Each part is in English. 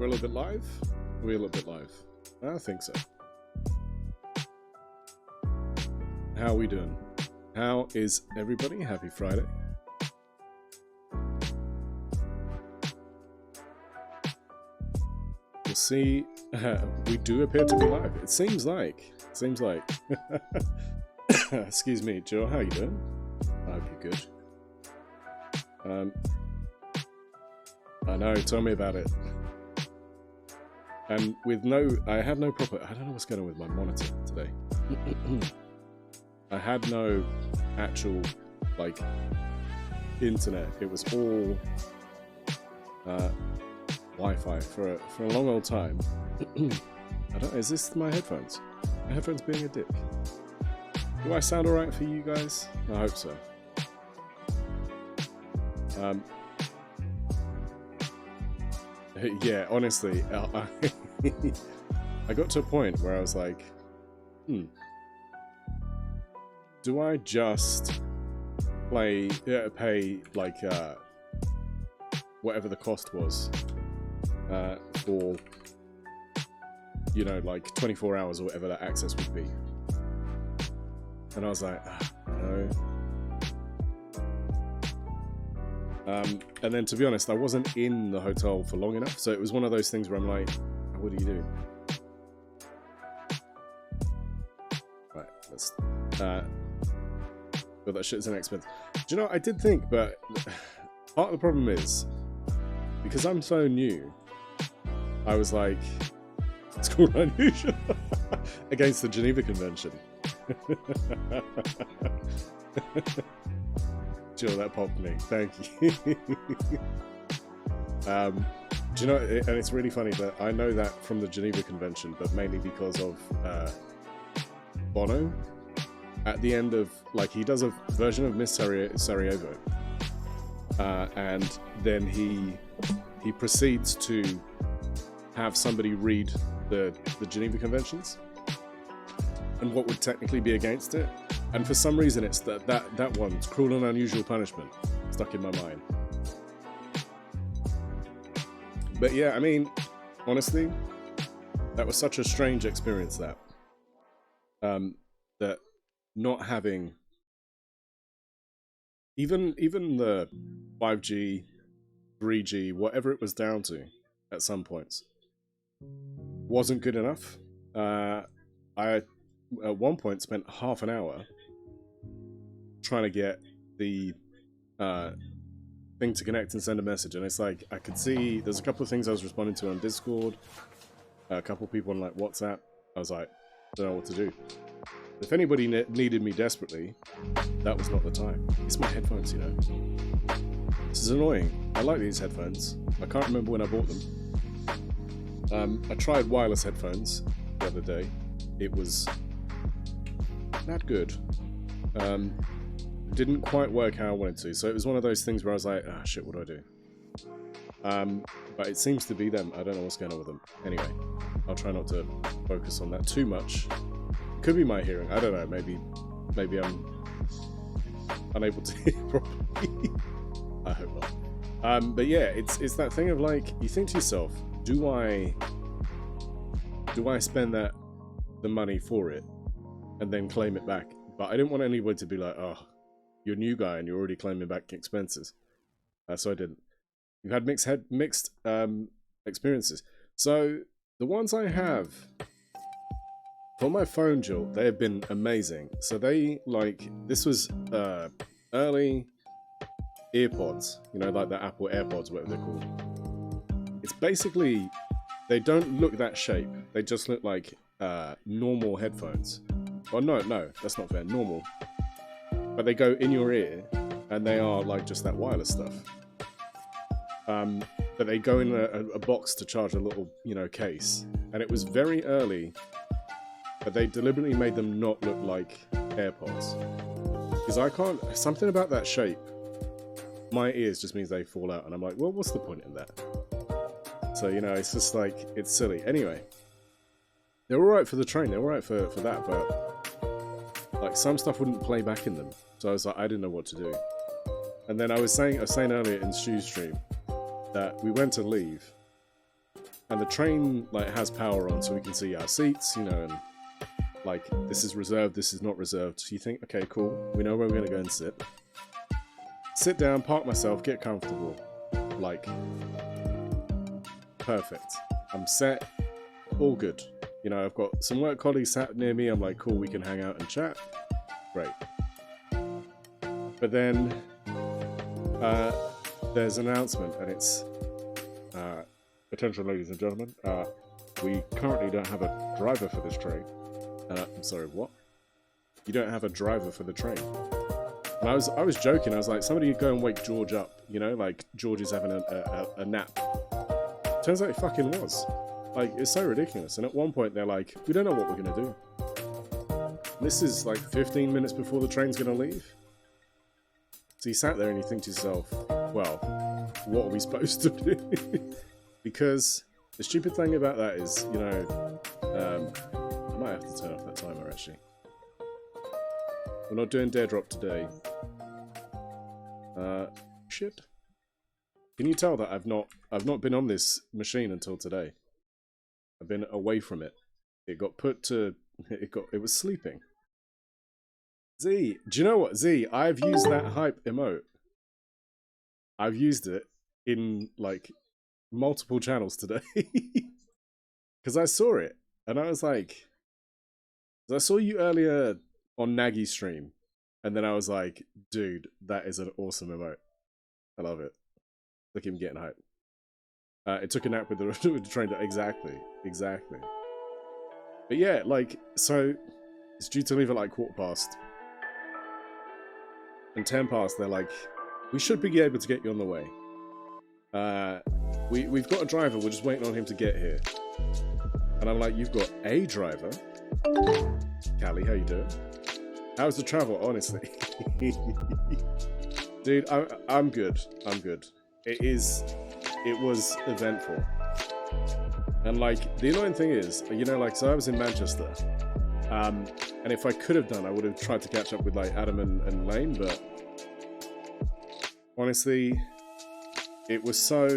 We're a little bit live? We're a little bit live. I think so. How are we doing? How is everybody? Happy Friday. We'll see. We do appear to be live. It seems like. Excuse me, Joe. How you doing? I hope you're good. I know. Tell me about it. And with I had no proper. I don't know what's going on with my monitor today. I had no actual like internet. It was all Wi-Fi for a long old time. I don't. Is this my headphones? My headphones being a dick. Do I sound alright for you guys? I hope so. Yeah, honestly, I got to a point where I was like, do I just pay like whatever the cost was for, you know, like 24 hours or whatever that access would be? And I was like, no. And then, to be honest, I wasn't in the hotel for long enough, so it was one of those things where I'm like, what do you do? Right, let's... but that shit's an expense. Do you know, I did think, but part of the problem is, because I'm so new, I was like, it's called unusual against the Geneva Convention. Jill, that popped me. Thank you. Do you know, and it's really funny that I know that from the Geneva Convention, but mainly because of Bono. At the end of, like, he does a version of Miss Sarajevo, and then he proceeds to have somebody read the Geneva Conventions and what would technically be against it. And for some reason, it's that one's cruel and unusual punishment stuck in my mind. But yeah, I mean, honestly, that was such a strange experience that not having even the 5G, 3G, whatever it was down to at some points wasn't good enough. I at one point spent half an hour trying to get the thing to connect and send a message, and it's like I could see there's a couple of things I was responding to on Discord, a couple of people on like WhatsApp. I was like, don't know what to do. If anybody needed me desperately, that was not the time. It's my headphones, you know. This is annoying. I like these headphones. I can't remember when I bought them. I tried wireless headphones the other day. It was not good. Didn't quite work how I wanted to. So it was one of those things where I was like, ah, shit, what do I do? But it seems to be them. I don't know what's going on with them. Anyway, I'll try not to focus on that too much. Could be my hearing. I don't know. Maybe I'm unable to hear properly. I hope not. But yeah, it's that thing of like, you think to yourself, do I spend the money for it and then claim it back? But I didn't want anybody to be like, oh, you're a new guy and you're already claiming back expenses. So I didn't. You've had mixed experiences. So the ones I have for my phone, Jill, they have been amazing. So this was early earpods, you know, like the Apple AirPods, whatever they're called. It's basically, they don't look that shape. They just look like normal headphones. Well, no, that's not fair. Normal. But they go in your ear, and they are like just that wireless stuff. But they go in a box to charge a little, you know, case. And it was very early, but they deliberately made them not look like AirPods. Because I can't, something about that shape, my ears just means they fall out. And I'm like, well, what's the point in that? So, you know, it's just like, it's silly. Anyway, they're alright for the train, they're alright for that, but like some stuff wouldn't play back in them. So I was like, I didn't know what to do. And then I was saying earlier in Stu's stream that we went to leave, and the train like has power on, so we can see our seats, you know, and like this is reserved, this is not reserved. So you think, okay, cool, we know where we're gonna go and sit down, park myself, get comfortable, like perfect. I'm set, all good. You know, I've got some work colleagues sat near me. I'm like, cool, we can hang out and chat. Great. But then there's an announcement, and it's attention, ladies and gentlemen. We currently don't have a driver for this train. I'm sorry, what? You don't have a driver for the train? And I was joking. I was like, somebody go and wake George up. You know, like George is having a nap. Turns out it fucking was. Like, it's so ridiculous. And at one point they're like, we don't know what we're gonna do. And this is like 15 minutes before the train's gonna leave. So you sat there and you think to yourself, well, what are we supposed to do? Because the stupid thing about that is, you know, I might have to turn off that timer actually. We're not doing Dare Drop today. Shit. Can you tell that I've not been on this machine until today? I've been away from it. It got put to it was sleeping. Z, do you know what? Z, I've used that hype emote. I've used it in like multiple channels today. Because I saw it and I was like, I saw you earlier on Nagy's stream, and then I was like, dude, that is an awesome emote. I love it. Look at him getting hype. It took a nap with the train. Exactly. But yeah, like, so it's due to leave at like past. And 10 past, they're like, we should be able to get you on the way. We've got a driver, we're just waiting on him to get here. And I'm like, you've got a driver? Callie, how you doing? How's the travel, honestly? Dude, I'm good. It was eventful. And like, the annoying thing is, you know, like, so I was in Manchester. And if I could have done, I would have tried to catch up with like Adam and Lane, but honestly, it was so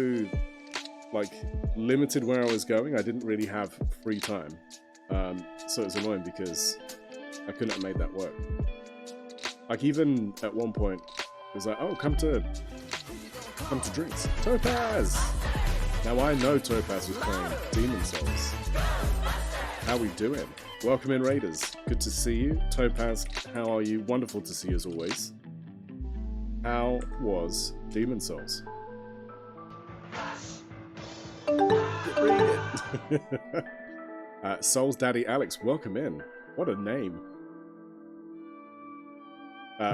like limited where I was going. I didn't really have free time. So it was annoying because I couldn't have made that work. Like even at one point, it was like, oh, come to drinks. Topaz! Now I know Topaz was playing Demon Souls. How we doing? Welcome in, Raiders. Good to see you. Topaz, how are you? Wonderful to see you as always. How was Demon Souls? Read it. Soul's Daddy Alex, welcome in. What a name.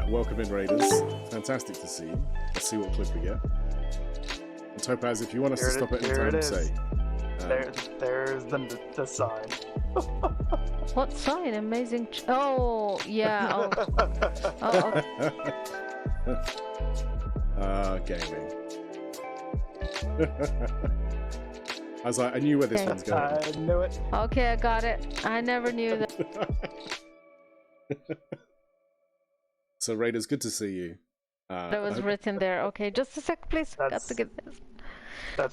Welcome in, Raiders. Fantastic to see you. Let's see what clip we get. And Topaz, if you want us to stop at any time, say. There's the sign. What sign? Amazing. Oh, yeah. Gaming. I was like, I knew where this one's going. I knew it. Okay, I got it. I never knew that. So, Raiders, good to see you. That was written there. Okay, just a sec, please. Got to get this.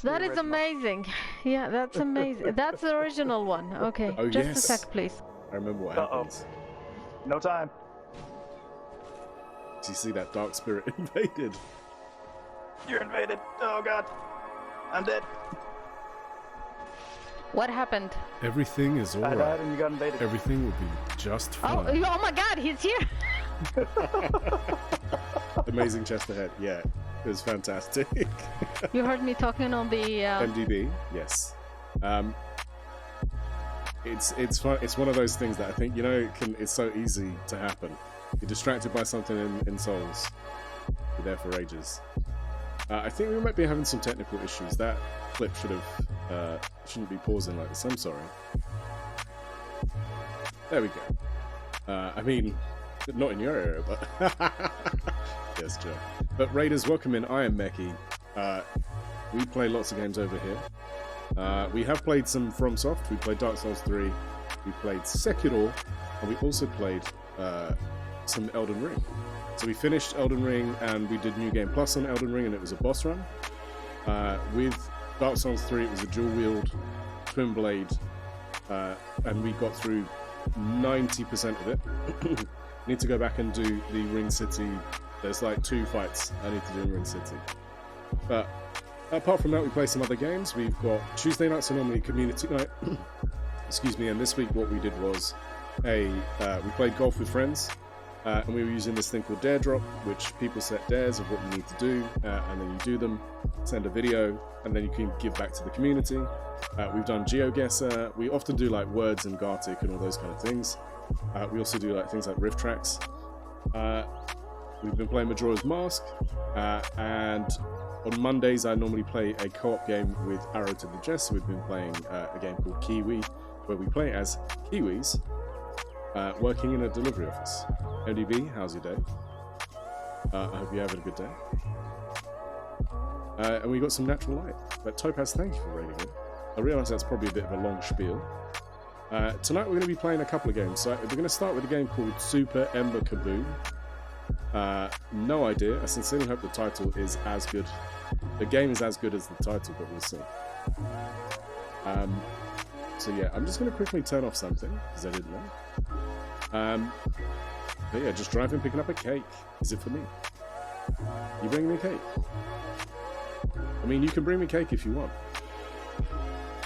That is amazing. Yeah, that's amazing. That's the original one. Okay, oh, just yes. a sec, please. I remember what happens. No time. Do you see that dark spirit invaded? You're invaded. Oh god. I'm dead. What happened? Everything is alright. I died and you got invaded. Everything will be just fine. Oh my god, he's here! Amazing chest ahead. Yeah, it was fantastic. You heard me talking on the... MDB, yes. It's fun. It's one of those things that I think, you know, it's so easy to happen. You're distracted by something in Souls. You're there for ages. I think we might be having some technical issues. That clip shouldn't be pausing like this. I'm sorry. There we go. I mean, not in your area, but yes, Joe. But Raiders, welcome in. I am Meki. We play lots of games over here. We have played some FromSoft. We played Dark Souls 3. We played Sekiro, and we also played some Elden Ring. So we finished Elden Ring, and we did New Game Plus on Elden Ring, and it was a boss run with Dark Souls 3, it was a dual wield, twin blade, and we got through 90% of it. Need to go back and do the Ring City. There's like 2 fights I need to do in Ring City. But apart from that, we play some other games. We've got Tuesday nights are normally community night. Excuse me. And this week, what we did was we played golf with friends, and we were using this thing called Dare Drop, which people set dares of what you need to do, and then you do them, send a video, and then you can give back to the community. We've done GeoGuessr. We often do like words and Gartic and all those kind of things. We also do like things like riff tracks. We've been playing Majora's Mask, and on Mondays I normally play a co-op game with Arrow to the Jest. So we've been playing a game called Kiwi, where we play as Kiwis working in a delivery office. MDB, how's your day? I hope you're having a good day. And we got some natural light. But Topaz, thank you for raiding in. I realise that's probably a bit of a long spiel. Tonight we're going to be playing a couple of games. So we're going to start with a game called Super Ember Kaboom. No idea. I sincerely hope the title is as good. The game is as good as the title, but we'll see. So yeah, I'm just going to quickly turn off something, because I didn't know. But yeah, just driving, picking up a cake. Is it for me? You bringing me cake? I mean, you can bring me cake if you want.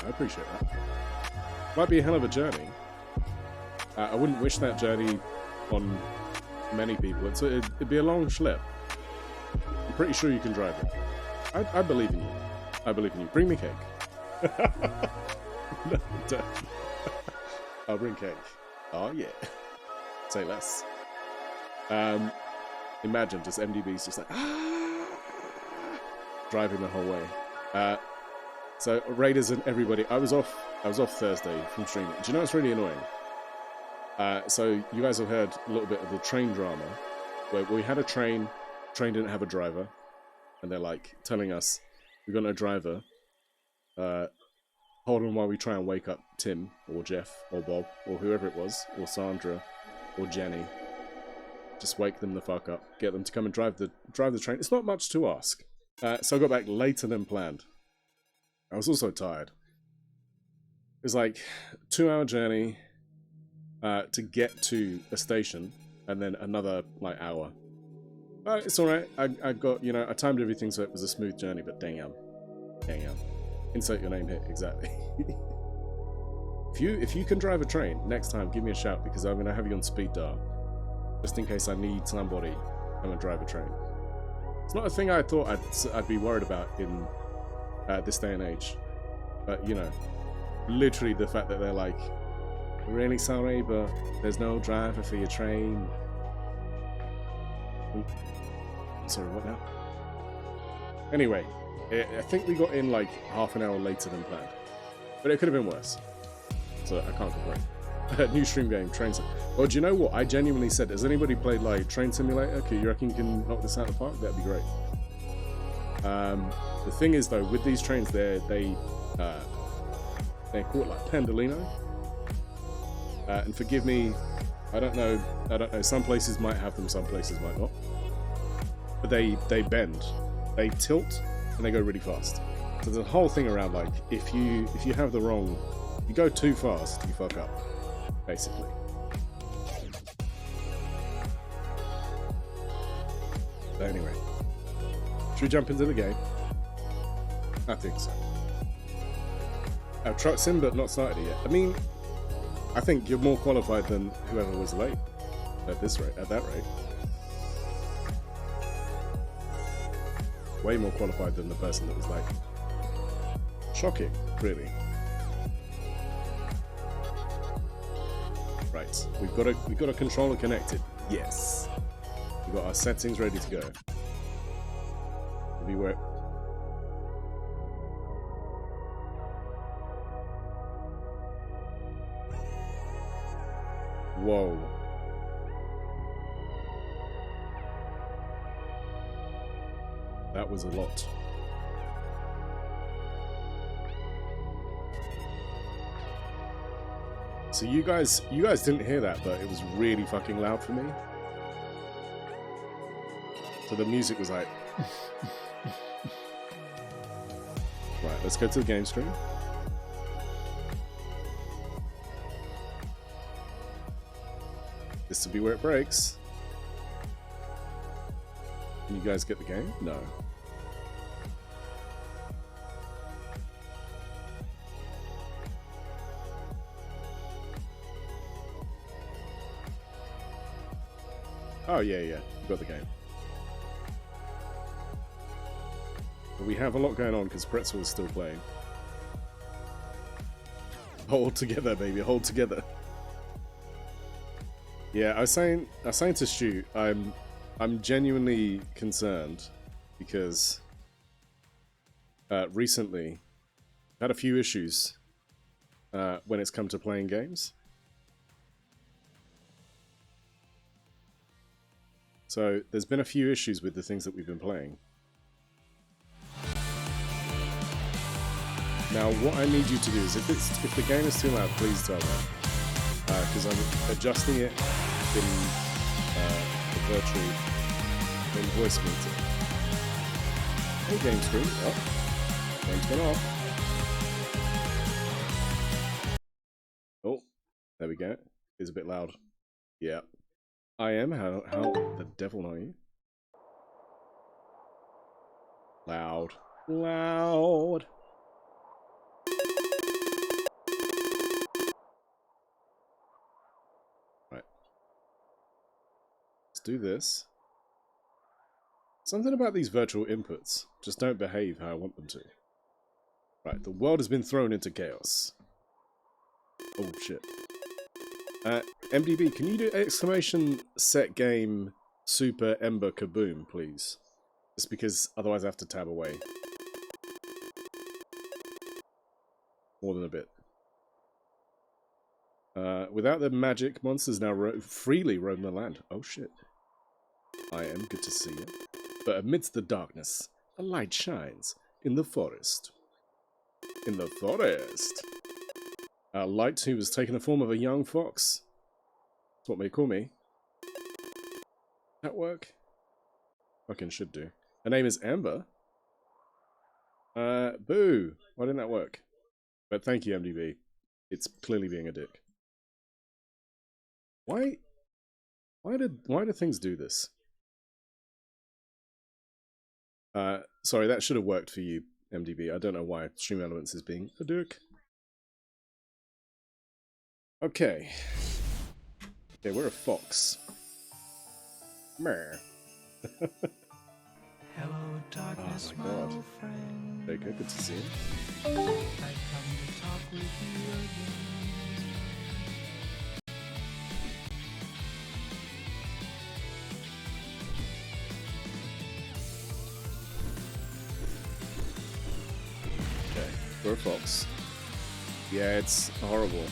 I appreciate that. Might be a hell of a journey. I wouldn't wish that journey on many people. It'd be a long schlep. I'm pretty sure you can drive it. I believe in you. I believe in you. Bring me cake. No, don't. I'll bring cake. Oh yeah. Say less. Imagine just MDB's just like driving the whole way. So Raiders and everybody, I was off Thursday from streaming. Do you know what's really annoying? So you guys have heard a little bit of the train drama, where we had a train didn't have a driver, and they're like telling us we've got no driver. Hold on while we try and wake up Tim or Jeff or Bob or whoever it was, or Sandra or Jenny. Just wake them the fuck up, get them to come and drive the train. It's not much to ask. So I got back later than planned. I was also tired. It was like a 2-hour journey to get to a station, and then another like hour. It's alright. I got, I timed everything so it was a smooth journey, but damn. Insert your name here, exactly. If you can drive a train, next time give me a shout, because I'm gonna have you on speed dial. Just in case I need somebody to come and drive a train. It's not a thing I thought I'd be worried about in this day and age. But, literally the fact that they're like, really sorry, but there's no driver for your train. Sorry, what now? Anyway, I think we got in like half an hour later than planned. But it could have been worse. So I can't complain. New stream game, Train Sim. Well, do you know what? I genuinely said, has anybody played like Train Simulator? Okay, you reckon you can knock this out of the park? That'd be great. The thing is though, with these trains, they're called like Pendolino. And forgive me, I don't know, some places might have them, some places might not. But they bend, they tilt, and they go really fast. So there's a whole thing around like, if you have the wrong, you go too fast, you fuck up, basically. But anyway, should we jump into the game? I think so. I've truck sim, but not started it yet. I mean, I think you're more qualified than whoever was late at that rate. Way more qualified than the person that was late. Shocking, really. Right, we've got a controller connected. Yes. We've got our settings ready to go. Beware. Whoa. That was a lot. So you guys didn't hear that, but it was really fucking loud for me. So the music was like... Right. let's go to the game screen. This will be where it breaks. Can you guys get the game? No. Oh, yeah, you got the game. But we have a lot going on because Pretzel is still playing. Hold together, baby, hold together. Yeah, I was saying to Stu, I'm genuinely concerned because recently I've had a few issues when it's come to playing games. So there's been a few issues with the things that we've been playing. Now what I need you to do is if the game is too loud, please tell me. Because I'm adjusting it in the virtual voice meeting. Hey, game screen. Oh, game's gone off. Oh, there we go. It's a bit loud. Yeah. I am. How the devil are you? Loud. Loud. Right. Let's do this. Something about these virtual inputs just don't behave how I want them to. Right, the world has been thrown into chaos. Oh shit. MDB, can you do exclamation set game super Ember Kaboom, please? Just because otherwise I have to tab away. More than a bit. Without the magic, monsters now freely roam the land. Oh shit. I am good to see you. But amidst the darkness, a light shines in the forest. In the forest. A light who has taken the form of a young fox. That's what they call me. That work? Fucking should do. Her name is Ember. Boo! Why didn't that work? But thank you, MDB. It's clearly being a dick. Why do things do this? Sorry, that should have worked for you, MDB. I don't know why Stream Elements is being a dick. Okay. Okay, we're a fox. Meh. Hello, darkness, oh my god. my friend. Very good, good to see you. I come to talk with you again. Okay, we're a fox. Yeah, it's horrible.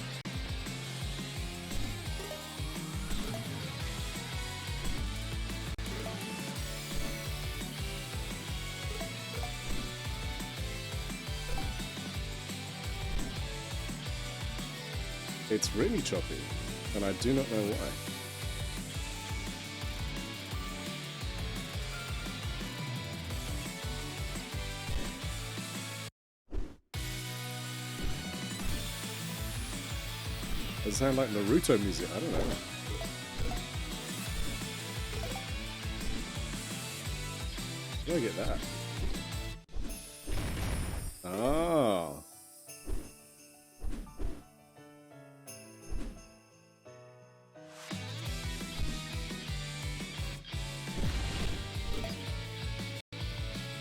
It's really choppy, and I do not know why. Does it sound like Naruto music? I don't know. Where do I get that? Oh.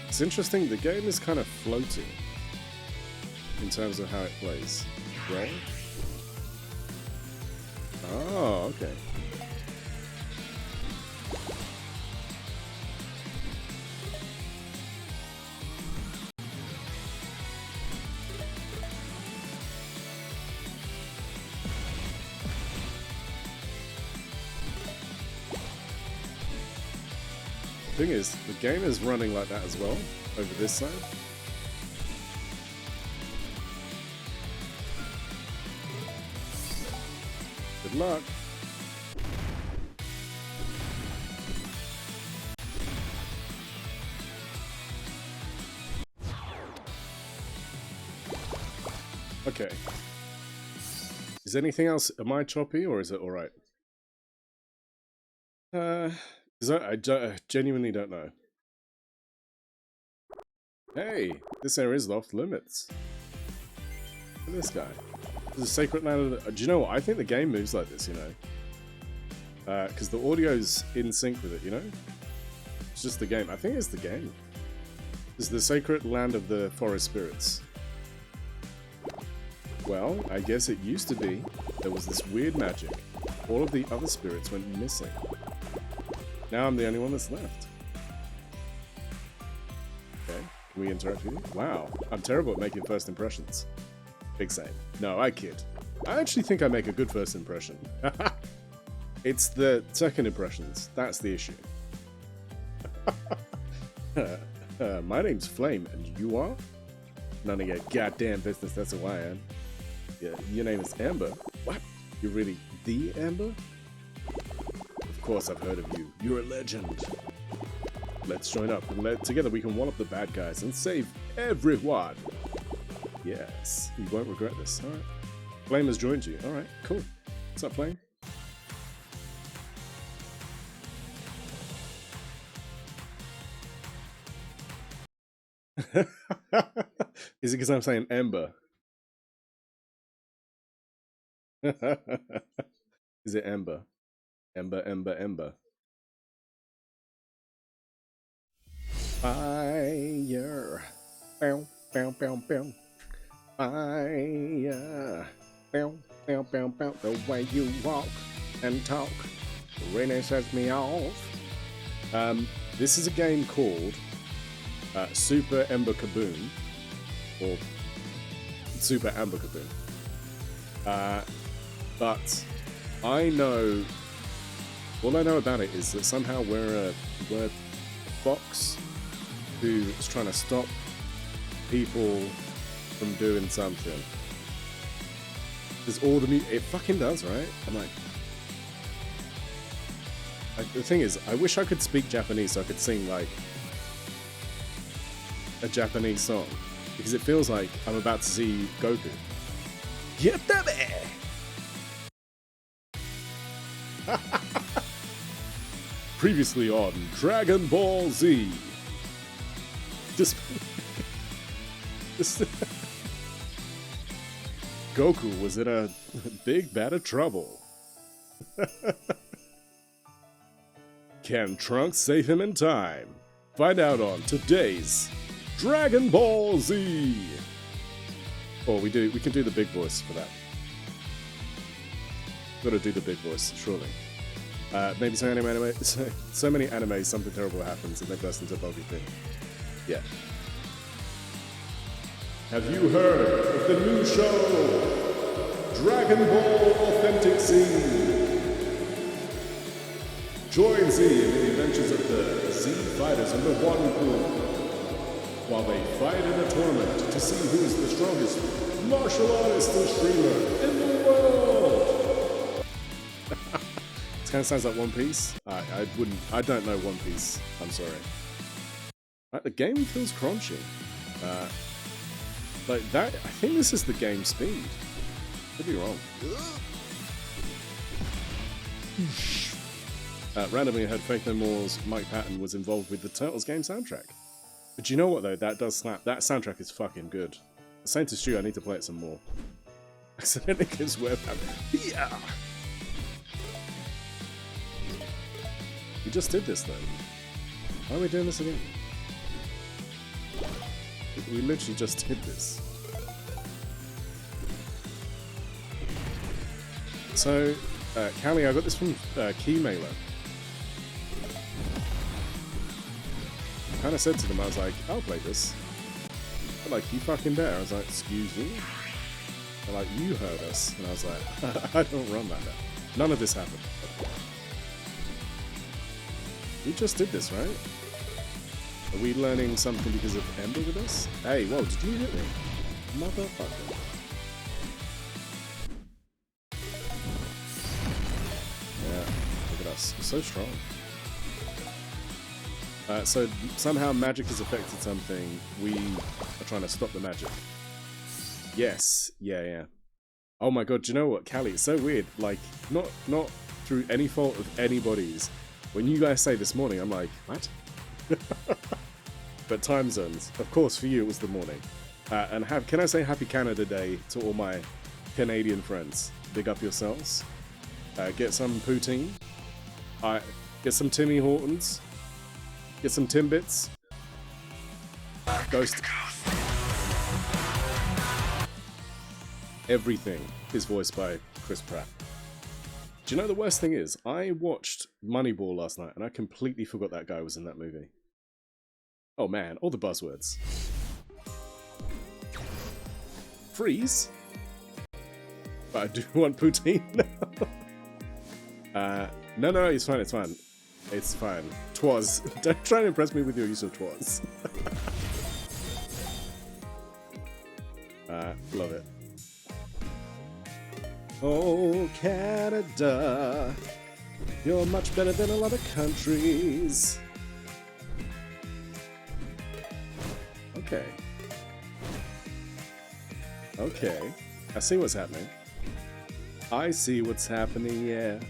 It's interesting, the game is kind of floating in terms of how it plays, right? Oh, okay. The thing is, the game is running like that as well, over this side. Good luck. Okay. Is anything else? Am I choppy or is it alright? Because I genuinely don't know. Hey, this area is off limits. Look at this guy. This is a sacred land of the... Do you know what? I think the game moves like this, you know? Because the audio's in sync with it, you know? It's just the game. I think it's the game. This is the sacred land of the forest spirits. Well, I guess it used to be. There was this weird magic. All of the other spirits went missing. Now I'm the only one that's left. Okay, can we interact with you? Wow, I'm terrible at making first impressions. Big same. No, I kid. I actually think I make a good first impression. It's the second impressions. That's the issue. My name's Flame, and you are? None of your goddamn business, that's who I am. Yeah, your name is Ember. What? You're really the Ember? Of course I've heard of you. You're a legend. Let's join up, and together we can one up the bad guys and save everyone. Yes, you won't regret this. Alright. Flame has joined you. Alright, cool. What's up, Flame? Is it because I'm saying Ember? Is it Ember? Ember, Ember, Ember. Fire. Bow, bow, bow, bow. Fire. Bow, bow, bow, bow. The way you walk and talk really sets me off. This is a game called Super Ember Kaboom, or Super Ember Kaboom. But I know, all I know about it is that somehow we're a fox who is trying to stop people from doing something. There's all the it fucking does, right? I'm like, the thing is, I wish I could speak Japanese so I could sing like a Japanese song, because it feels like I'm about to see Goku. Yattabe! Previously on Dragon Ball Z. Just Goku was in a big bad of trouble. Can Trunks save him in time? Find out on today's Dragon Ball Z. Oh, we can do the big voice for that. Gotta do the big voice, surely. Maybe so many animes, something terrible happens and they burst into a bulky thing. Yeah. Have you heard of the new show, Dragon Ball Authentic Z? Join Z in the adventures of the Z fighters under one pool, while they fight in a tournament to see who is the strongest martial artist or streamer in the world. This kind of sounds like One Piece. I don't know One Piece. I'm sorry. Right, the game feels crunchy. Like that, I think this is the game speed. Could be wrong. Randomly, I heard Faith No More's Mike Patton was involved with the Turtles game soundtrack. But you know what though? That does slap. That soundtrack is fucking good. Same to Stu, I need to play it some more. Accidentally gives webcam. Yeah. We just did this though. Why are we doing this again? We literally just did this. So, Callie, I got this from Keymailer. I kind of said to them, I was like, I'll play this. But like, you fucking better. I was like, excuse me? They're like, you heard us. And I was like, I don't run that now. None of this happened. We just did this, right? Are we learning something because of Ember with us? Hey, whoa, did you hit me? Motherfucker. Yeah, look at us. We're so strong. So somehow magic has affected something. We are trying to stop the magic. Yes, yeah. Oh my god, do you know what, Callie? It's so weird. Like, not through any fault of anybody's. When you guys say this morning, I'm like, what? But time zones. Of course, for you it was the morning. And can I say Happy Canada Day to all my Canadian friends? Big up yourselves. Get some poutine. Get some Timmy Hortons. Get some Timbits. Ghost. Everything is voiced by Chris Pratt. Do you know the worst thing is? I watched Moneyball last night and I completely forgot that guy was in that movie. Oh man, all the buzzwords. Freeze? But I do want poutine now. No, it's fine, it's fine. It's fine. Twas. Don't try and impress me with your use of twas. Love it. Oh, Canada, you're much better than a lot of countries. Okay. Okay. I see what's happening. I see what's happening, yeah.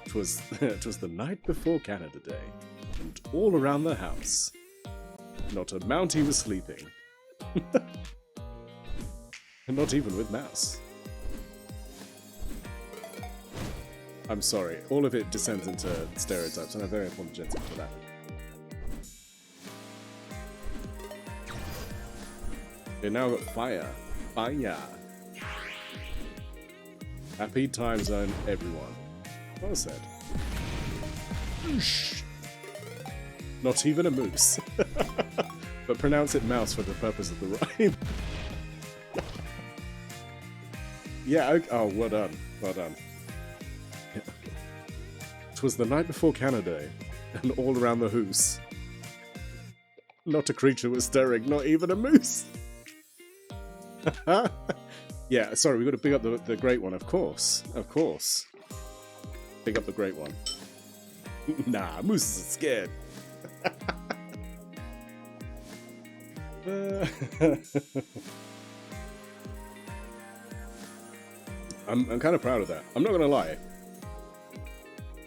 It was the night before Canada Day, and all around the house, not a Mountie was sleeping. And not even with Mouse. I'm sorry, all of it descends into stereotypes, and I'm very apologetic for that. Okay, now I've got fire. Fire. Happy time zone, everyone. Well said. Not even a moose. But pronounce it mouse for the purpose of the rhyme. Yeah, okay. Oh, well done. Well done. It was the night before Canada, and all around the hoose. Not a creature was stirring, not even a moose. Yeah, sorry, we got to pick up the great one, of course. Of course. Pick up the great one. Nah, mooses are scared. I'm kind of proud of that. I'm not gonna lie.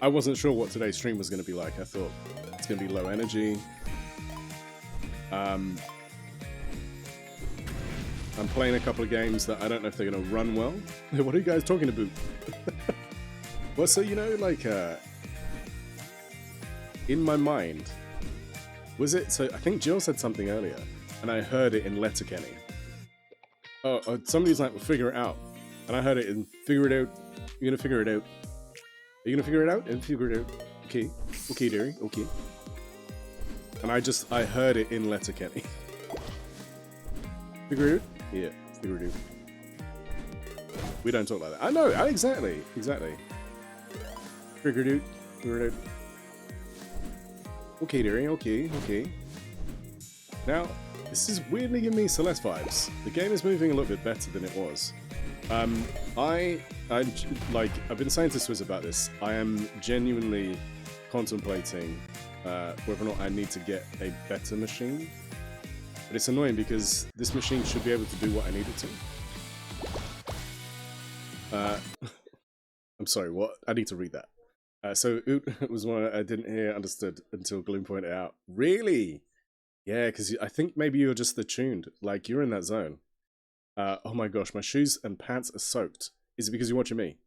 I wasn't sure what today's stream was gonna be like. I thought it's gonna be low energy. I'm playing a couple of games that I don't know if they're gonna run well. What are you guys talking about? Well, so you know, like, in my mind, was it? So I think Jill said something earlier, and I heard it in Letterkenny. Oh, somebody's like, "Well, figure it out," and I heard it in "Figure it out." You're gonna figure it out. Are you gonna figure it out? And figure it out. Okay, okay, dearie. Okay. And I heard it in Letterkenny. Figure it out. Yeah, figure it out. We don't talk like that. I know. Exactly. Figure it out. Figure it out. Okay, dearie. Okay. Now, this is weirdly giving me Celeste vibes. The game is moving a little bit better than it was. I've been saying to Swizz about this. I am genuinely contemplating whether or not I need to get a better machine. But it's annoying because this machine should be able to do what I need it to. I'm sorry, what? I need to read that. So it was one I didn't hear, understood until Gloom pointed out. Really? Yeah, because I think maybe you're just attuned. Like, you're in that zone. Oh my gosh, my shoes and pants are soaked. Is it because you're watching me?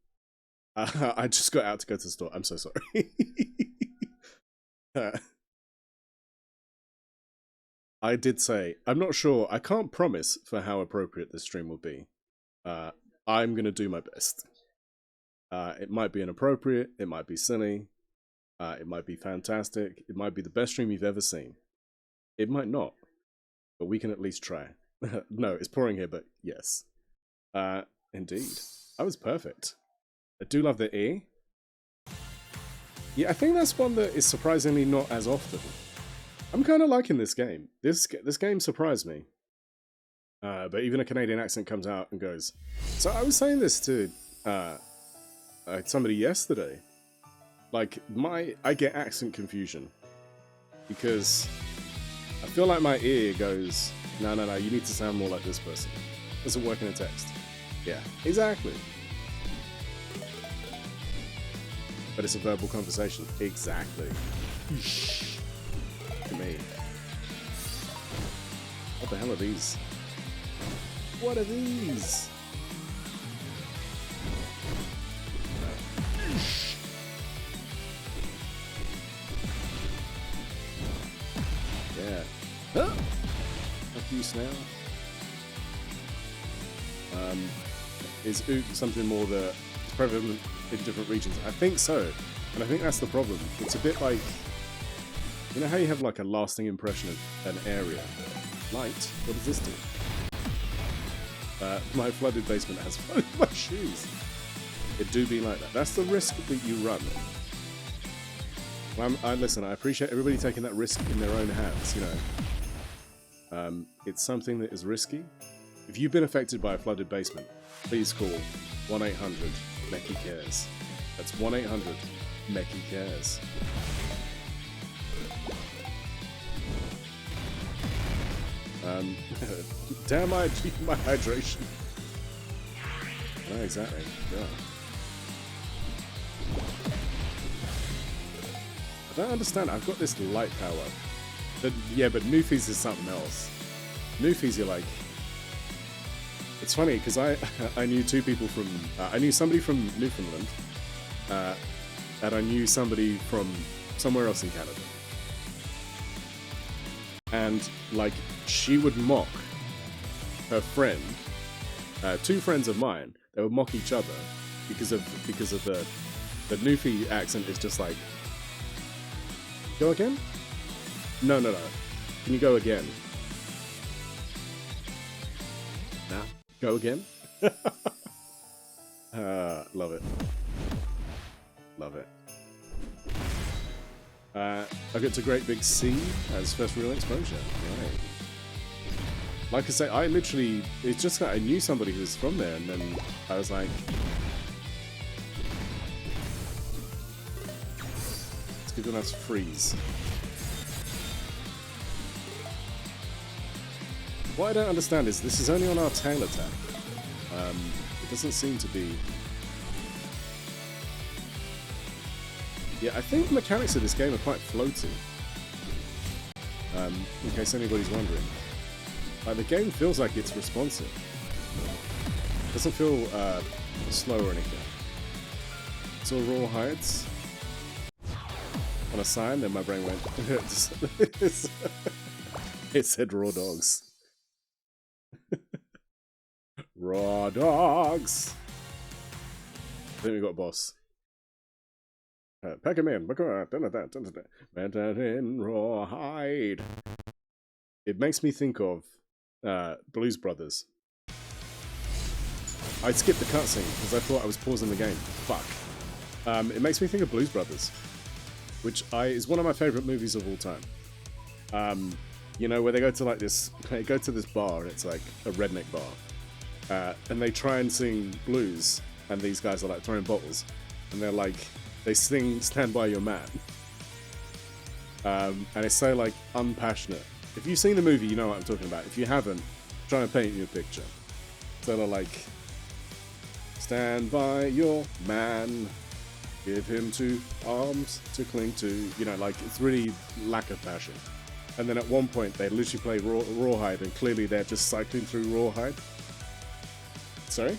I just got out to go to the store. I'm so sorry. I did say, I'm not sure. I can't promise for how appropriate this stream will be. I'm going to do my best. It might be inappropriate. It might be silly. It might be fantastic. It might be the best stream you've ever seen. It might not. But we can at least try. No, it's pouring here, but yes. Indeed. I was perfect. I do love the E. Yeah, I think that's one that is surprisingly not as often. I'm kind of liking this game. This game surprised me. But even a Canadian accent comes out and goes. So I was saying this to somebody yesterday. Like, I get accent confusion. Because I feel like my ear goes, no, you need to sound more like this person. Doesn't work in a text. Yeah, exactly. But it's a verbal conversation. Exactly. To me. What the hell are these? What are these? Yeah. Huh? Fuck you, snail. Is ook something more that is prevalent in different regions? I think so. And I think that's the problem. It's a bit like, you know how you have like a lasting impression of an area? Light? What does this do? My flooded basement has flooded my shoes. It do be like that. That's the risk that you run. Well, listen, I appreciate everybody taking that risk in their own hands, you know. It's something that is risky. If you've been affected by a flooded basement, please call 1-800-MECHI-CARES. That's 1-800-MECHI-CARES. Damn, I keep my hydration. Oh, exactly. Yeah. I don't understand. I've got this light power. But yeah, but Newfies is something else. Newfies, you're like. It's funny because I knew two people from. I knew somebody from Newfoundland, and I knew somebody from somewhere else in Canada. And like, she would mock her friend, two friends of mine. They would mock each other because of the Newfie accent is just like, go again? No. Can you go again? Nah. Go again? Love it. Love it. I get to Great Big C as first real exposure. Right. Like I say, I literally, it's just that I knew somebody who was from there, and then I was like, let's give them a freeze. What I don't understand is this is only on our tail attack. It doesn't seem to be. Yeah, I think the mechanics of this game are quite floaty. In case anybody's wondering. The game feels like it's responsive. It doesn't feel slow or anything. It's all raw hides. On a sign, then my brain went. It said raw dogs. Raw dogs! I think we got a boss. Pack him in. In raw hide. It makes me think of Blues Brothers. I skipped the cutscene because I thought I was pausing the game. Fuck. It makes me think of Blues Brothers, which is one of my favourite movies of all time. You know, where they go to like this, they go to this bar and it's like a redneck bar, and they try and sing blues, and these guys are like throwing bottles, and they're like, they sing "Stand By Your Man," and it's so like unpassionate. If you've seen the movie, you know what I'm talking about. If you haven't, I'm trying to paint you a picture. So they're like, "Stand by your man, give him 2 arms to cling to." You know, like it's really lack of passion. And then at one point, they literally play Rawhide, and clearly they're just cycling through Rawhide. Sorry?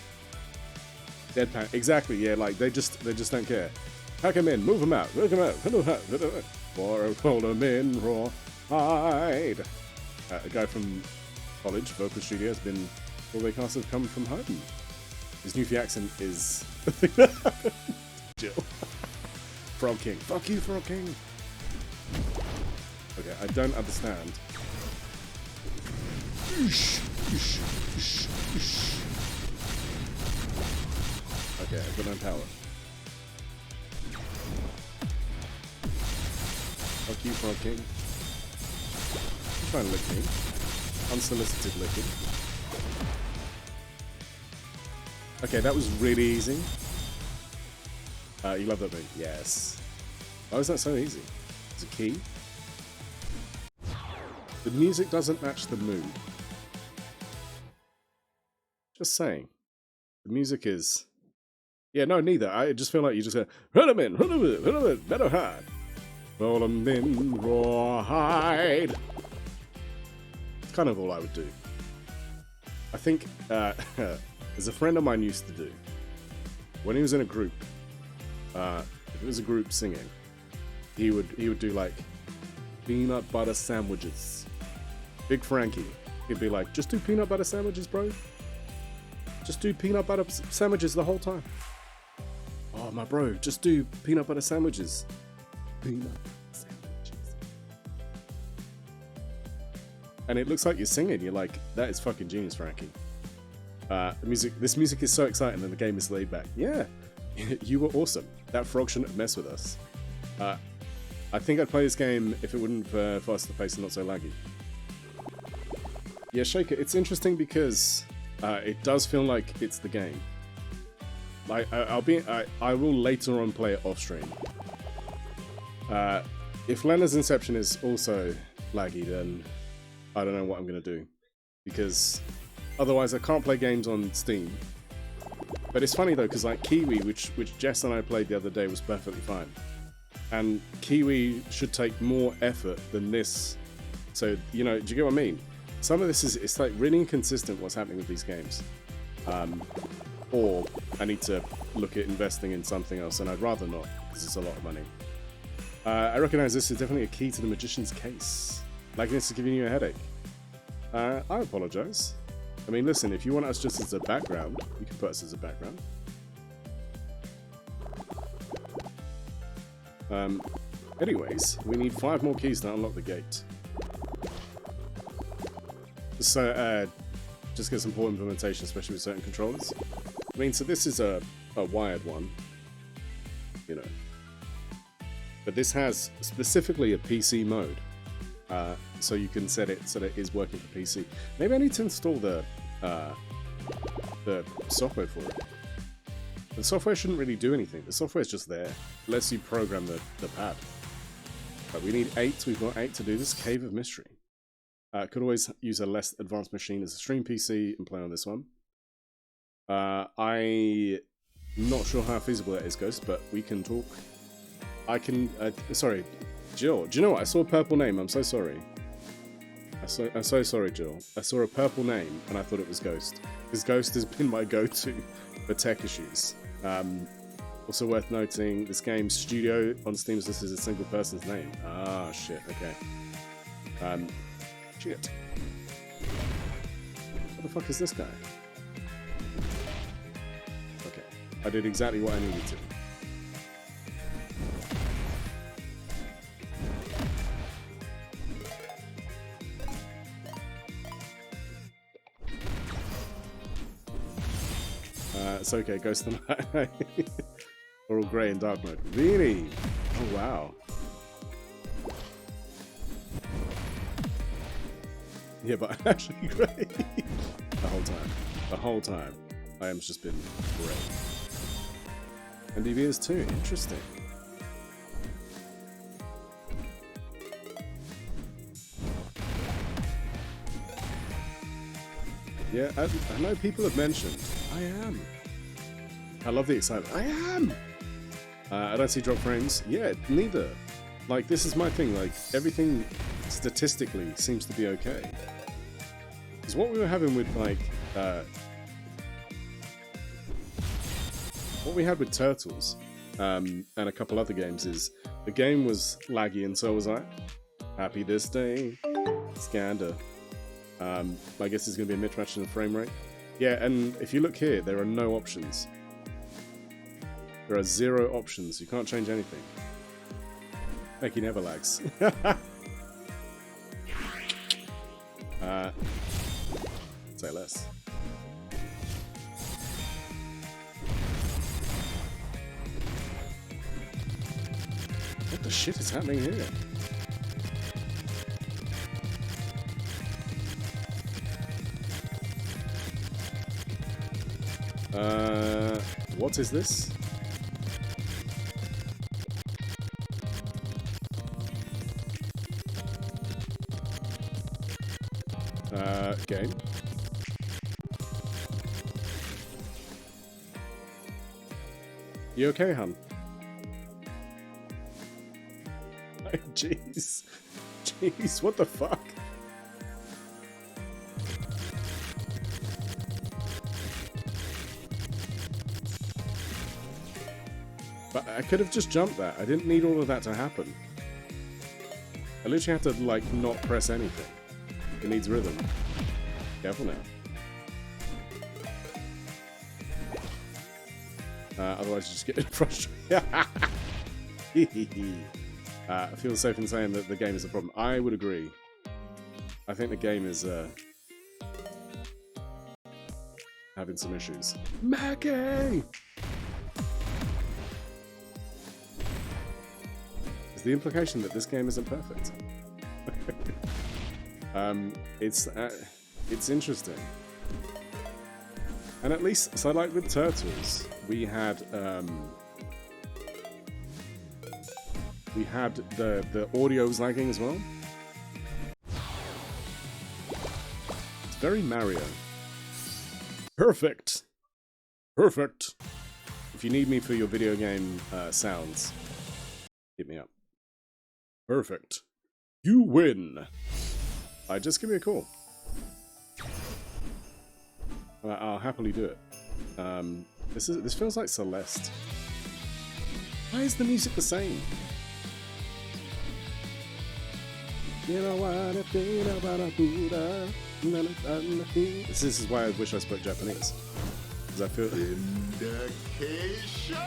Deadpan. Exactly, yeah, like, they just don't care. Pack him in, move him out, move him out, hold him in, Rawhide. A guy from college, Vocal Studio, has been Broadway cast have come from home. His Newfie accent is... Jill. Frog King. Fuck you, Frog King. Okay, I don't understand. Okay, I've got no power. Fuck you, Frog King. You're trying to lick me. Unsolicited licking. Okay, that was really easy. You love that move? Yes. Why was that so easy? It's a key? The music doesn't match the mood. Just saying. The music is... Yeah, no, neither. I just feel like you just go, run 'em in, better hide. Roll 'em in, rawhide. It's kind of all I would do. I think, as a friend of mine used to do, when he was in a group, if it was a group singing, he would do like peanut butter sandwiches. Big Frankie. He'd be like, just do peanut butter sandwiches, bro. Just do peanut butter sandwiches the whole time. Oh, my bro, just do peanut butter sandwiches. Peanut butter sandwiches. And it looks like you're singing. You're like, that is fucking genius, Frankie. This music is so exciting and the game is laid back. Yeah, you were awesome. That frog shouldn't have messed with us. I think I'd play this game if it wouldn't faster pace and not so laggy. Yeah, Shaker, it's interesting because it does feel like it's the game. Like I will later on play it off stream. If Lennas Inception is also laggy, then I don't know what I'm gonna do, because otherwise I can't play games on Steam. But it's funny though, because like Kiwi, which Jess and I played the other day, was perfectly fine, and Kiwi should take more effort than this. So you know, do you get what I mean? Some of this it's like really inconsistent what's happening with these games. Or I need to look at investing in something else, and I'd rather not, because it's a lot of money. I recognise this is definitely a key to the magician's case. Lagginess is giving you a headache. I apologise. I mean, listen, if you want us just as a background, you can put us as a background. Anyways, we need 5 more keys to unlock the gate. So, just get some poor implementation, especially with certain controllers. I mean, so this is a wired one, you know. But this has specifically a PC mode. So you can set it so that it is working for PC. Maybe I need to install the software for it. The software shouldn't really do anything. The software is just there. It lets you program the pad. But we need 8. We've got 8 to do this. Cave of Mystery. Could always use a less advanced machine as a stream PC and play on this one. I'm not sure how feasible that is, Ghost, but we can talk. I can... sorry, Jill. Do you know what? I saw a purple name. I'm so sorry. I'm so sorry, Jill. I saw a purple name and I thought it was Ghost. Because Ghost has been my go-to for tech issues. Also worth noting, this game's studio on Steam is listed as a single person's name. Ah, shit. Okay. Shit. What the fuck is this guy? Okay. I did exactly what I needed to. It's okay, Ghost of the Night. We're all grey and dark mode. Really? Oh, wow. Yeah, but I'm actually grey. The whole time. I am just been grey. And DV is too. Interesting. Yeah, I know people have mentioned. I am. I love the excitement. I am! I don't see drop frames. Yeah, neither. Like, this is my thing. Like, everything statistically seems to be okay. Because what we were having with, like, what we had with Turtles, and a couple other games is, the game was laggy and so was I. Happy this day. Scander. I guess there's going to be a mismatch in the frame rate. Yeah, and if you look here, there are no options. There are 0 options. You can't change anything. Becky never lags. Say less. What the shit is happening here? What is this? Game. You okay, hun? Jeez. Jeez, what the fuck? But I could have just jumped that. I didn't need all of that to happen. I literally have to, like, not press anything. It needs rhythm. Careful now. Otherwise you just get frustrated. I feel safe in saying that the game is a problem. I would agree. I think the game is having some issues. Mackie! Is the implication that this game isn't perfect? It's interesting. And at least, so like with Turtles, we had the audio was lagging as well. It's very Mario. Perfect! Perfect! If you need me for your video game sounds, hit me up. Perfect. You win! Just give me a call. I'll happily do it. This feels like Celeste. Why is the music the same? This is why I wish I spoke Japanese. Because I feel... Indication!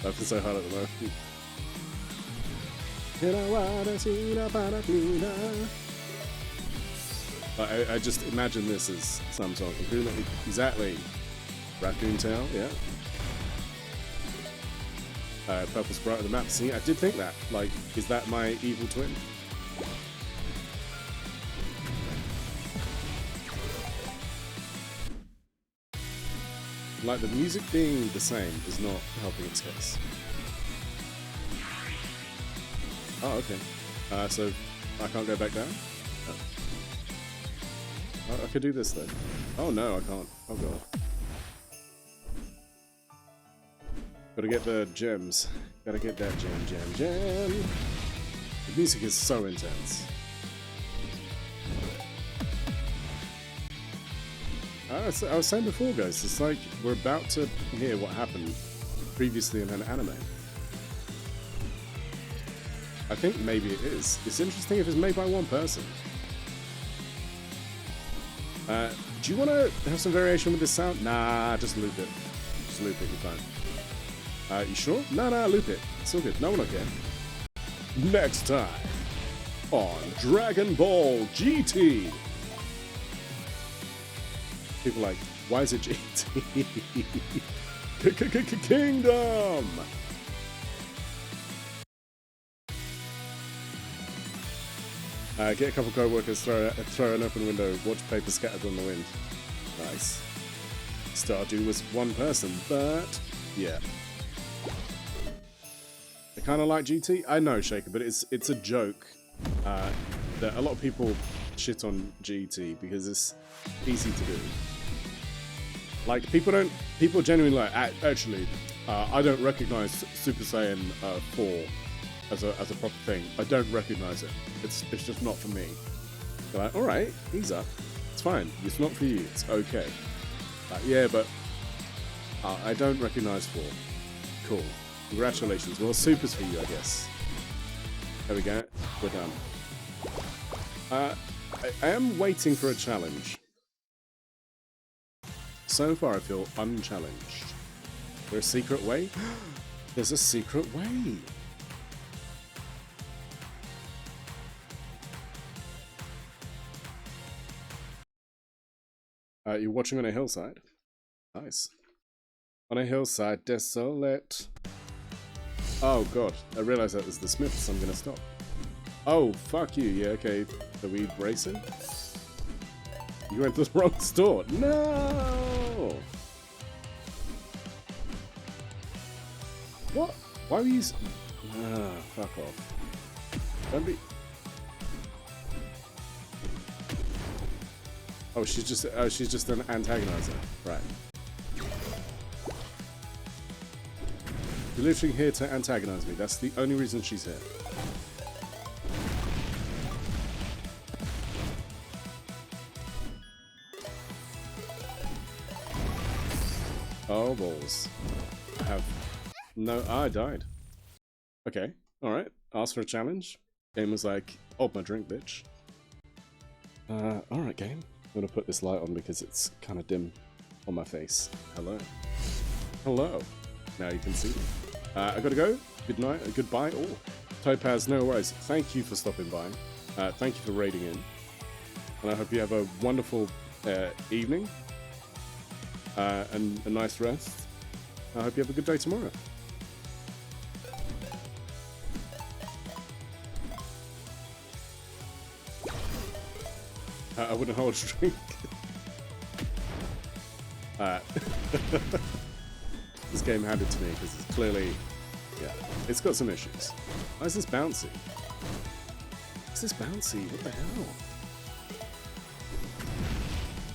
I feel so hard at the moment. I just imagine this as some song. Exactly. Raccoon Tail, yeah. Purple sprite of the map. See, I did think that. Like, is that my evil twin? Like, the music being the same is not helping its case. Oh, okay. So I can't go back down? Oh. I could do this though. Oh no, I can't. Oh god. Gotta get the gems. Gotta get that gem. The music is so intense. I was saying before, guys, it's like we're about to hear what happened previously in an anime. I think maybe it is. It's interesting if it's made by one person. Do you want to have some variation with this sound? Nah, just loop it. Just loop it, you're fine. You sure? Nah, loop it. It's all good. No one will care. Next time on Dragon Ball GT. People are like, why is it GT? Kingdom! Get a couple co-workers, throw an open window, watch paper scattered on the wind. Nice. Stardew was one person, but yeah. I kind of like GT. I know, Shaker, but it's a joke that a lot of people shit on GT because it's easy to do. Like people genuinely like. Actually, I don't recognize Super Saiyan 4 as a proper thing. I don't recognize it. It's just not for me. They're like, all right, ease up. It's fine. It's not for you. It's okay. Yeah, but I don't recognize 4. Cool. Congratulations. Well, Super's for you, I guess. There we go. We're done. I am waiting for a challenge. So far, I feel unchallenged. There's a secret way? There's a secret way! You're watching on a hillside? Nice. On a hillside desolate. Oh god, I realized that was the Smiths. I'm gonna stop. Oh, fuck you. Yeah, okay. Are we racing? You went to the wrong store. No! What? Why were you... Ah, fuck off. Don't be. Oh, she's just an antagonizer, right? You're literally here to antagonize me. That's the only reason she's here. Oh balls! I have no. I died. Okay, all right. Asked for a challenge. Game was like, "Hold my drink, bitch." All right, game. I'm gonna put this light on because it's kind of dim on my face. Hello. Hello. Now you can see me. I gotta go. Good night. Goodbye. Oh, Topaz, no worries. Thank you for stopping by. Thank you for raiding in. And I hope you have a wonderful evening and a nice rest. I hope you have a good day tomorrow. I wouldn't hold a drink. This game handed to me because it's clearly, yeah, it's got some issues. Why is this bouncy? What's this bouncy? What the hell?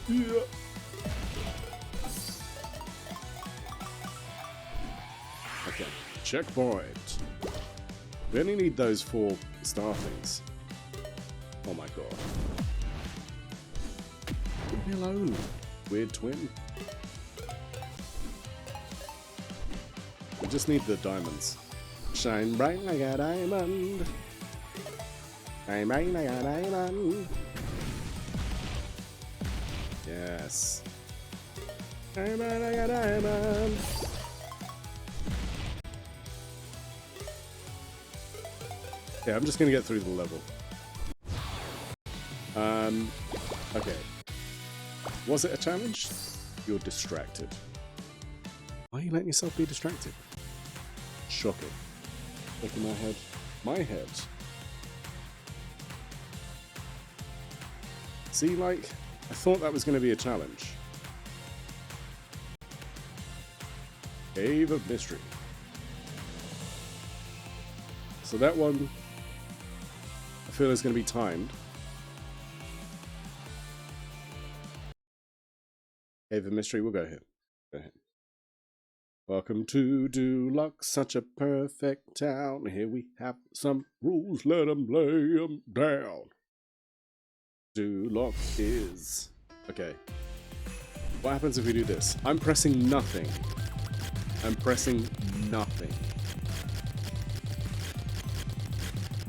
Yeah. Okay, checkpoint. We only need those 4 star things. Oh my god. Leave me alone, weird twin. We just need the diamonds. Shine bright like a diamond. Shine bright like a diamond. Yes. Shine bright like a diamond. Yeah, I'm just gonna get through the level. Okay. Was it a challenge? You're distracted. Why are you letting yourself be distracted? Shocking. Look at my head. My head. See, like, I thought that was going to be a challenge. Cave of Mystery. So that one, I feel is going to be timed. Cave of Mystery, we'll go here. Go ahead. Welcome to Duloc, such a perfect town. Here we have some rules, let them lay them down. Duloc is... Okay. What happens if we do this? I'm pressing nothing. I'm pressing nothing.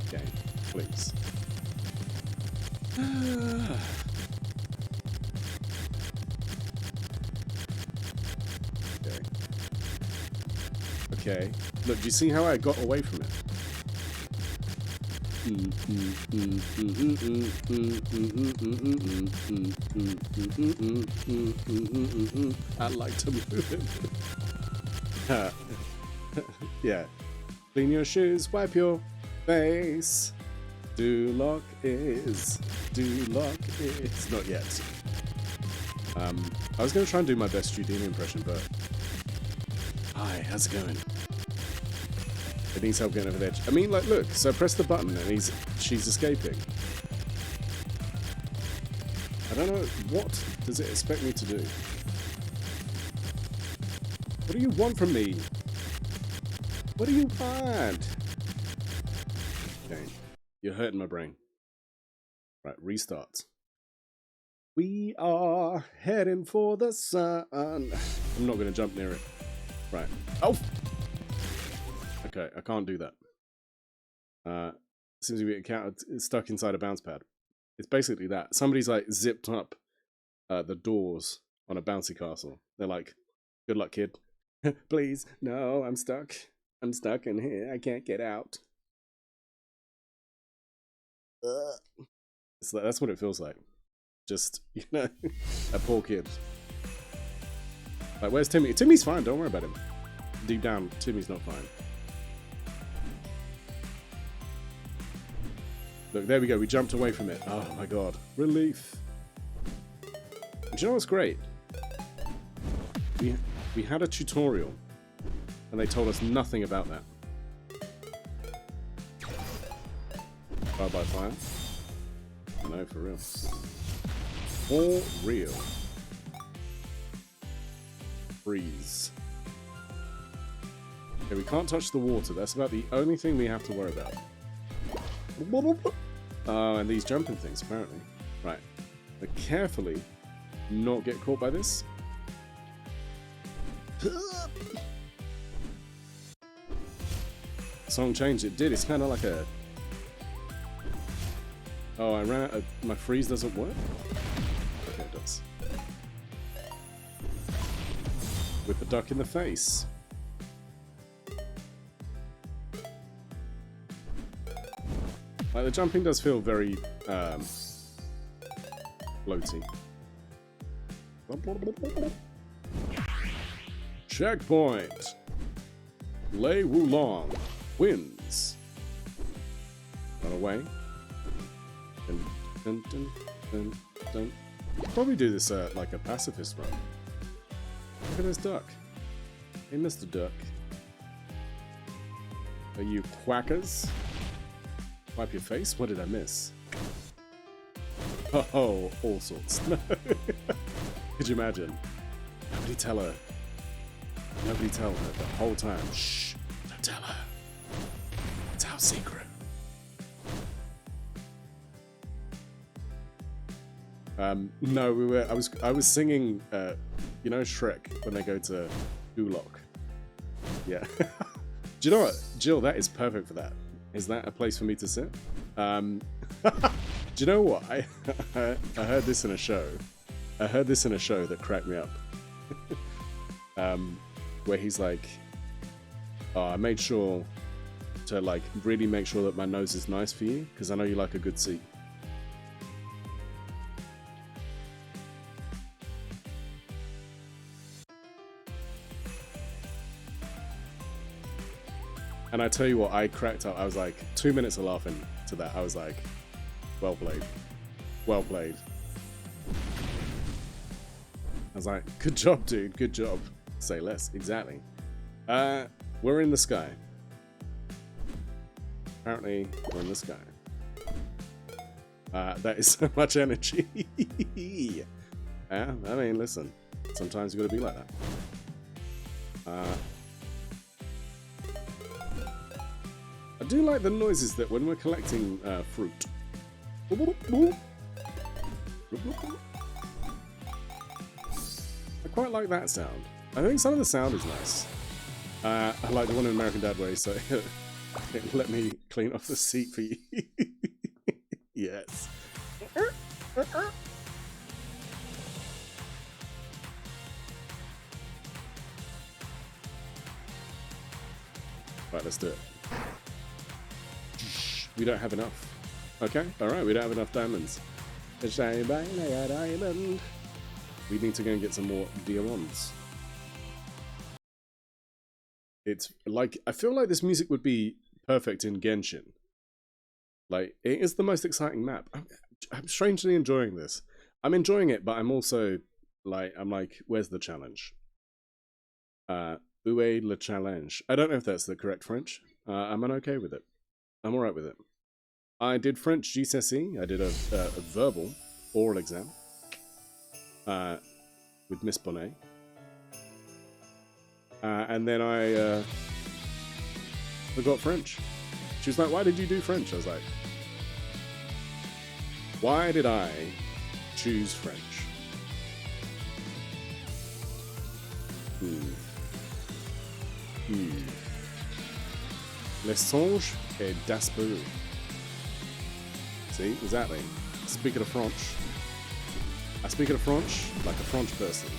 Okay, please. Okay. Look, do you see how I got away from it? I like to move it. Yeah. Clean your shoes, wipe your face. Duloc is. Not yet. I was going to try and do my best Houdini impression, but... Hi, how's it going? It needs help getting over the edge. I mean, like, look, so I press the button and she's escaping. I don't know, what does it expect me to do? What do you want from me? What do you want? Okay, you're hurting my brain. Right, restart. We are heading for the sun. I'm not going to jump near it. Right. Oh! Okay, I can't do that. Seems to be stuck inside a bounce pad. It's basically that. Somebody's like zipped up the doors on a bouncy castle. They're like, good luck, kid. Please, no, I'm stuck. I'm stuck in here. I can't get out. It's like, that's what it feels like. Just, you know, a poor kid. Like, where's Timmy? Timmy's fine, don't worry about him. Deep down, Timmy's not fine. Look, there we go, we jumped away from it. Oh my god. Relief. And do you know what's great? We had a tutorial, and they told us nothing about that. Trial by fire? No, for real. For real. Freeze. Okay, we can't touch the water. That's about the only thing we have to worry about. Oh, and these jumping things, apparently. Right. But carefully not get caught by this. Song changed. It did. It's kind of like a... Oh, I ran out of... My freeze doesn't work? Okay, it does. Whip a duck in the face. Like, the jumping does feel very, floaty. Checkpoint! Lei Wulong wins. Run away. Dun, dun, dun, dun, dun. Probably do this like a pacifist run. Look at this duck. Hey, Mr. Duck. Are you quackers? Wipe your face? What did I miss? Oh, all sorts. Could you imagine? Nobody tell her. Nobody tell her the whole time. Shh, don't tell her. It's our secret. No, we were. I was singing. You know Shrek when they go to Gulok. Yeah. Do you know what, Jill? That is perfect for that. Is that a place for me to sit? Do you know what? I heard this in a show. I heard this in a show that cracked me up. Where he's like, oh, I made sure to like really make sure that my nose is nice for you because I know you like a good seat. And I tell you what, I cracked up. I was like, 2 minutes of laughing to that. I was like, well played. Well played. I was like, good job, dude. Good job. Say less. Exactly. We're in the sky. Apparently, we're in the sky. That is so much energy. Yeah, I mean, listen. Sometimes you gotta be like that. I do like the noises that when we're collecting fruit. I quite like that sound. I think some of the sound is nice. I like the one in American Dad way, so let me clean off the seat for you. Yes. Right, let's do it. We don't have enough. Okay, alright, we don't have enough diamonds. We need to go and get some more diamonds. It's like, I feel like this music would be perfect in Genshin. Like, it is the most exciting map. I'm strangely enjoying this. I'm enjoying it, but I'm also, like, where's the challenge? Où est le challenge? I don't know if that's the correct French. I'm okay with it. I'm alright with it. I did French GCSE. I did a verbal oral exam with Miss Bonnet. And then I forgot French. She was like, why did you do French? I was like, why did I choose French? Les songes et d'asperger. See, exactly. Speaking of French. I speak of French like a French person.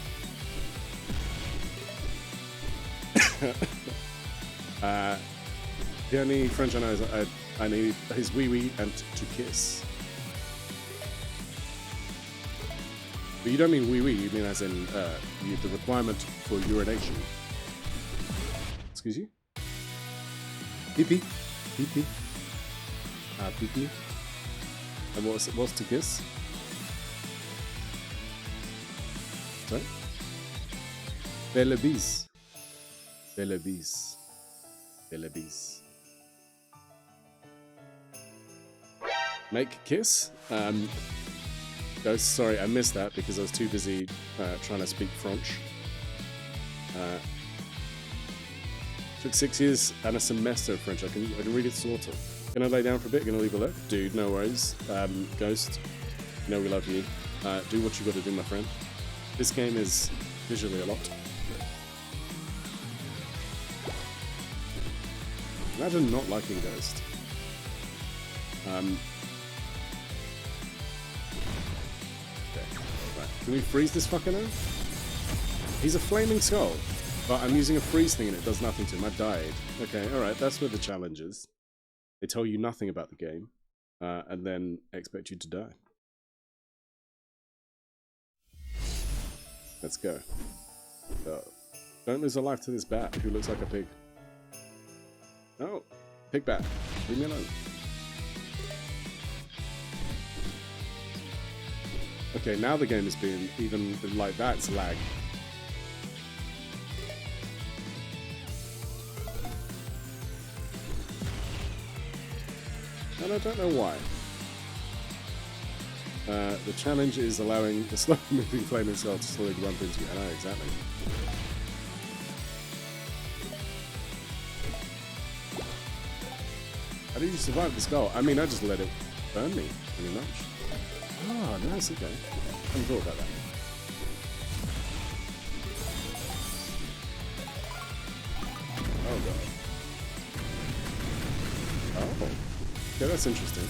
The only French I know is I need his wee wee and to kiss. But you don't mean wee wee, you mean as in the requirement for urination. Excuse you? Pee pee. Pee pee. Pee pee. And what's to kiss? Sorry? Belle bise. Belle bise. Belle bise. Make kiss. Ghost, sorry, I missed that because I was too busy trying to speak French. Took 6 years and a semester of French. I can read it sort of. Gonna lay down for a bit. Gonna leave a look, dude. No worries. Ghost, you know we love you. Do what you got to do, my friend. This game is visually a lot. Imagine not liking Ghost. Okay. Right. Can we freeze this fucker now? He's a flaming skull, but I'm using a freeze thing and it does nothing to him. I died. Okay, alright, that's where the challenge is. They tell you nothing about the game, and then expect you to die. Let's go. Don't lose a life to this bat who looks like a pig. Oh, pig bat. Leave me alone. Okay, now the game is being even like that's lag. And I don't know why. The challenge is allowing the slow-moving flaming skull to slowly bump into you. I know, exactly. How did you survive the skull? I mean, I just let it burn me, pretty much. Ah, nice, okay. I hadn't thought about that. Oh, God. Oh. Okay, that's interesting.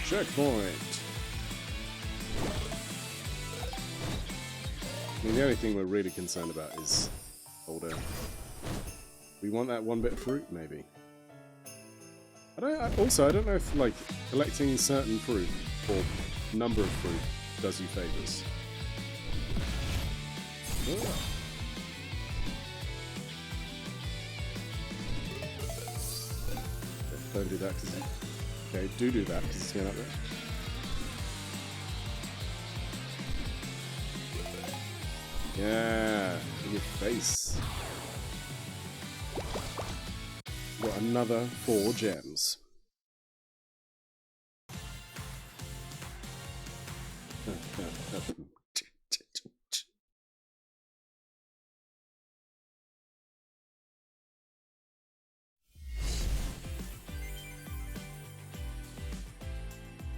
Checkpoint! I mean, the only thing we're really concerned about is... Hold on. We want that one bit of fruit, maybe. I don't know if, like, collecting certain fruit, or number of fruit, does you favours. Oh. Don't do that, because... Okay, do that, because it's going up there. Yeah, in your face. Got another 4 gems.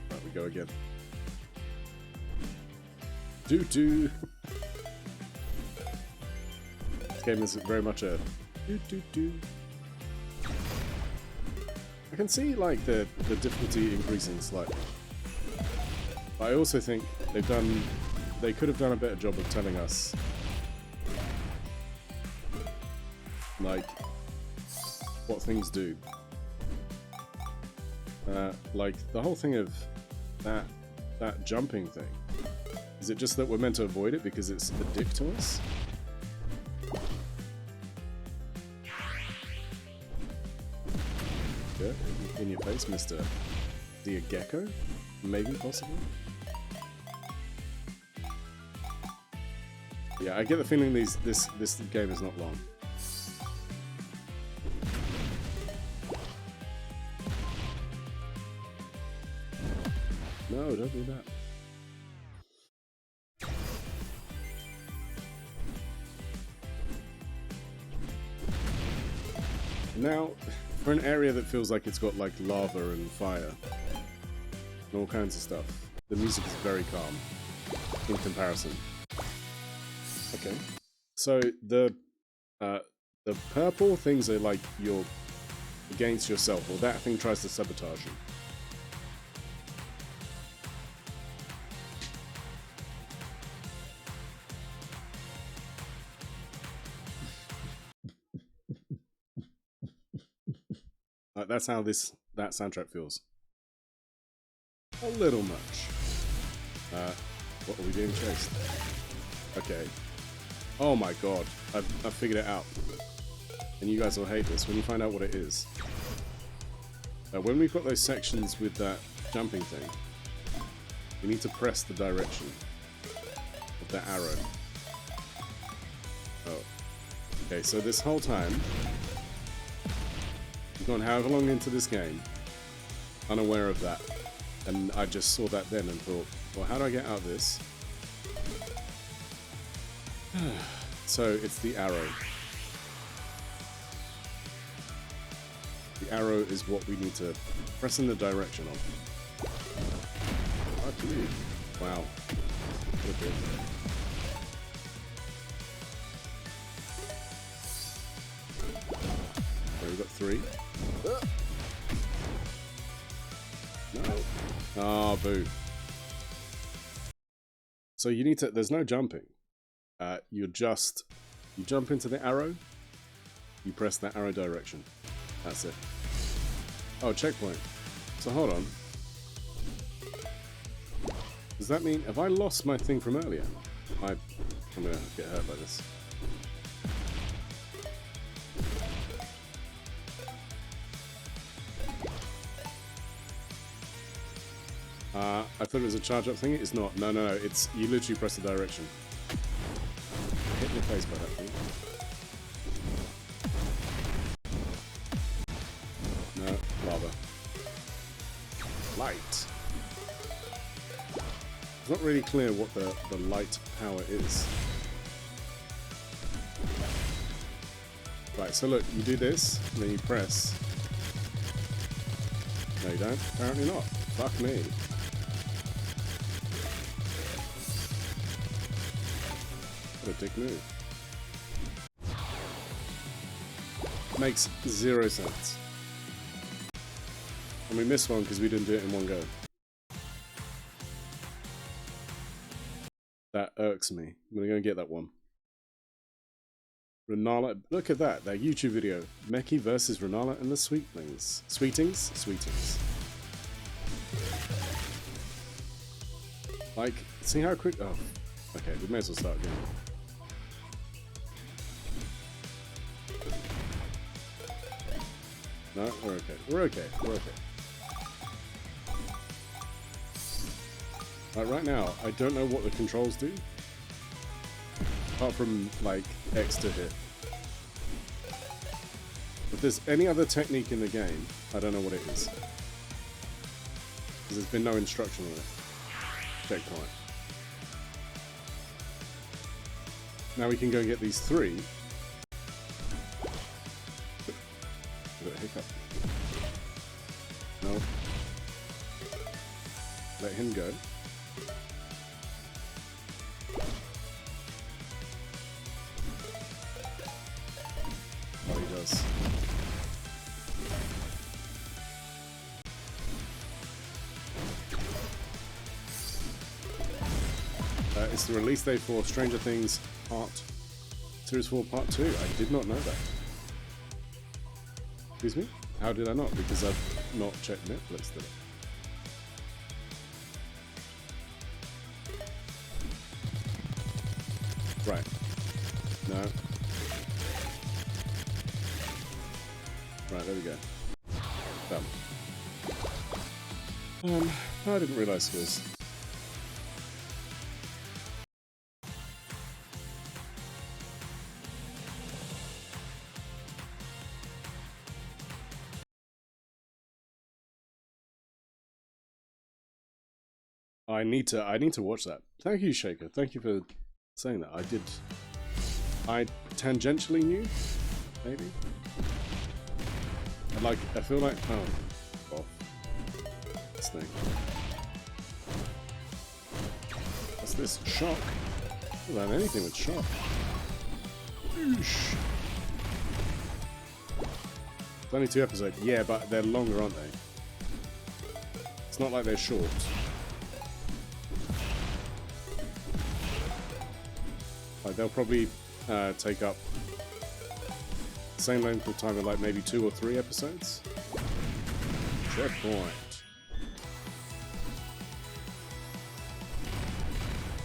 Right, we go again. Doo-doo! This game is very much a doo-doo-doo. I can see, like, the difficulty increasing slightly. But I also think they could have done a better job of telling us, like, what things do. Like, the whole thing of that jumping thing. Is it just that we're meant to avoid it because it's a dick to us? In your face, Mr. Dear Gecko? Maybe, possibly? Yeah, I get the feeling this game is not long. No, don't do that. Now, for an area that feels like it's got like lava and fire and all kinds of stuff, the music is very calm in comparison. Okay, so the purple things are like you're against yourself, or that thing tries to sabotage you. That's how that soundtrack feels. A little much. What are we being chased? Okay. Oh my god, I've figured it out. And you guys will hate this when you find out what it is. When we've got those sections with that jumping thing, we need to press the direction of the arrow. Oh. Okay, so this whole time, I've gone however long into this game, unaware of that. And I just saw that then and thought, well, how do I get out of this? So it's the arrow. The arrow is what we need to press in the direction of. Fuck you. Wow. What a bit. So we've got 3. No. Oh, boo. So you need to, there's no jumping. You jump into the arrow, you press that arrow direction. That's it. Oh, checkpoint. So hold on. Does that mean, have I lost my thing from earlier? I'm gonna get hurt by this. I thought it was a charge up thing. It's not. No, it's, you literally press the direction. Hit in the face by that thing. No, lava. Light. It's not really clear what the light power is. Right, so look, you do this, and then you press. No, you don't. Apparently not. Fuck me. What a dick move. Makes 0 sense. And we missed one because we didn't do it in one go. That irks me. I'm gonna go and get that one. Renala, look at that YouTube video. Meki versus Renala and the Sweetlings. Sweetings? Sweetings. Like, see how quick, oh, okay, we may as well start again. No, we're okay. We're okay. We're okay. Right now, I don't know what the controls do. Apart from, like, X to hit. If there's any other technique in the game, I don't know what it is. Because there's been no instruction on it. Checkpoint. Now we can go and get these 3. Got a hiccup. No. Let him go. Oh, he does. It's the release date for Stranger Things Series 4 Part 2. I did not know that. Excuse me? How did I not? Because I've not checked Netflix today. Right. No. Right, there we go. Done. I didn't realise it was. I need to watch that. Thank you, Shaker. Thank you for saying that. I tangentially knew, maybe. I feel like, oh, off. This thing. What's this? Shock. I've done anything with shock. Oosh. It's only 2 episodes. Yeah, but they're longer, aren't they? It's not like they're short. Like, they'll probably take up the same length of time, in like maybe 2 or 3 episodes. Checkpoint.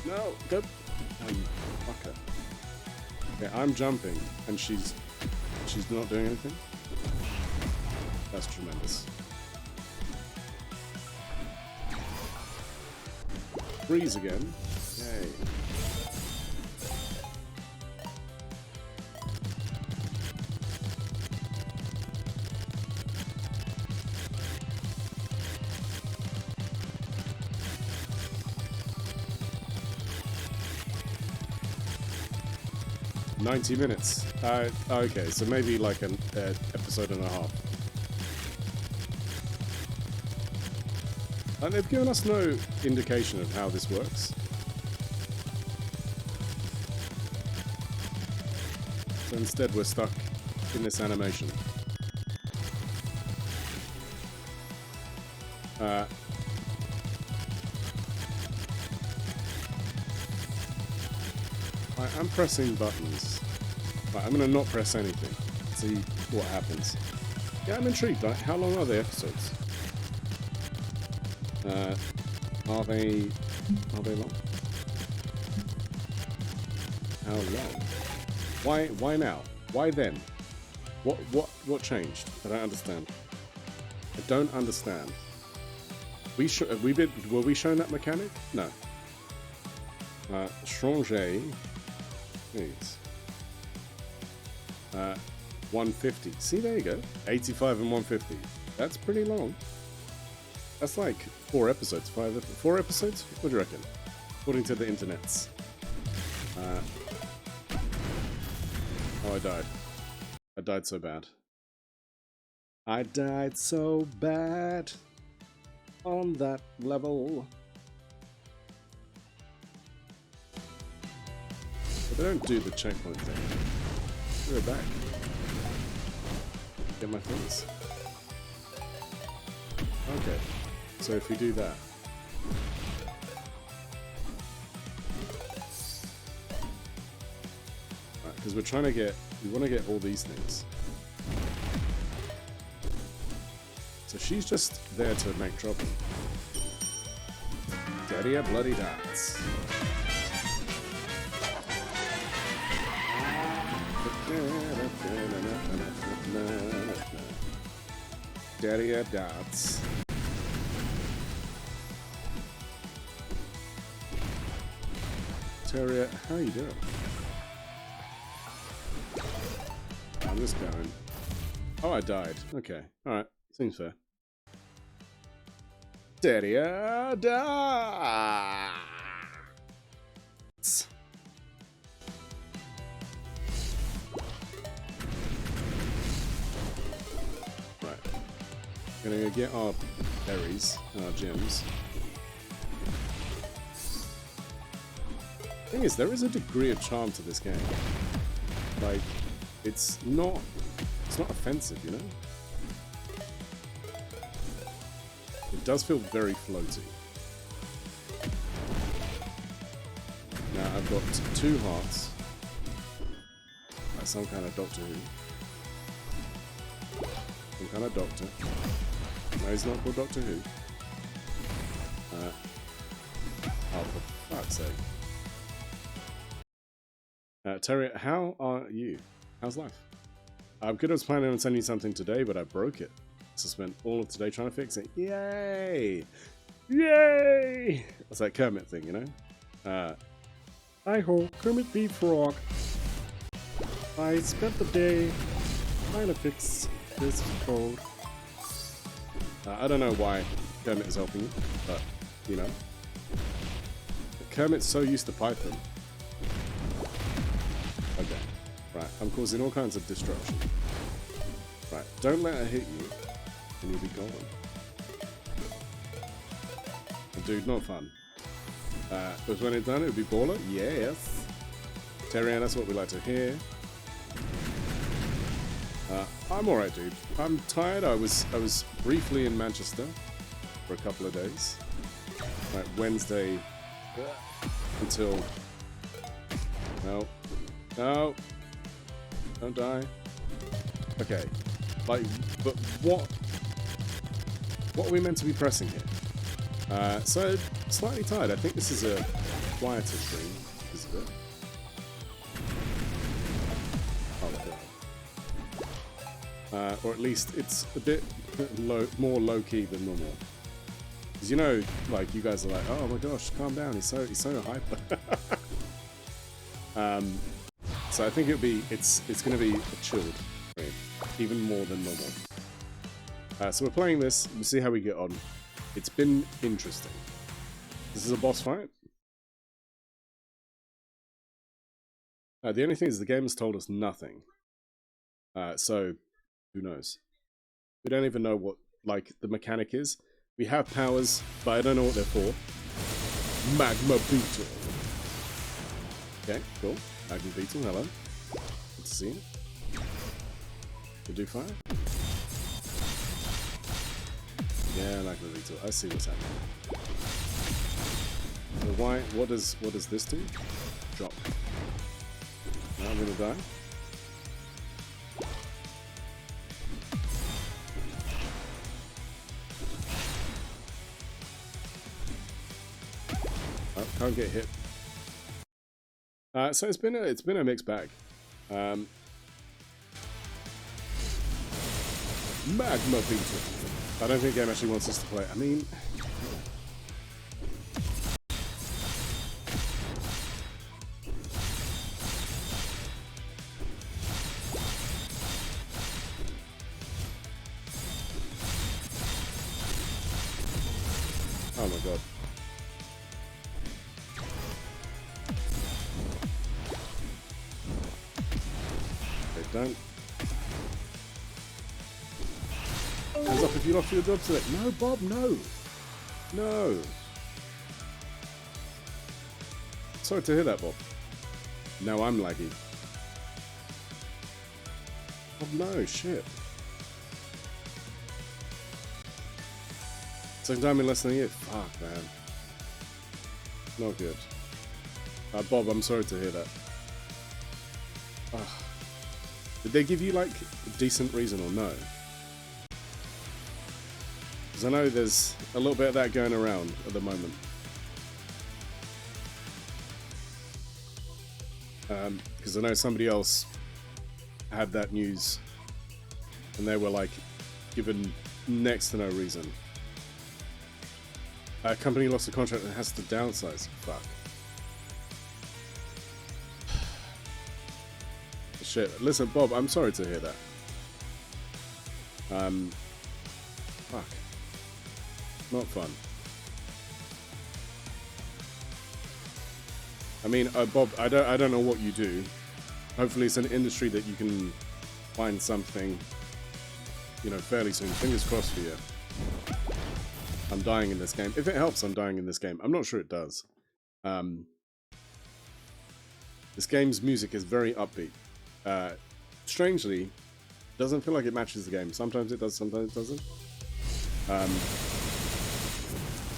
No, go. Oh, you fucker. Okay, I'm jumping, and she's not doing anything. That's tremendous. Freeze again. Yay. 90 minutes. Okay, so maybe like an episode and a half. And they've given us no indication of how this works. So instead we're stuck in this animation. I'm pressing buttons. Right, I'm gonna not press anything. See what happens. Yeah, I'm intrigued. Like, how long are the episodes? Are they long? How long? Why now? Why then? What changed? I don't understand. I don't understand. Were we shown that mechanic? No. Changer. Please. 150. See, there you go. 85 and 150. That's pretty long. That's like 4 episodes. 4 episodes? What do you reckon? According to the internets. Oh, I died. I died so bad. I died so bad on that level. But they don't do the checkpoint thing. Go back. Get my things. Okay. So if we do that. Right, because we want to get all these things. So she's just there to make trouble. Daddy a bloody dots. Daddy a dots. Terrier, how you doing? I'm just going. Oh, I died. Okay. Alright. Seems fair. Daddy a dots. Right. Gonna get our berries and our gems. Thing is, there is a degree of charm to this game. Like, it's not offensive, you know? It does feel very floaty. Now, I've got 2 hearts. Like some kind of Doctor Who. Some kind of doctor. No, he's not called Doctor Who. Oh, for fuck's sake. Terry, how are you? How's life? I was planning on sending you something today, but I broke it. So I spent all of today trying to fix it. Yay! Yay! That's that Kermit thing, you know? Hi-ho, Kermit the Frog. I spent the day trying to fix this code. I don't know why Kermit is helping you, but, you know. Kermit's so used to Python. Okay, right, I'm causing all kinds of destruction. Right, don't let her hit you, and you'll be gone. Dude, not fun. But when it's done, it'll be baller? Yes! Terrian, that's what we like to hear. I'm alright, dude. I'm tired. I was briefly in Manchester for a couple of days. Right, Wednesday until... No. No! Don't die. Okay. Like, but what are we meant to be pressing here? So, slightly tired. I think this is a quieter stream, isn't it? Oh, or at least it's a bit more low-key than normal. Because you know, like, you guys are like, oh my gosh, calm down, he's so hyper. So I think it's going to be a chilled stream, even more than normal. So we're playing this, we'll see how we get on. It's been interesting. This is a boss fight. The only thing is the game has told us nothing. So, who knows? We don't even know what, like, the mechanic is. We have powers, but I don't know what they're for. Magma Beetle. Okay, cool. Magma Beetle, hello. Good to see you. You do fire? Yeah, Magma Beetle. I see what's happening. So why? What does this do? Drop. Now I'm gonna die. Oh, can't get hit. So it's been a mixed bag. Magma Beetle. I don't think the game actually wants us to play. I mean, oh my god. Okay, don't. Hands up if you lost your job today. No, Bob, no. No. Sorry to hear that, Bob. Now I'm laggy. Oh no, shit. Second time in less than a year. Fuck, man. Not good. Bob, I'm sorry to hear that. Did they give you, like, a decent reason or no? Because I know there's a little bit of that going around at the moment. Because I know somebody else had that news and they were, like, given next to no reason. A company lost a contract and has to downsize. Fuck. Shit. Listen, Bob, I'm sorry to hear that. Fuck. Not fun. I mean, Bob, I don't know what you do. Hopefully it's an industry that you can find something, you know, fairly soon. Fingers crossed for you. I'm dying in this game. If it helps, I'm dying in this game. I'm not sure it does. This game's music is very upbeat. Strangely, doesn't feel like it matches the game. Sometimes it does, sometimes it doesn't.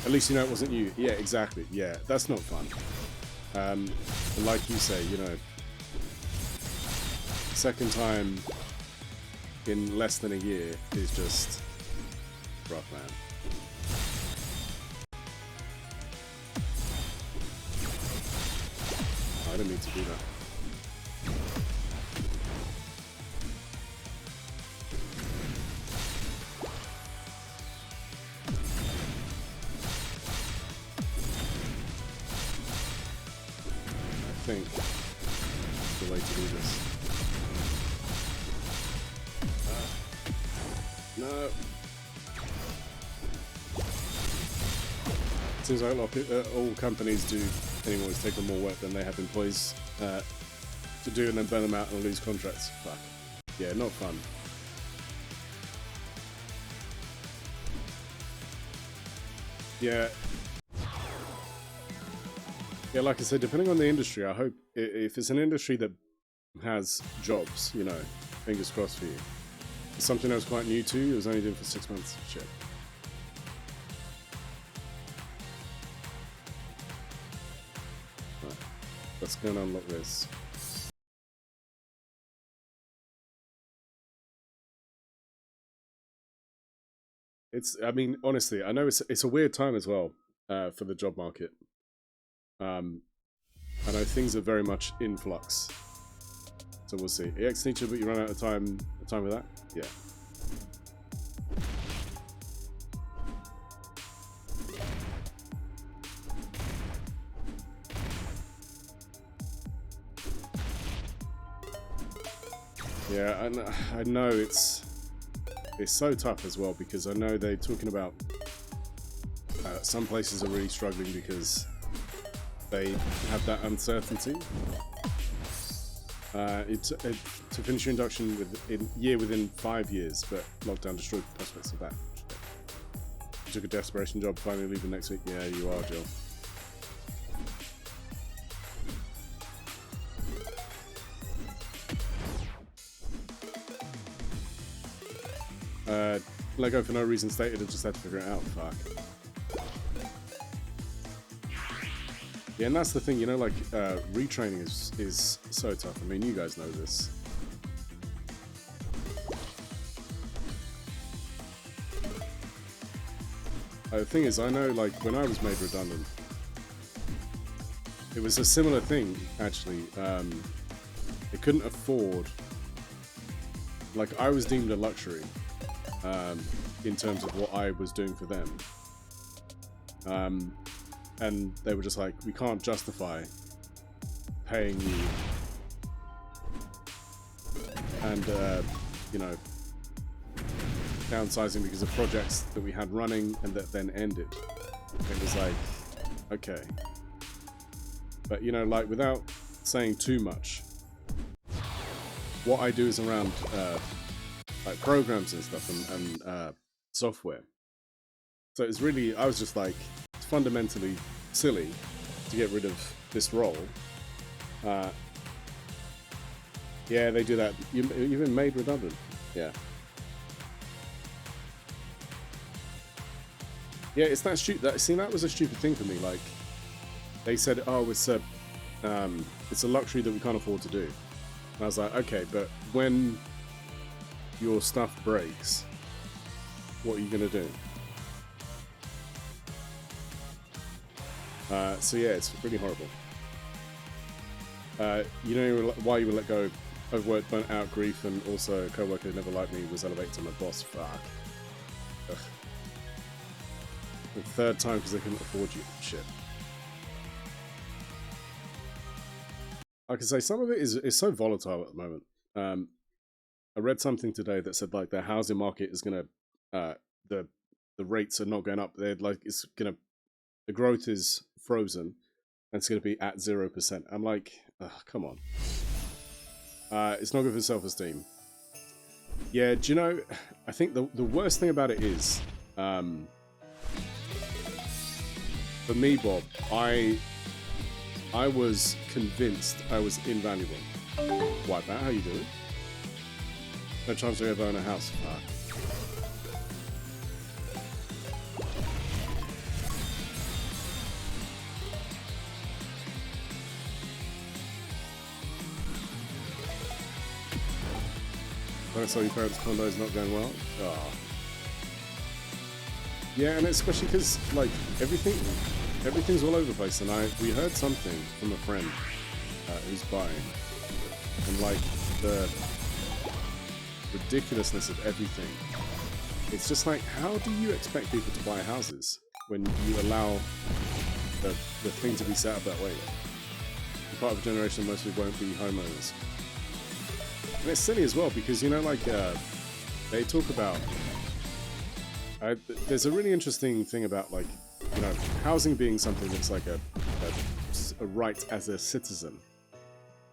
At least you know it wasn't you. Yeah, exactly. Yeah, that's not fun. But like you say, you know, second time in less than a year is just rough, man. I didn't mean to do that. I think that's the way to do this. No. Seems like a lot of all companies do anymore is take on more work than they have employees to do and then burn them out and lose contracts. Fuck. Yeah, not fun. Yeah. Yeah, like I said, depending on the industry, I hope if it's an industry that has jobs, you know, fingers crossed for you. It's something I was quite new to. I was only doing for 6 months. Shit. Right. Let's go and unlock this. I mean, honestly, I know it's a weird time as well for the job market. I know things are very much in flux, so we'll see. EX teacher, but you run out of time with that? Yeah. Yeah, and I know it's so tough as well, because I know they're talking about some places are really struggling because they have that uncertainty. To finish your induction within 5 years, but lockdown destroyed the prospects of that. You took a desperation job, finally leaving next week. Yeah, you are, Jill. Lego for no reason stated, I just had to figure it out. Fuck. Yeah, and that's the thing, you know, like, retraining is so tough. I mean, you guys know this. The thing is, I know, like, when I was made redundant, it was a similar thing, actually. They couldn't afford... Like, I was deemed a luxury, in terms of what I was doing for them. And they were just like, we can't justify paying you and, you know, downsizing because of projects that we had running and that then ended. It was like, okay. But, you know, like, without saying too much, what I do is around, like, programs and stuff and software. So it's really, I was just like, it's fundamentally silly to get rid of this role. Yeah, they do that. You've been made redundant. Yeah. Yeah, it's that stupid. See, that was a stupid thing for me. Like, they said, "Oh, it's a luxury that we can't afford to do." And I was like, "Okay, but when your stuff breaks, what are you gonna do?" So yeah, it's really horrible. You know why you were let go? Overwork, burnt out, grief, and also a co-worker who never liked me was elevated to my boss. Fuck. Ugh. The third time because they couldn't afford you. Shit. I can say some of it is so volatile at the moment. I read something today that said like the housing market is gonna the rates are not going up. They're like the growth is frozen and it's gonna be at 0%. I'm like, come on. It's not good for self-esteem. Yeah, do you know, I think the worst thing about it is, for me, Bob, I was convinced I was invaluable. Wipe out, how you doing? No chance to ever own a house. I saw your parents' condo is not going well. Oh. Yeah, and especially because like everything's all over the place. And we heard something from a friend who's buying, and like the ridiculousness of everything. It's just like, how do you expect people to buy houses when you allow the thing to be set up that way? You're part of a generation most people won't be homeowners. And it's silly as well because, you know, like, they talk about... there's a really interesting thing about, like, you know, housing being something that's like a right as a citizen.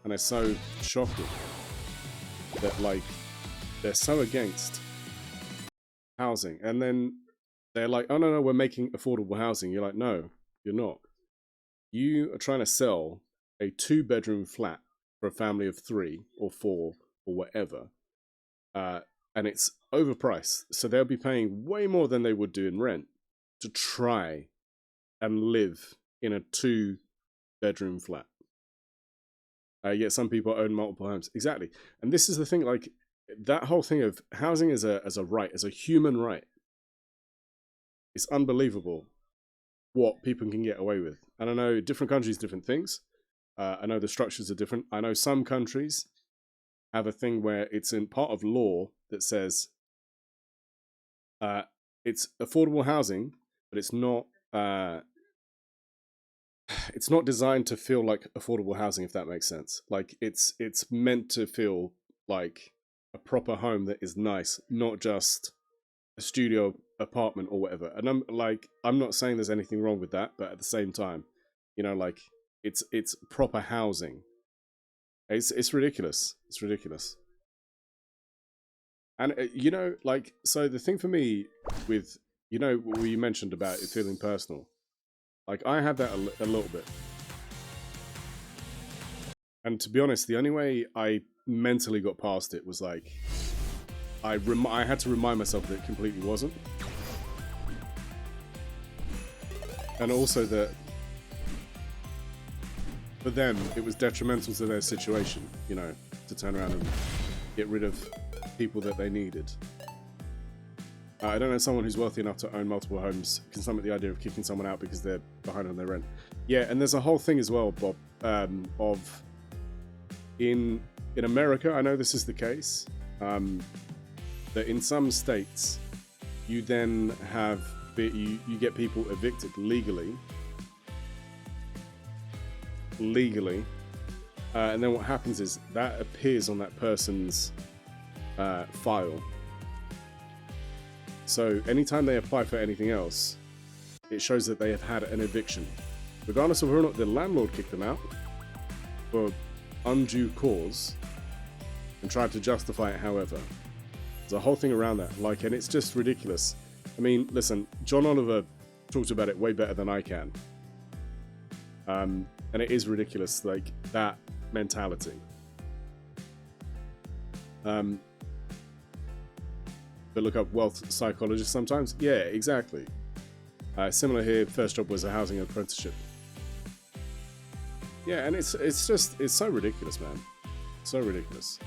And it's so shocking that, like, they're so against housing. And then they're like, oh, no, we're making affordable housing. You're like, no, you're not. You are trying to sell a 2-bedroom flat for a family of 3 or 4 or whatever, and it's overpriced, so they'll be paying way more than they would do in rent to try and live in a 2-bedroom flat. Yet some people own multiple homes. Exactly, and this is the thing. Like that whole thing of housing as a right, as a human right, it's unbelievable what people can get away with. And I know different countries, different things. I know the structures are different. I know some countries have a thing where it's in part of law that says it's affordable housing, but it's not designed to feel like affordable housing, if that makes sense. Like it's meant to feel like a proper home that is nice, not just a studio apartment or whatever. And I'm not saying there's anything wrong with that, but at the same time, you know, like it's proper housing. It's ridiculous. It's ridiculous. And you know, like, so the thing for me with, you know, what you mentioned about it feeling personal, like I had that a little bit. And to be honest, the only way I mentally got past it was like, I had to remind myself that it completely wasn't. And also that for them, it was detrimental to their situation, you know, to turn around and get rid of people that they needed. I don't know someone who's wealthy enough to own multiple homes can stomach the idea of kicking someone out because they're behind on their rent. Yeah, and there's a whole thing as well, Bob, of in America, I know this is the case, that in some states, you then have, you get people evicted legally, and then what happens is that appears on that person's file. So anytime they apply for anything else, it shows that they have had an eviction, regardless of whether or not the landlord kicked them out for undue cause and tried to justify it however. There's a whole thing around that, like, and it's just ridiculous. I mean, listen, John Oliver talked about it way better than I can. And it is ridiculous, like, that mentality. But look up wealth psychologist sometimes. Yeah, exactly. Similar here, first job was a housing apprenticeship. Yeah, and it's so ridiculous, man. So ridiculous.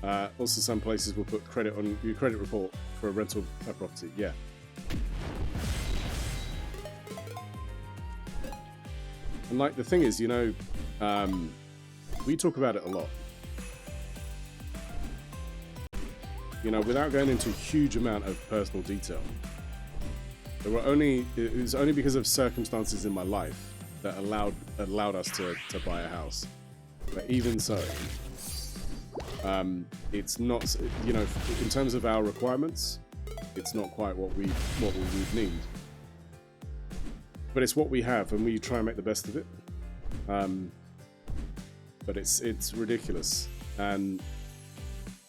Also, some places will put credit on your credit report for a rental property. Yeah. And like the thing is, you know, we talk about it a lot. You know, without going into a huge amount of personal detail. It was only because of circumstances in my life that allowed us to buy a house. But even so, it's not, you know, in terms of our requirements, it's not quite what we would need. But it's what we have, and we try and make the best of it. But it's ridiculous, and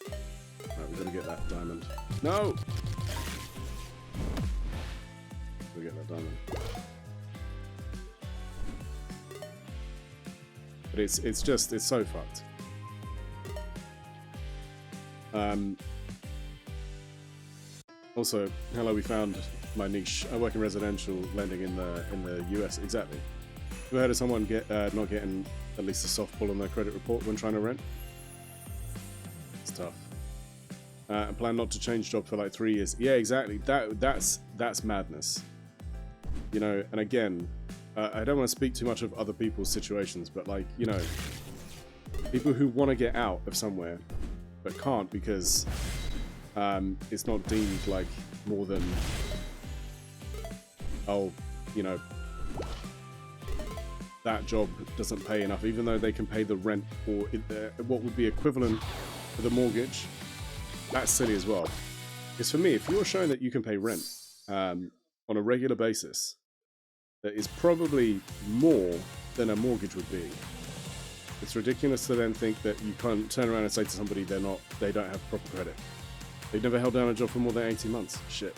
right, we're gonna get that diamond. No, we'll get that diamond. But it's so fucked. Also, hello, we found my niche. I work in residential lending in the US. Exactly. Have you heard of someone not getting at least a soft pull on their credit report when trying to rent? It's tough. And plan not to change job for like 3 years. Yeah, exactly. That's madness. You know, and again, I don't want to speak too much of other people's situations, but like, you know, people who want to get out of somewhere but can't because it's not deemed like more than, oh, you know, that job doesn't pay enough, even though they can pay the rent or what would be equivalent to the mortgage. That's silly as well. Because for me, if you're showing that you can pay rent on a regular basis, that is probably more than a mortgage would be. It's ridiculous to then think that you can't turn around and say to somebody they don't have proper credit. They've never held down a job for more than 18 months. Shit.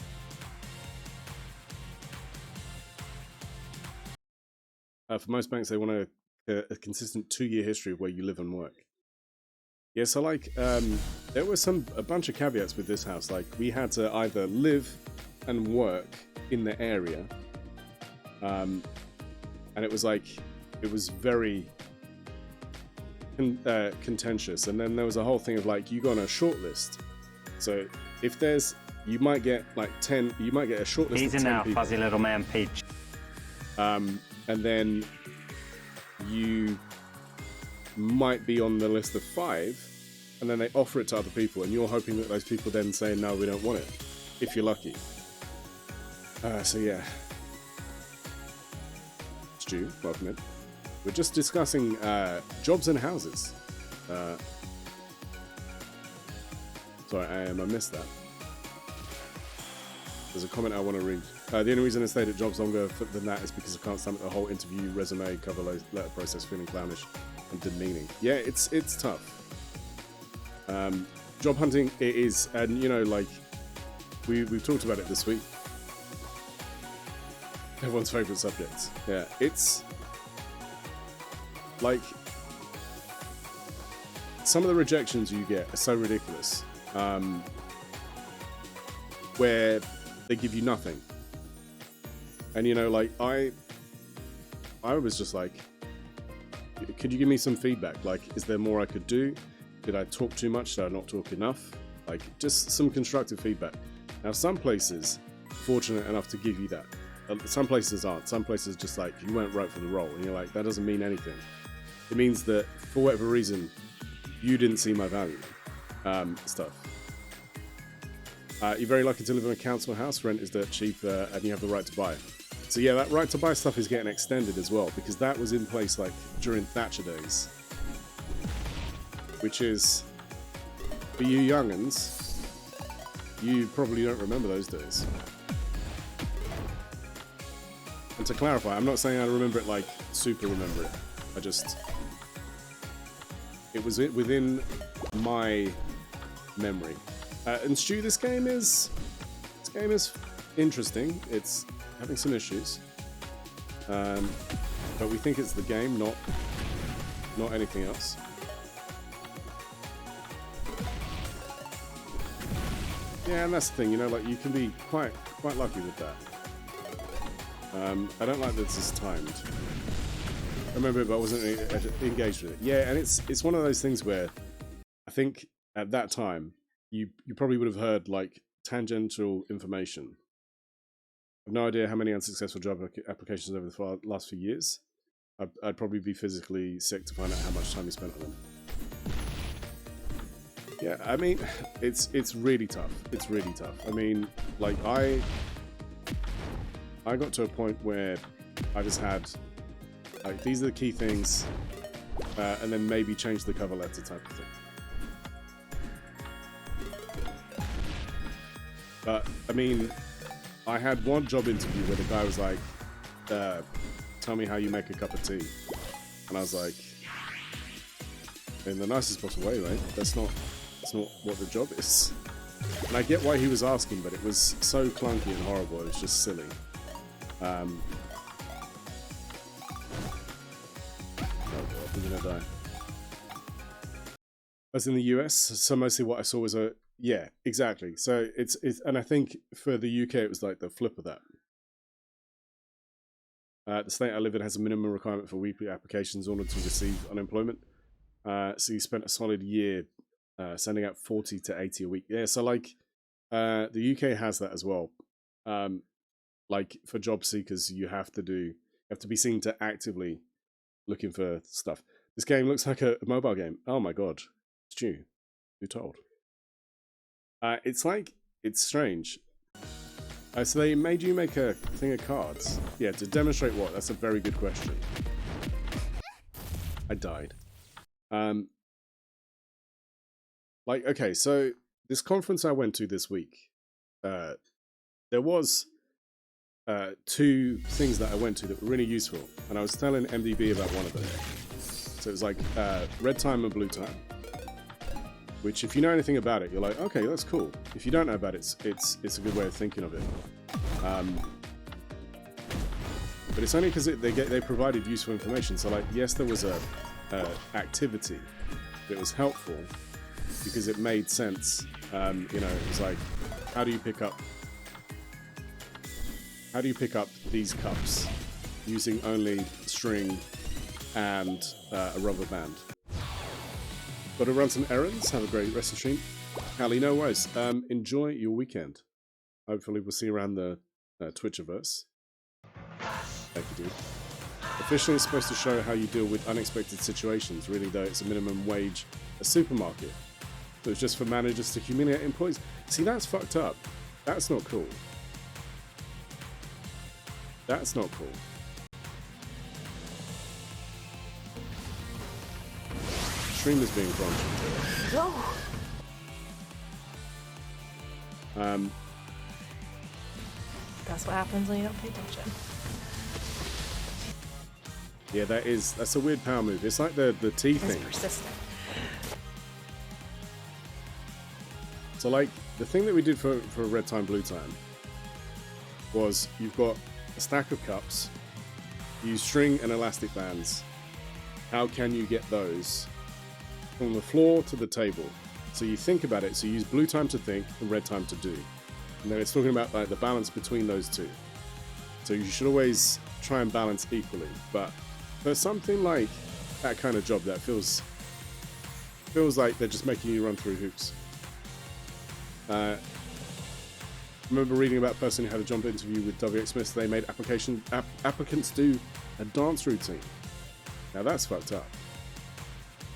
For most banks, they want a consistent 2-year history of where you live and work. Yeah, so like, there was a bunch of caveats with this house. Like, we had to either live and work in the area, and it was like, it was very contentious. And then there was a whole thing of like, you go on a short list. So if you might get like 10, you might get a short list of 10 people. Easy now, fuzzy little man, Peach. And then you might be on the list of 5, and then they offer it to other people, and you're hoping that those people then say, no, we don't want it, if you're lucky. So yeah. Stu, welcome in. We're just discussing jobs and houses. Sorry, I missed that. There's a comment I want to read. The only reason I stayed at jobs longer than that is because I can't stomach the whole interview, resume, cover letter process feeling clownish. and demeaning. Yeah, it's tough. Job hunting, it is, and you know, like we've talked about it this week. Everyone's favorite subject. Yeah, it's like some of the rejections you get are so ridiculous, where they give you nothing. And you know, like I was just like, could you give me some feedback? Like, is there more I could do? Did I talk too much? Did I not talk enough? Like, just some constructive feedback. Now, some places are fortunate enough to give you that. Some places aren't. Some places just like, you weren't right for the role. And you're like, that doesn't mean anything. It means that, for whatever reason, you didn't see my value. Stuff. You're very lucky to live in a council house. Rent is dirt cheap, and you have the right to buy. So yeah, that right to buy stuff is getting extended as well, because that was in place like during Thatcher days. Which is, for you young'uns, you probably don't remember those days. And to clarify, I'm not saying I remember it like super remember it. I just, it was within my memory. And Stu, this game is interesting. It's having some issues, but we think it's the game, not anything else. Yeah, and that's the thing, you know, like you can be quite lucky with that. I don't like that this is timed. I remember it, but I wasn't engaged with it. Yeah, and it's one of those things where I think at that time you probably would have heard like tangential information. I have no idea how many unsuccessful job applications over the last few years. I'd probably be physically sick to find out how much time you spent on them. Yeah, I mean, it's really tough. It's really tough. I mean, like I got to a point where I just had like, these are the key things, and then maybe change the cover letter type of thing. But I mean, I had one job interview where the guy was like, tell me how you make a cup of tea. And I was like, in the nicest possible way, right? That's not what the job is. And I get why he was asking, but it was so clunky and horrible, it was just silly. Oh god, I'm gonna die. As in the US, so mostly what I saw was yeah, exactly. So it's and I think for the UK it was like the flip of that. The state I live in has a minimum requirement for weekly applications in order to receive unemployment. So you spent a solid year sending out 40 to 80 a week. Yeah, so like the UK has that as well. Like for job seekers, you have to be seen to actively looking for stuff. This game looks like a mobile game. Oh my god, Stu, who told? It's strange. So they made you make a thing of cards. Yeah, to demonstrate what? That's a very good question. I died. Like, okay, so this conference I went to this week, there was 2 things that I went to that were really useful, and I was telling MDB about one of them. So it was like red time and blue time, which if you know anything about it, you're like, okay, that's cool. If you don't know about it, it's a good way of thinking of it. But it's only because they provided useful information. So like, yes, there was a activity that was helpful because it made sense. You know, it was like, how do you pick up these cups using only string and a rubber band? Got to run some errands. Have a great rest of the stream. Callie, no worries. Enjoy your weekend. Hopefully we'll see you around the Twitchiverse. Thank you, dude. Officially, it's supposed to show how you deal with unexpected situations. Really, though, it's a minimum wage, a supermarket. So it's just for managers to humiliate employees. See, that's fucked up. That's not cool. That's not cool. Stream is being crunched. No. That's what happens when you don't pay attention. Yeah, that's a weird power move. It's like the T thing. Persistent. So like the thing that we did for red time, blue time was you've got a stack of cups, you use string and elastic bands. How can you get those from the floor to the table? So you think about it. So you use blue time to think and red time to do. And then it's talking about like the balance between those two. So you should always try and balance equally. But for something like that kind of job, that feels like they're just making you run through hoops. I remember reading about a person who had a job interview with WX Smith. They made applicants do a dance routine. Now that's fucked up.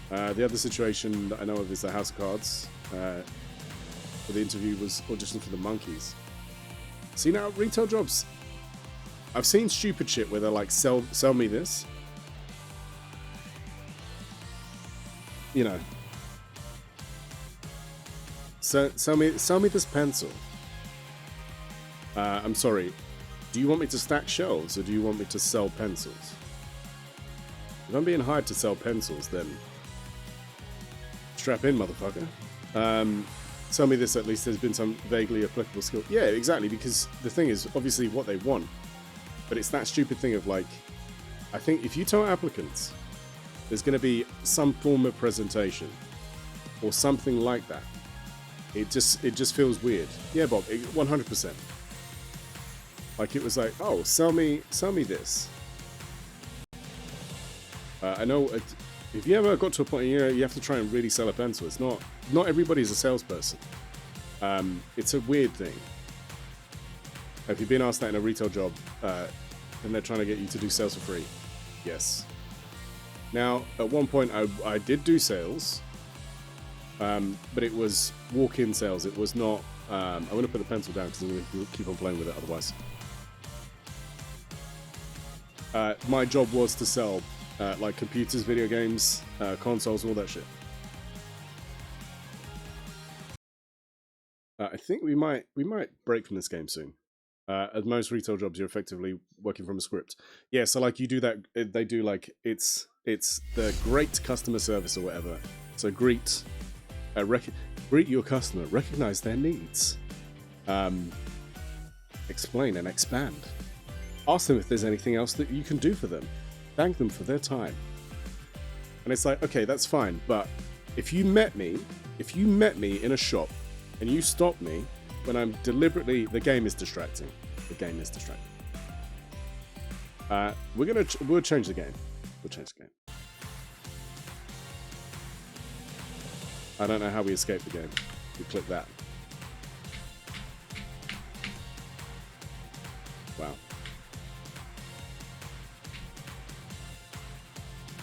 The other situation that I know of is the House of Cards. For the interview was auditioning for the Monkeys. See, now retail jobs, I've seen stupid shit where they're like, sell me this. You know. Sell me this pencil. I'm sorry. Do you want me to stack shelves or do you want me to sell pencils? If I'm being hired to sell pencils, then strap in, motherfucker. Tell me this, at least there's been some vaguely applicable skill. Yeah, exactly, because the thing is, obviously, what they want. But it's that stupid thing of like, I think if you tell applicants there's going to be some form of presentation or something like that, it just feels weird. Yeah, Bob, 100%. Like it was like, oh, sell me this. I know if you ever got to a point, you know, you have to try and really sell a pencil. It's not everybody's a salesperson. It's a weird thing. If you've been asked that in a retail job, and they're trying to get you to do sales for free, yes. Now, at one point, I did do sales, but it was walk-in sales. It was not. I'm going to put the pencil down because I'm going to keep on playing with it otherwise. My job was to sell like computers, video games, consoles, all that shit. I think we might break from this game soon. At most retail jobs, you're effectively working from a script. Yeah, so like you do that, they do like it's the great customer service or whatever. So greet your customer, recognize their needs, explain and expand. Ask them if there's anything else that you can do for them. Thank them for their time. And it's like, okay, that's fine, but if you met me in a shop and you stop me when I'm deliberately, the game is distracting. The game is distracting. We'll change the game. We'll change the game. I don't know how we escape the game. We click that. Wow.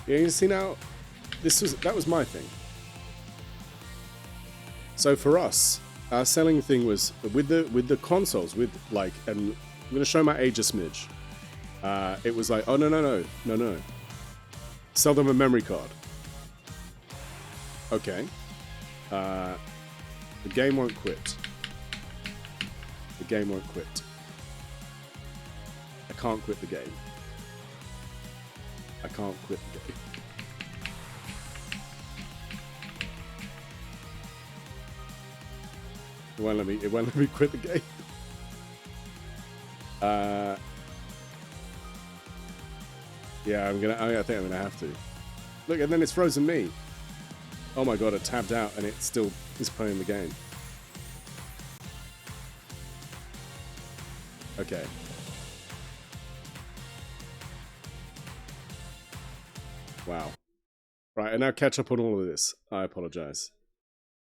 Yeah, you see now, that was my thing. So for us, our selling thing was with the consoles, with like, and I'm gonna show my age a smidge. It was like, oh no. Sell them a memory card. Okay. The game won't quit. The game won't quit. I can't quit the game. I can't quit the game. It won't let me quit the game. Yeah, I think I'm gonna have to. Look, and then it's frozen me. Oh my god, I tabbed out and it still is playing the game. Okay. Wow. Right, and now catch up on all of this. I apologize.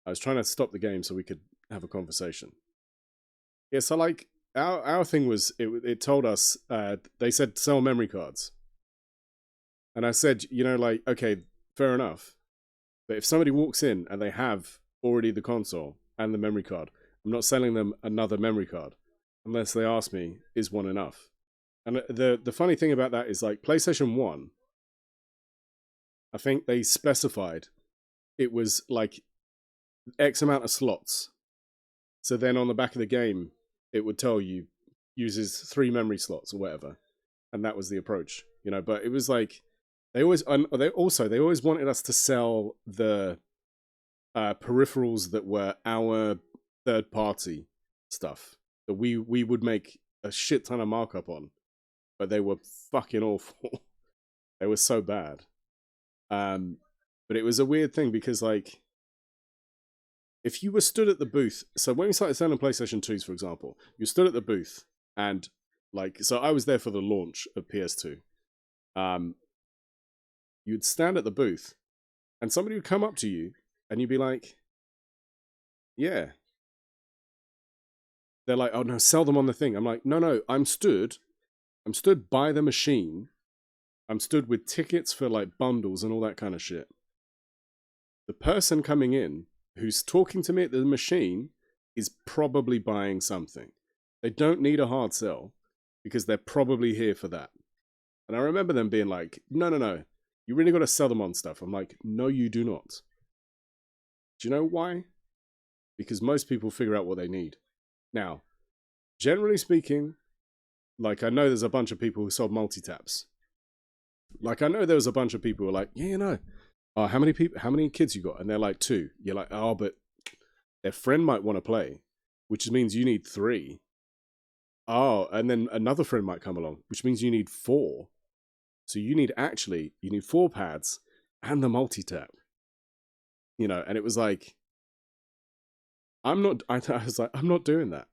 I was trying to stop the game so we could have a conversation. Yeah, so like, our thing was, it told us, they said sell memory cards. And I said, you know, like, okay, fair enough. But if somebody walks in and they have already the console and the memory card, I'm not selling them another memory card. Unless they ask me, is one enough? And the funny thing about that is like PlayStation 1, I think they specified it was like X amount of slots. So then on the back of the game, it would tell you uses 3 memory slots or whatever. And that was the approach, you know, but it was like, They always wanted us to sell the peripherals that were our third party stuff that we would make a shit ton of markup on, but they were fucking awful. They were so bad. But it was a weird thing because, like, if you were stood at the booth, so when we started selling PlayStation 2s, for example, you stood at the booth and, like, so I was there for the launch of PS2. You'd stand at the booth and somebody would come up to you and you'd be like, yeah. They're like, oh no, sell them on the thing. I'm like, no, I'm stood by the machine. I'm stood with tickets for like bundles and all that kind of shit. The person coming in who's talking to me at the machine is probably buying something. They don't need a hard sell because they're probably here for that. And I remember them being like, no, you really got to sell them on stuff. I'm like, no, you do not. Do you know why? Because most people figure out what they need. Now, generally speaking, like, I know there's a bunch of people who sold multi-taps. Like, I know there was a bunch of people who were like, yeah, oh, how many kids you got? And they're like 2. You're like, oh, but their friend might want to play, which means you need 3. Oh, and then another friend might come along, which means you need 4. So you need 4 pads and the multi-tap. You know, and it was like, I was like, I'm not doing that.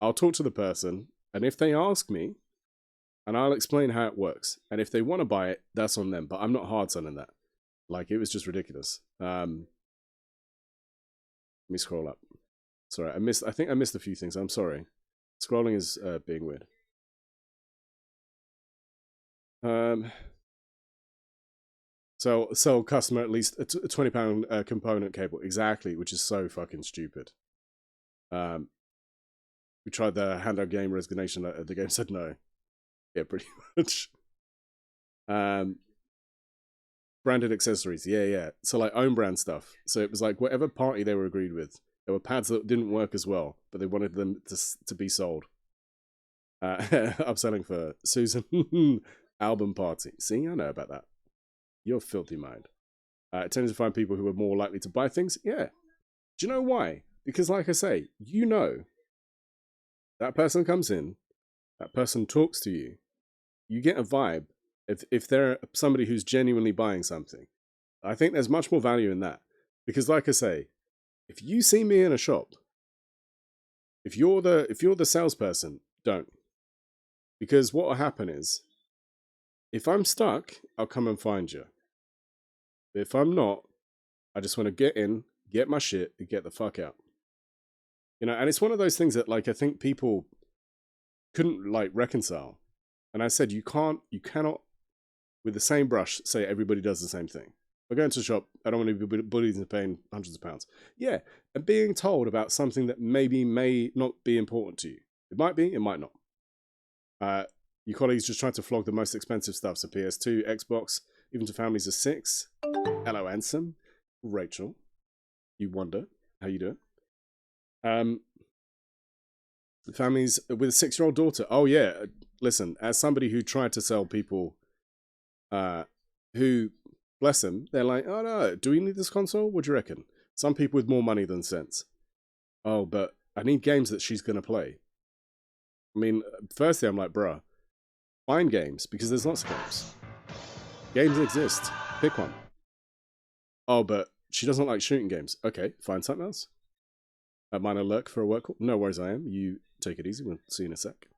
I'll talk to the person, and if they ask me, and I'll explain how it works. And if they want to buy it, that's on them. But I'm not hard selling that. Like, it was just ridiculous. Let me scroll up. Sorry, I think I missed a few things. I'm sorry. Scrolling is being weird. So customer at least a £20 component cable. Exactly, which is so fucking stupid. We tried the handout game resignation letter. The game said no. Yeah, pretty much. Branded accessories. Yeah. So, like, own brand stuff. So it was like whatever party they were agreed with. There were pads that didn't work as well, but they wanted them to be sold. Upselling for Susan. Album party. See, I know about that. You're filthy mind. It tends to find people who are more likely to buy things. Yeah. Do you know why? Because, like I say, you know, that person comes in, that person talks to you, you get a vibe if they're somebody who's genuinely buying something. I think there's much more value in that. Because, like I say, if you see me in a shop, if you're the salesperson, don't. Because what will happen is, if I'm stuck, I'll come and find you. If I'm not, I just want to get in, get my shit, and get the fuck out. You know, and it's one of those things that, like, I think people couldn't, like, reconcile. And I said, you cannot, with the same brush, say everybody does the same thing. If I go into a shop, I don't want to be bullied into paying hundreds of pounds. Yeah, and being told about something that maybe may not be important to you. It might be, it might not. Your colleagues just trying to flog the most expensive stuff, so PS2, Xbox, even to families of 6. Hello, Ansem. Rachel. You wonder how you do it. Families with a 6-year-old daughter. Oh, yeah. Listen, as somebody who tried to sell people who, bless them, they're like, oh, no, do we need this console? What do you reckon? Some people with more money than sense. Oh, but I need games that she's going to play. I mean, firstly, I'm like, bruh, find games, because there's lots of games. Games exist. Pick one. Oh, but she doesn't like shooting games. Okay, find something else. Mine a lurk for a work call. No worries, I am. You take it easy. We'll see you in a sec.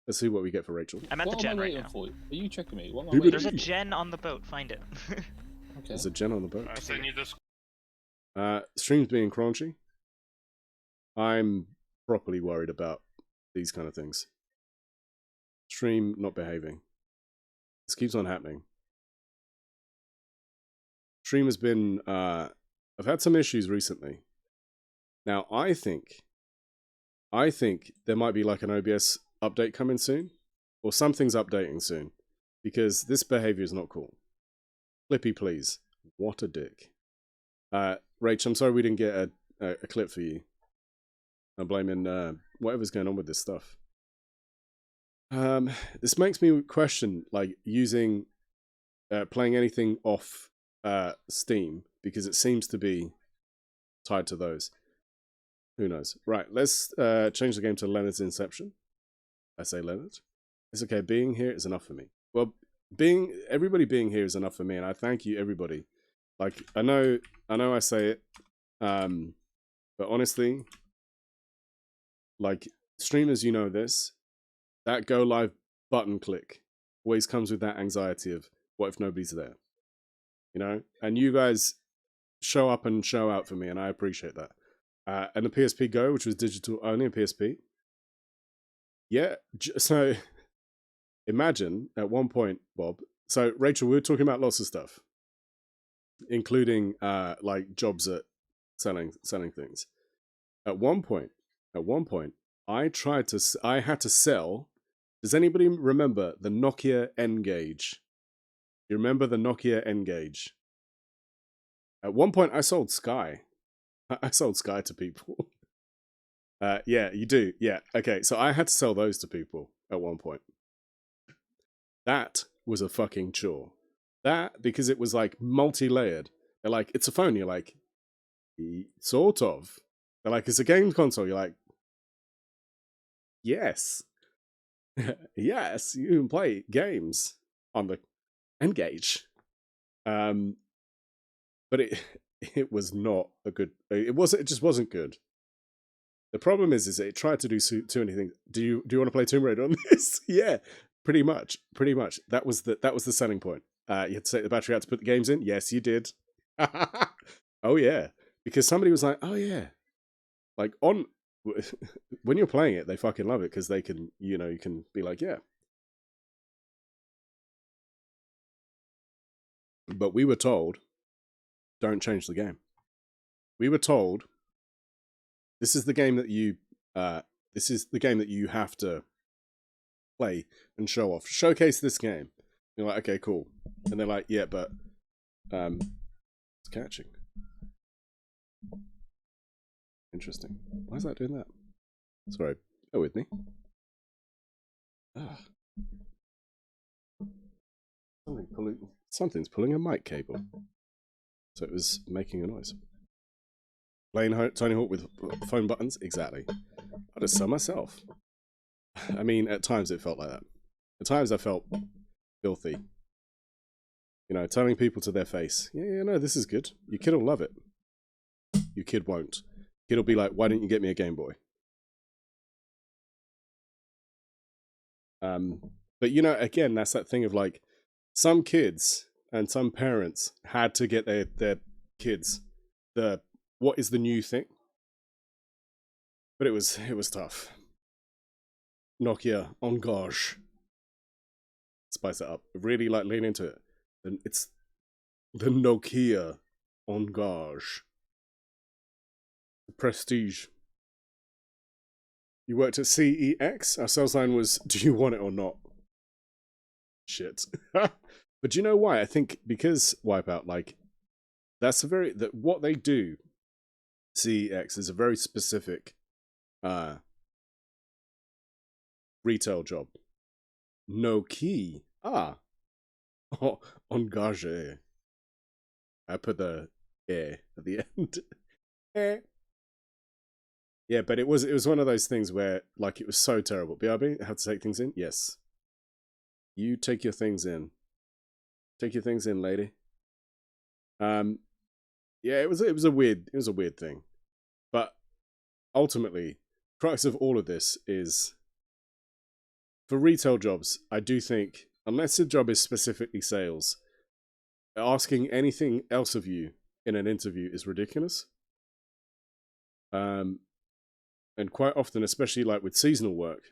Let's see what we get for Rachel. I'm at the gen right now. For? Are you checking me? What am I waiting There's a gen on the boat. Find it. Okay. There's a gen on the boat. I send you this. Streams being crunchy. I'm properly worried about these kind of things. Stream not behaving. This keeps on happening. Stream has been... I've had some issues recently. Now, I think there might be like an OBS update coming soon, or something's updating soon, because this behavior is not cool. Flippy, please. What a dick. Rach, I'm sorry we didn't get a clip for you. I'm blaming whatever's going on with this stuff. This makes me question, like, using playing anything off Steam, because it seems to be tied to those. Who knows? Right, let's change the game to Leonard's Inception. I say Leonard. It's okay, being here is enough for me. Well, everybody being here is enough for me, and I thank you, everybody. Like, I know I say it, but honestly, like, streamers, you know this, that go live button click always comes with that anxiety of, what if nobody's there? You know? And you guys show up and show out for me, and I appreciate that. And the PSP Go, which was digital only on PSP. Yeah, so imagine at one point, Bob. So Rachel, we were talking about lots of stuff, including like jobs at selling things. At one point, I had to sell. Does anybody remember the Nokia N-Gage? You remember the Nokia N-Gage? At one point, I sold Sky. I sold Sky to people. Yeah, you do. Yeah. Okay, so I had to sell those to people at one point. That was a fucking chore. That, because it was like multi-layered. They're like, it's a phone. You're like, sort of. They're like, it's a game console. You're like, yes. Yes, you can play games on the N-Gage. But it was not a good. It just wasn't good. The problem is it tried to do too many things. Do you want to play Tomb Raider on this? Yeah, pretty much. That was the selling point. You had to take the battery out to put the games in. Yes, you did. Oh yeah, because somebody was like, oh yeah, like on when you're playing it, they fucking love it because they can, you can be like, yeah. But we were told, don't change the game. We were told, this is the game that you have to play and show off. Showcase this game. You're like, okay, cool. And they're like, yeah, but it's catching. Interesting. Why is that doing that? Sorry, bear with me. Something's pulling a mic cable. So it was making a noise. Playing Tony Hawk with phone buttons? Exactly. I just sell myself. I mean, at times it felt like that. At times I felt filthy. Telling people to their face, yeah, no, this is good. Your kid will love it. Your kid won't. Kid will be like, why didn't you get me a Game Boy? But again, that's that thing of like, some kids and some parents had to get their kids what is the new thing? But it was tough. Nokia Engage. Spice it up. Really like lean into it. And it's the Nokia Engage. Prestige. You worked at CEX? Our sales line was, do you want it or not? Shit. But do you know why? I think because Wipeout, like, that's what they do, CEX, is a very specific retail job. No key. Oh, engage. I put the at the end. Yeah, but it was one of those things where, like, it was so terrible. BRB, have to take things in? Yes. You take your things in. Take your things in, lady. Yeah, it was a weird thing. But ultimately, crux of all of this is, for retail jobs, I do think, unless the job is specifically sales, asking anything else of you in an interview is ridiculous. And quite often, especially like with seasonal work,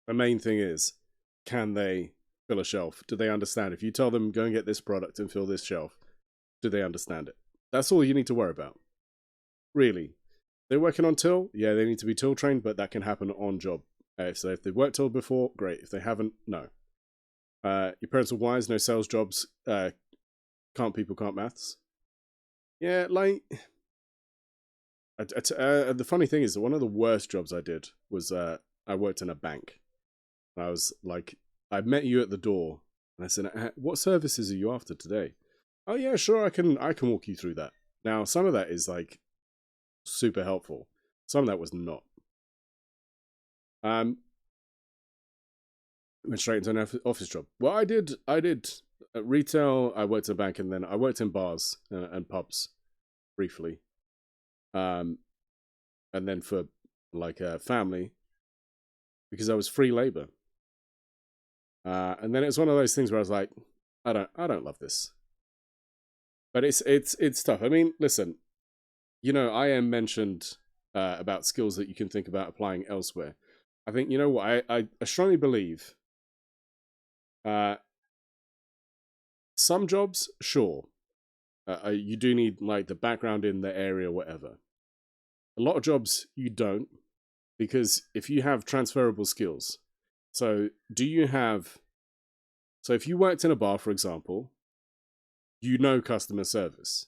the main thing is, can they fill a shelf? Do they understand? If you tell them, go and get this product and fill this shelf, do they understand it? That's all you need to worry about. Really. They're working on till? Yeah, they need to be till trained, but that can happen on job. So if they've worked till before, great. If they haven't, no. Your parents are wise, no sales jobs, can't maths. Yeah, like... the funny thing is that one of the worst jobs I did was I worked in a bank. I was like, I met you at the door And I said, what services are you after today? Oh yeah, sure, I can walk you through that. Now, some of that is like super helpful. Some of that was not. Went straight into an office job. Well, I did retail, I worked in a bank, and then I worked in bars and pubs briefly. And then for like a family, because I was free labor. And then it was one of those things where I was like, I don't love this. But it's tough. I mean, listen, you know, I am mentioned about skills that you can think about applying elsewhere. I think, you know what, I strongly believe some jobs, sure, you do need like the background in the area, whatever. A lot of jobs you don't, because if you have transferable skills, so if you worked in a bar, for example, you know customer service.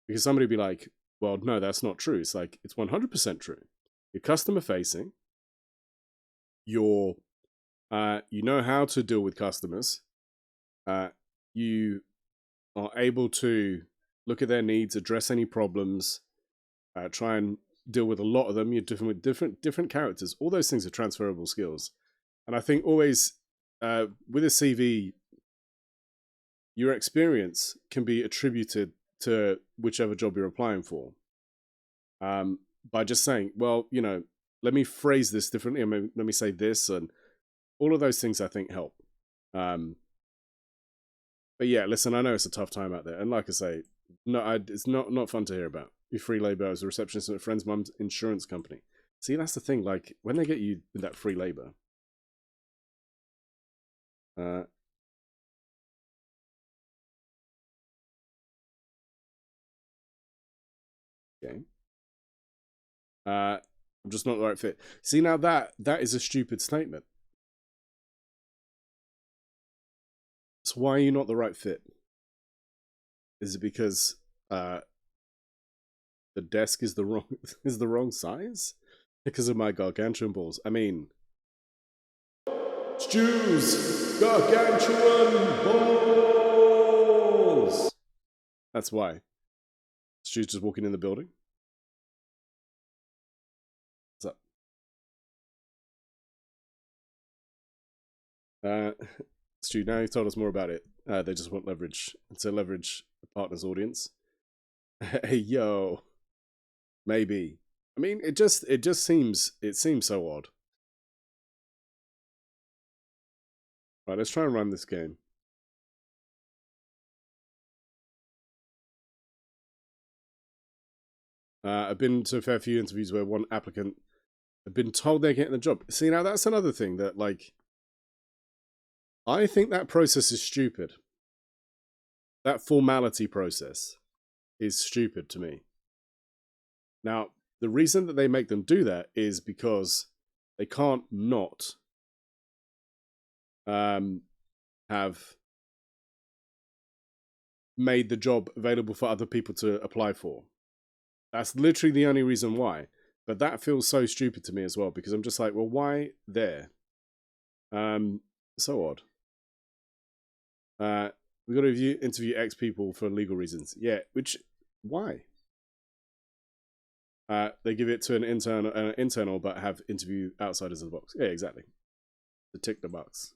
Because somebody would be like, well, no, that's not true. It's like, it's 100% true. You're customer facing. You know how to deal with customers. You are able to look at their needs, address any problems, try and deal with a lot of them. You're with different characters. All those things are transferable skills. And I think always with a CV, your experience can be attributed to whichever job you're applying for. By just saying, well, you know, let me phrase this differently. Let me say this, and all of those things I think help. But yeah, listen, I know it's a tough time out there, and like I say, it's not fun to hear about. You're free labor as a receptionist at a friend's mum's insurance company. See, that's the thing. Like when they get you with that free labor, okay. I'm just not the right fit. See, now that is a stupid statement. So why are you not the right fit? Is it because the desk is the wrong size? Because of my gargantuan balls. I mean, Stu's gargantuan balls. That's why. Stu's just walking in the building. What's up? Stu, now you've told us more about it. They just want leverage to leverage the partner's audience. Hey yo, maybe. I mean, it seems so odd. Right, let's try and run this game. I've been to a fair few interviews where one applicant had been told they're getting the job. See, now that's another thing that, like, I think that process is stupid. That formality process is stupid to me. Now, the reason that they make them do that is because they can't not have made the job available for other people to apply for. That's literally the only reason why. But that feels so stupid to me as well, because I'm just like, well, why there? So odd. We've got to interview X people for legal reasons. Yeah, why? They give it to an internal, but have interview outsiders of the box. Yeah, exactly. To tick the box.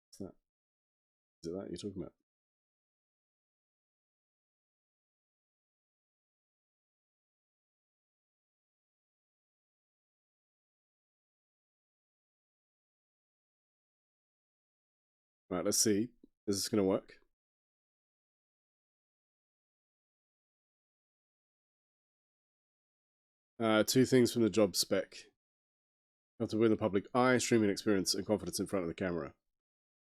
What's that? Is it that you're talking about? Right, let's see. Is this going to work? Two things from the job spec. You have to win the public eye, streaming experience, and confidence in front of the camera.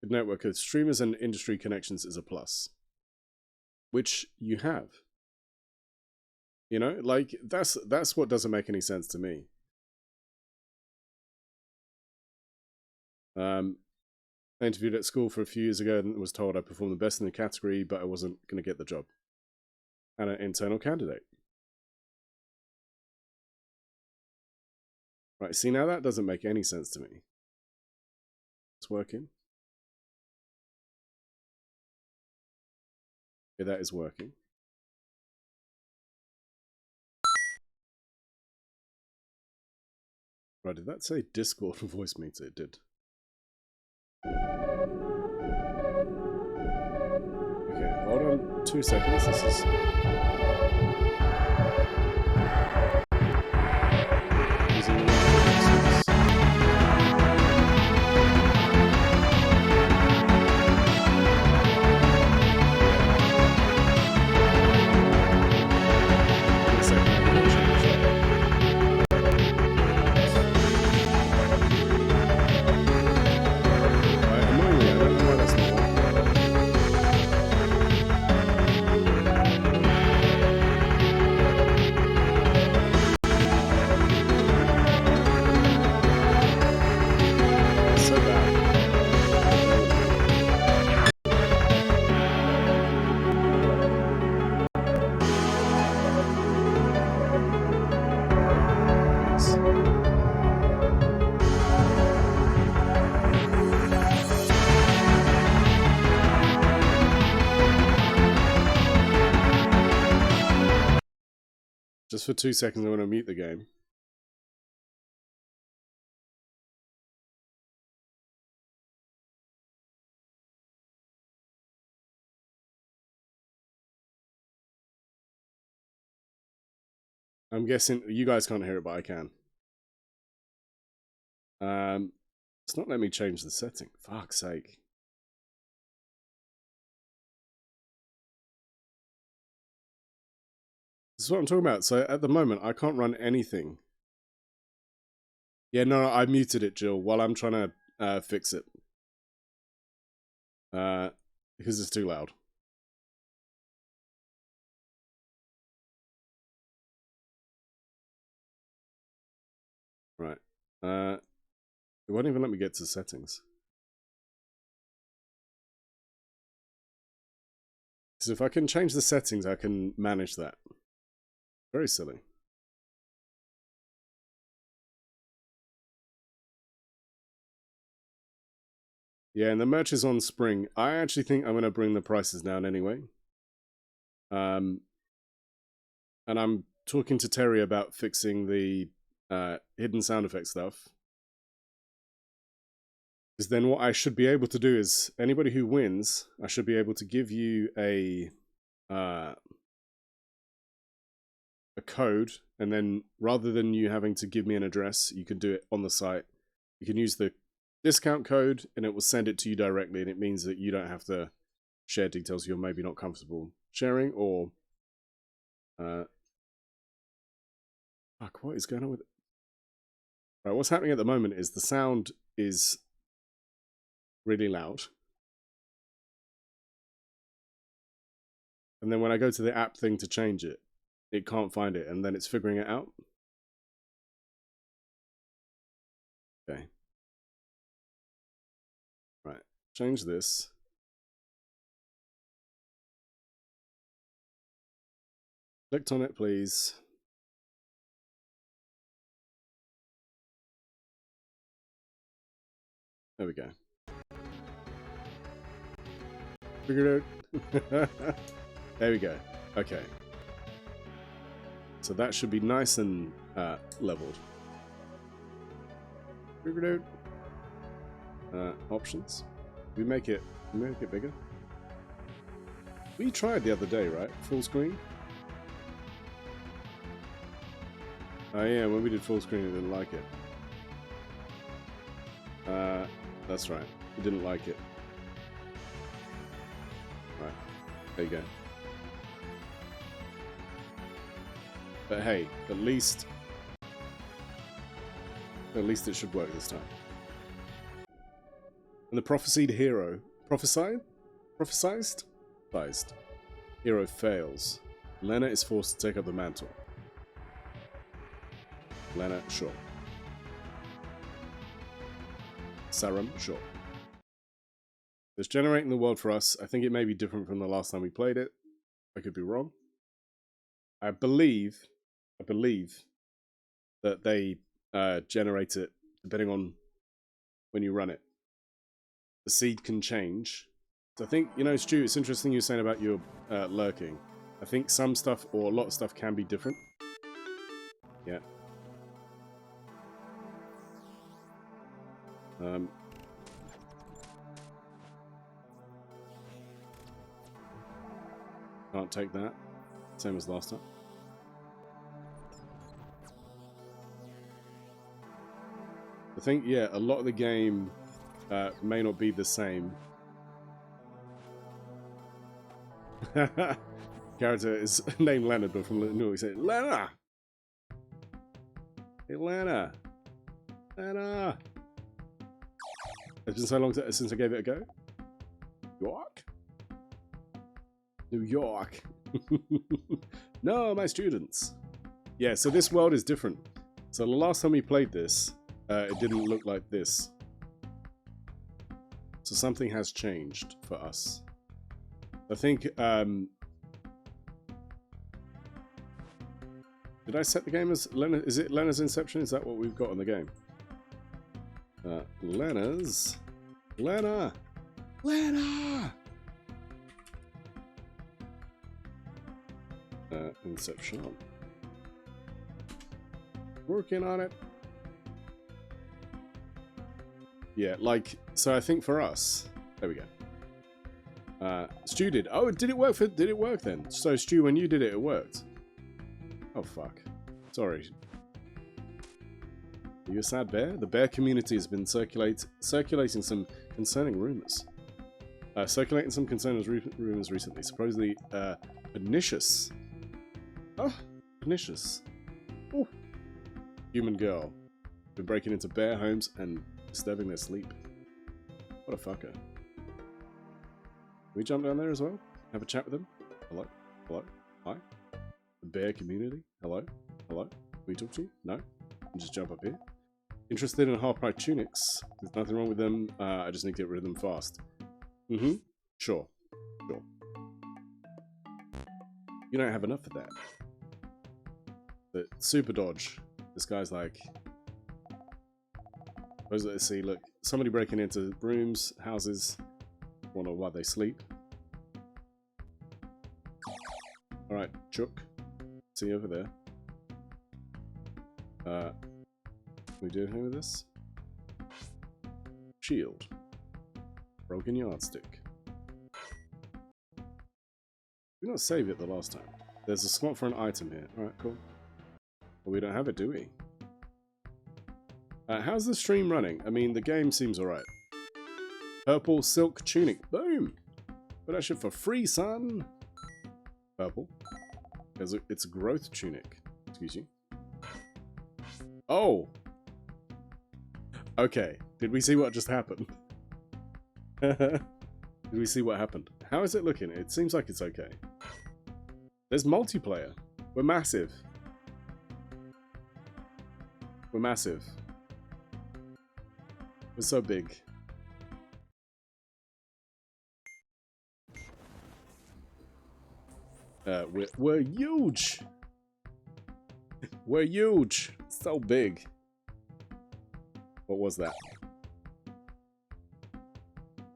Good network of streamers and industry connections is a plus. Which you have. You know, like, that's what doesn't make any sense to me. I interviewed at school for a few years ago and was told I performed the best in the category, but I wasn't going to get the job. And an internal candidate. Right, see, now that doesn't make any sense to me. It's working. Okay, that is working. Right, did that say Discord voice meter? It did. Okay, hold on 2 seconds. This is... using the just for 2 seconds, I want to mute the game. I'm guessing you guys can't hear it, but I can. It's not letting me change the setting. Fuck's sake. This is what I'm talking about. So at the moment, I can't run anything. Yeah, no, I muted it, Jill, while I'm trying to fix it. Because it's too loud. Right. It won't even let me get to settings. So if I can change the settings, I can manage that. Very silly. Yeah, and the merch is on spring. I actually think I'm going to bring the prices down anyway. And I'm talking to Terry about fixing the hidden sound effect stuff. Because then what I should be able to do is, anybody who wins, I should be able to give you a code, and then rather than you having to give me an address, you can do it on the site. You can use the discount code, and it will send it to you directly, and it means that you don't have to share details you're maybe not comfortable sharing, or... fuck, what is going on with it? Right, what's happening at the moment is the sound is really loud. And then when I go to the app thing to change it, it can't find it, and then it's figuring it out. Okay. Right, change this. Clicked on it, please. There we go. Figured it out. There we go. Okay. So that should be nice and leveled. Figured out. Options. We make it bigger. We tried the other day, right? Full screen. Oh yeah, when we did full screen, we didn't like it. That's right. We didn't like it. Right. There you go. But hey, at least it should work this time. And the prophesied hero, prophesized? Hero fails. Lenna is forced to take up the mantle. Lenna, sure. Sarum, sure. It's generating the world for us. I think it may be different from the last time we played it. I could be wrong. I believe that they generate it depending on when you run it. The seed can change. So I think, you know, Stu, it's interesting you're saying about your lurking. I think some stuff, or a lot of stuff, can be different. Yeah. Can't take that. Same as last time. I think, yeah, a lot of the game may not be the same. Character is named Leonard, but from New York, say Lenna. Hey, Lenna. Lenna. It's been so long since I gave it a go. York. New York. No, my students. Yeah, so this world is different. So the last time we played this, it didn't look like this. So something has changed for us. I think, did I set the game as Lenna? Is it Lenna's Inception? Is that what we've got on the game? Lenna's. Lenna! Lenna! Inception. Working on it. Yeah, like, so I think for us, there we go. Stu did. Oh, did it work did it work then? So Stu, when you did it, it worked. Oh fuck. Sorry. Are you a sad bear? The bear community has been circulating some concerning rumors. Circulating some concerning rumors recently. Supposedly, pernicious. Oh, pernicious. Oh. Human girl. Been breaking into bear homes and disturbing their sleep. What a fucker. Can we jump down there as well? Have a chat with them? Hello? Hello? Hi? The bear community? Hello? Hello? Can we talk to you? No? You just jump up here? Interested in half-price tunics? There's nothing wrong with them. I just need to get rid of them fast. Mm-hmm. Sure. Sure. You don't have enough of that. But super dodge. This guy's like... Let's see, look. Somebody breaking into rooms, houses. Wonder why they sleep. Alright, Chook. See you over there. Can we do anything with this? Shield. Broken yardstick. We not save it the last time. There's a slot for an item here. Alright, cool. Well, we don't have it, do we? How's the stream running? I mean, the game seems alright. Purple silk tunic. Boom! Got that shit for free, son! Purple. It's a growth tunic. Excuse you. Oh! Okay. Did we see what just happened? Did we see what happened? How is it looking? It seems like it's okay. There's multiplayer. We're massive. We're massive. We're so big. We're huge. We're huge. So big. What was that?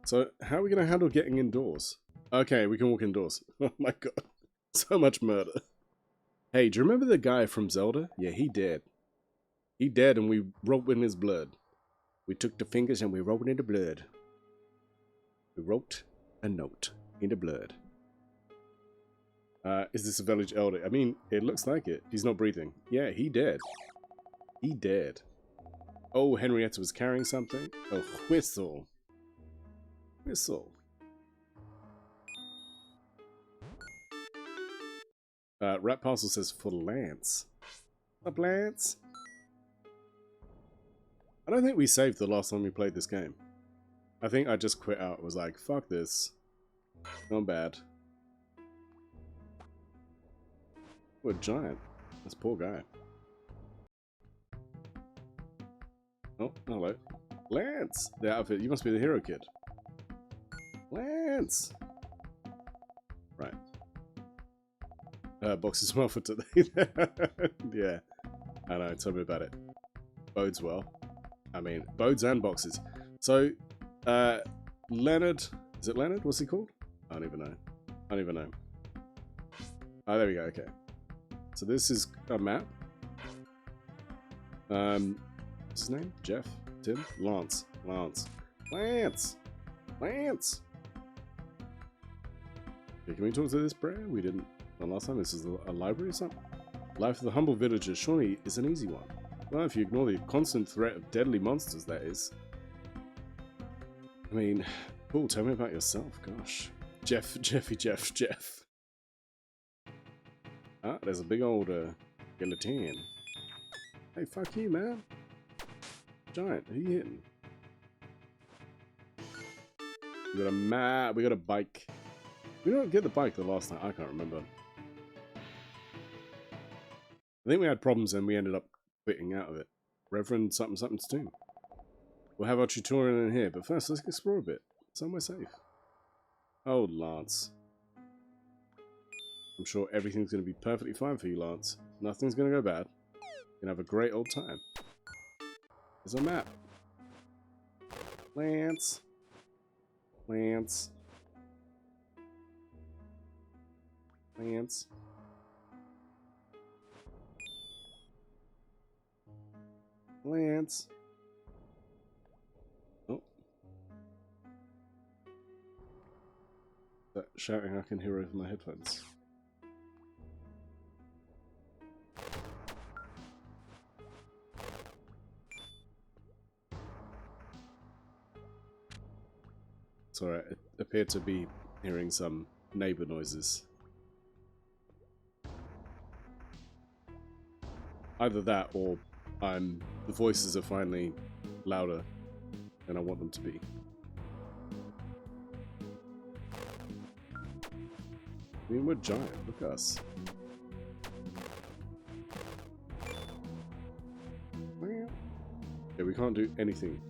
So, how are we going to handle getting indoors? Okay, we can walk indoors. Oh my god. So much murder. Hey, do you remember the guy from Zelda? Yeah, he dead. He dead and we wrote in his blood. We took the fingers and we wrote in the blood. We wrote a note in the blood. Is this a village elder? I mean, it looks like it. He's not breathing. Yeah, he dead. He dead. Oh, Henrietta was carrying something. Oh, whistle. Whistle. Rat Parcel says for Lance. Up, Lance? I don't think we saved the last time we played this game. I think I just quit out. Was like, fuck this. Not bad. What a giant. This poor guy. Oh, hello. Lance! The outfit. You must be the hero kid. Lance! Right. Box as well for today. Yeah. I know, tell me about it. bodes well. I mean, bodes and boxes. So, Leonard, is it Leonard? What's he called? I don't even know. I don't even know. Oh, there we go. Okay. So this is a map. What's his name? Jeff? Tim? Lance. Lance. Lance! Lance! Okay, can we talk to this brer? We didn't last time. This is a library or something? Life of the humble villager surely is an easy one. Well, if you ignore the constant threat of deadly monsters, that is. I mean, cool, tell me about yourself, gosh. Jeff. Ah, there's a big old skeleton. Hey, fuck you, man. Giant, who you hitting? We got a map, we got a bike. We didn't get the bike the last time, I can't remember. I think we had problems and we ended up quitting out of it. Reverend something something's tomb. We'll have our tutorial in here, but first let's explore a bit. Somewhere safe. Oh, Lance. I'm sure everything's going to be perfectly fine for you, Lance. Nothing's going to go bad. You're going to have a great old time. There's a map. Lance. Lance. Lance. Lance. Oh. That shouting I can hear over my headphones. Sorry, I appear to be hearing some neighbour noises. Either that or the voices are finally louder than I want them to be. I mean, we're giant, look at us. Yeah, we can't do anything.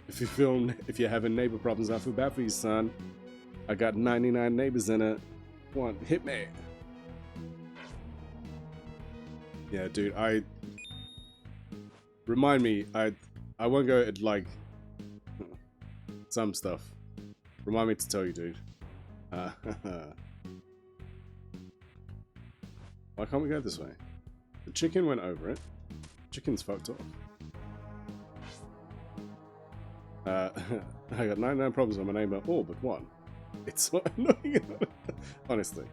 If you're having neighbor problems, I feel bad for you, son. I got 99 neighbors in it. One, hit me. Yeah, dude, remind me, I won't go at, like, some stuff. Remind me to tell you, dude. Why can't we go this way? The chicken went over it. Chicken's fucked off. I got 99 problems with my neighbor, all but one. It's so annoying. Honestly.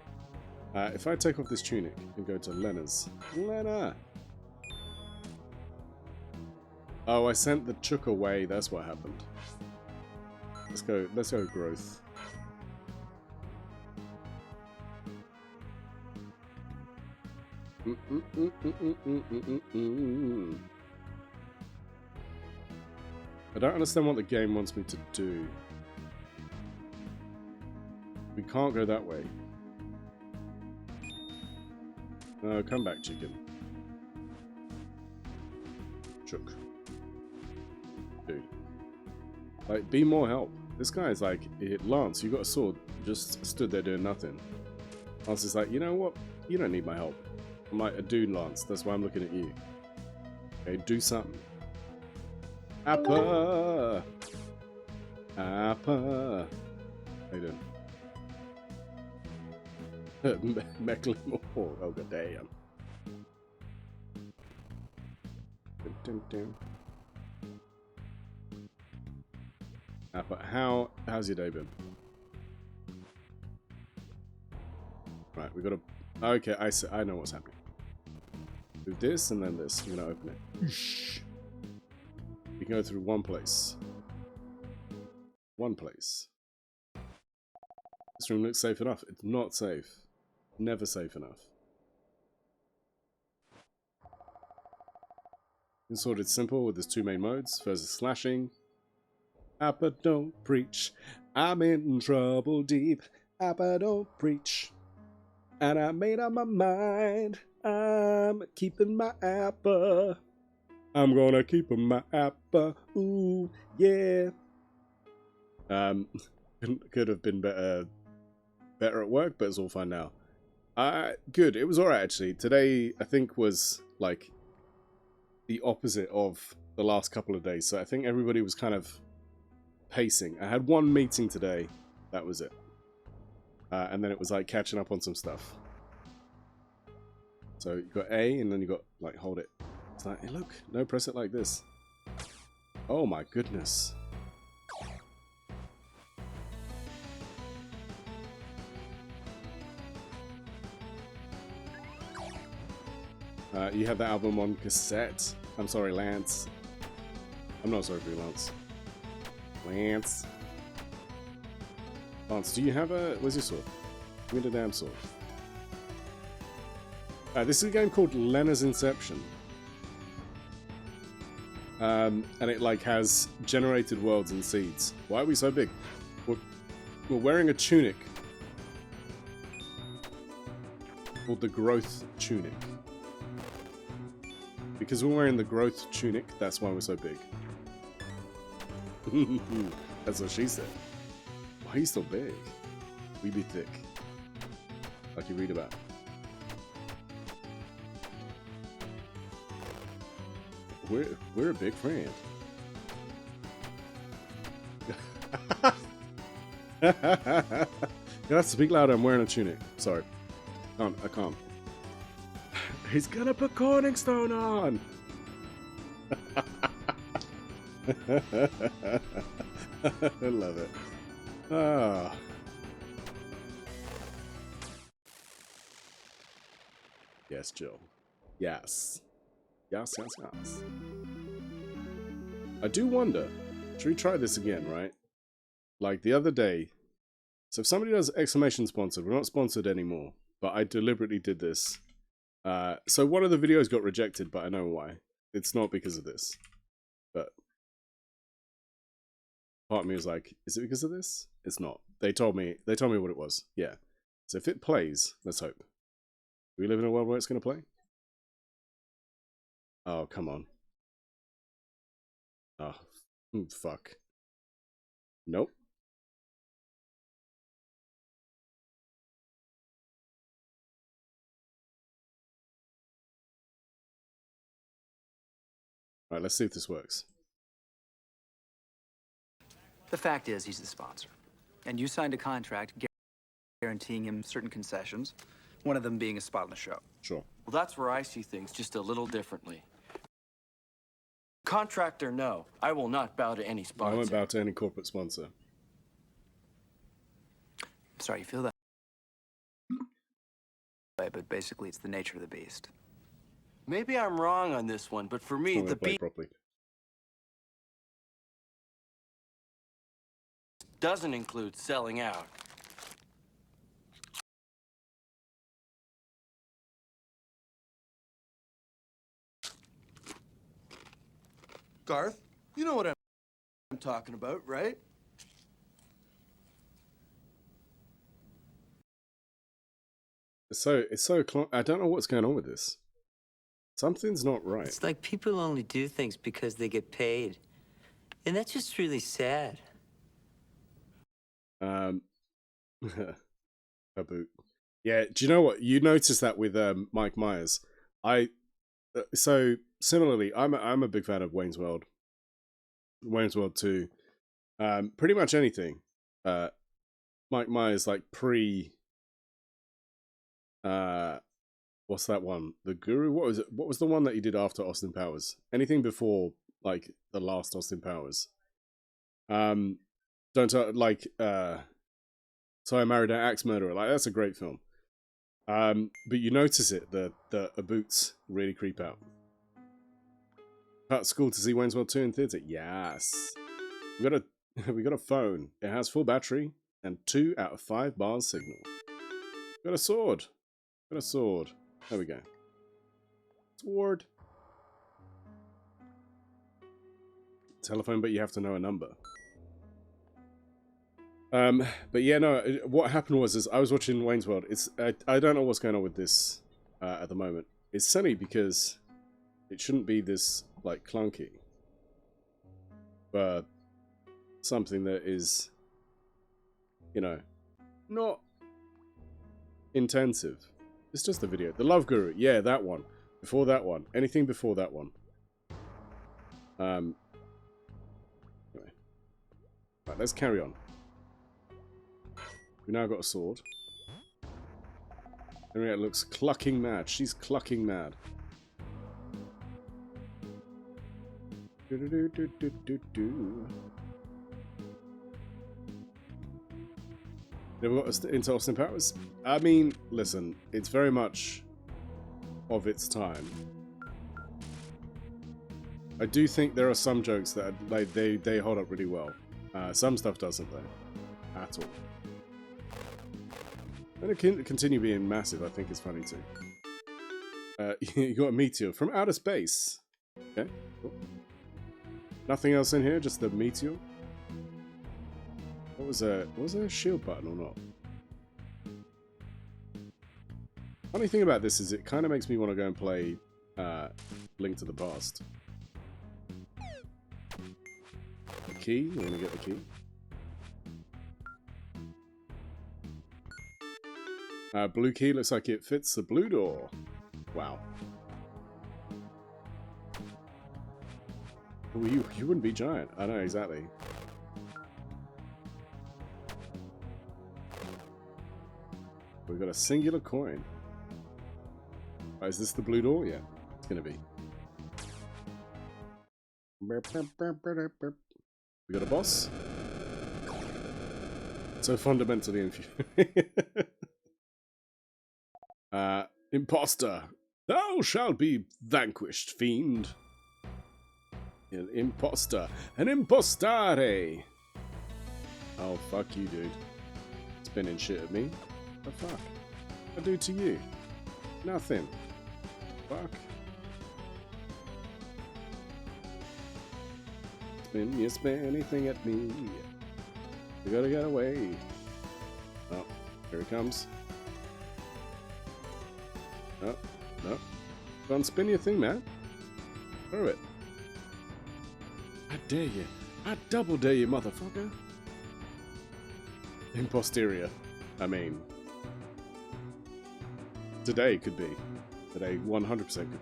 If I take off this tunic and go to Lennas. Lenna! Oh, I sent the chook away, that's what happened. Let's go growth. I don't understand what the game wants me to do. We can't go that way. No, come back, chicken. Chook. Dude. Like, be more help. This guy is like, Lance, you got a sword. Just stood there doing nothing. Lance is like, you know what? You don't need my help. I'm like a dude, Lance. That's why I'm looking at you. Okay, do something. Appa! Appa! How you doing? Mecklenburg. Oh, god damn. Appa, how's your day been? Right, we gotta. Okay, I know what's happening. Do this and then this. I'm gonna open it. Shh. We can go through one place. One place. This room looks safe enough. It's not safe. Never safe enough. This sword is simple with its two main modes. First is slashing. Appa don't preach. I'm in trouble deep. Appa don't preach. And I made up my mind. I'm keeping my appa. I'm gonna keep my appa. Ooh, yeah. Could have been better better at work, but it's all fine now. Good. It was alright, actually. Today, I think, was, like, the opposite of the last couple of days. So I think everybody was kind of pacing. I had one meeting today. That was it. And then it was, like, catching up on some stuff. So you got A, and then you got, like, hold it. It's like, hey, look. No, press it like this. Oh, my goodness. You had the album on cassette. I'm sorry, Lance. I'm not sorry for you, Lance. Lance. Lance, do you have a... Where's your sword? Give me the damn sword. This is a game called Lennas Inception. And it, like, has generated worlds and seeds. Why are we so big? We're wearing a tunic. Called the Growth Tunic. Because we're wearing the growth tunic, that's why we're so big. That's what she said. Why are you so big? We be thick. Like you read about. We're a big friend. You have to speak louder, I'm wearing a tunic. Sorry. I can't. He's gonna put Corning Stone on! I love it. Ah. Yes, Jill. Yes. Yes, yes, yes. I do wonder, should we try this again, right? Like the other day, so if somebody does exclamation sponsored, we're not sponsored anymore, but I deliberately did this. So one of the videos got rejected, but I know why. It's not because of this. But part of me was like, is it because of this? It's not. They told me what it was. Yeah. So if it plays, let's hope. Do we live in a world where it's gonna play? Oh, come on. Oh, fuck. Nope. Alright, let's see if this works. The fact is, he's the sponsor. And you signed a contract guaranteeing him certain concessions, one of them being a spot on the show. Sure. Well, that's where I see things just a little differently. Contract or no, I will not bow to any sponsor. I won't bow to any corporate sponsor. I'm sorry you feel that way, but basically it's the nature of the beast. Maybe I'm wrong on this one, but for me, the beast properly. doesn't include selling out. Garth, you know what I'm talking about, right? It's so I don't know what's going on with this. Something's not right. It's like people only do things because they get paid. And that's just really sad. Kaboom. Yeah, do you know what? You noticed that with Mike Myers. So similarly, I'm a big fan of Wayne's World. Wayne's World 2. Pretty much anything. Mike Myers, like what's that one? The Guru? What was it? What was the one that he did after Austin Powers? Anything before, like, the last Austin Powers? So I Married an Axe Murderer. Like, that's a great film. But you notice it, the boots really creep out. At school to see Wayne's World 2 in theatre? Yes. We got a phone. It has full battery and 2 out of 5 bars signal. Got a sword. Got a sword. There we go. Sword. Telephone, but you have to know a number. But yeah, no, what happened was I was watching Wayne's World. I don't know what's going on with this at the moment. It's silly because it shouldn't be this, like, clunky. But something that is, you know, not intensive. It's just a video. The Love Guru. Yeah, that one. Before that one. Anything before that one. Anyway. Right, let's carry on. We now got a sword. Henriette looks clucking mad. She's clucking mad. Never got into Austin Powers? I mean, listen, it's very much of its time. I do think there are some jokes that like they hold up really well. Some stuff doesn't though, at all. And it can continue being massive. I think it's funny too. You got a meteor from outer space. Okay, cool. Nothing else in here, just the meteor. What was there a shield button or not? Funny thing about this is it kind of makes me want to go and play Link to the Past. The key, we're gonna get the key. Blue key looks like it fits the blue door. Wow. Well, you wouldn't be giant. I know, exactly. We've got a singular coin. Oh, is this the blue door? Yeah, it's gonna be. We got a boss. So fundamentally inferior. Imposter. Thou shalt be vanquished, fiend. An imposter. An impostare. Oh, fuck you, dude. Spinning shit at me. The fuck? I do to you? Nothing. Fuck. You spin anything at me. We gotta get away. Oh, here he comes. Oh, no. Go on, spin your thing, man. Throw it. I dare you. I double dare you, motherfucker. Imposteria. I mean, today could be. Today 100% could be.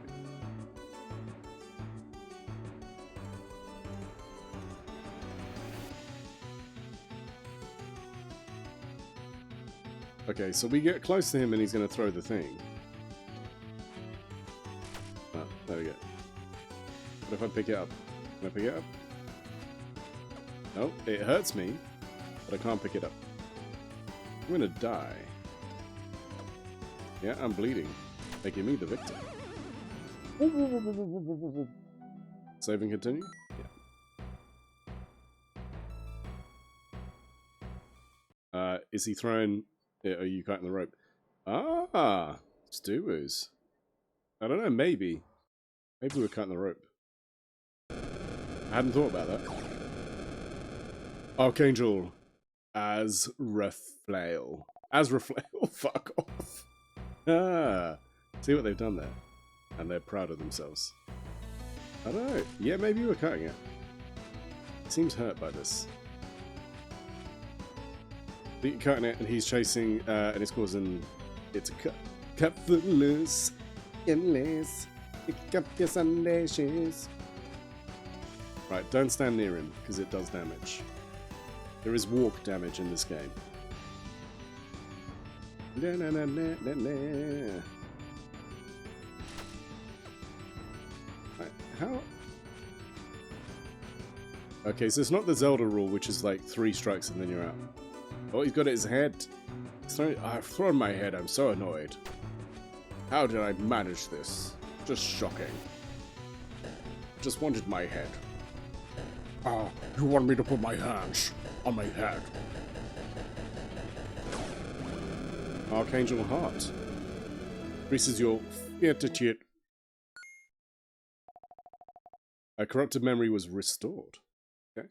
Okay, so we get close to him and he's going to throw the thing. Oh, there we go. What if I pick it up? Can I pick it up? No, it hurts me, but I can't pick it up. I'm going to die. Yeah, I'm bleeding, making me the victim. Save and continue? Yeah. Is he throwing... Are you cutting the rope? Ah! Stewards. I don't know, maybe. Maybe we're cutting the rope. I hadn't thought about that. Archangel. Azrael. Azrael? Fuck off. Ah! See what they've done there. And they're proud of themselves. I don't know. Yeah, maybe we're cutting it. He seems hurt by this. You're cutting it and he's chasing and it's causing it to cut the loose endless pick up your Sunday shoes. Right, don't stand near him because it does damage. There is walk damage in this game. Right, how? Okay, so it's not the Zelda rule, which is like 3 strikes and then you're out. Oh, he's got his head. I've thrown my head. I'm so annoyed. How did I manage this? Just shocking. Just wanted my head. Ah, you want me to put my hands on my head? Archangel Heart. Increases your fortitude. A corrupted memory was restored. Okay.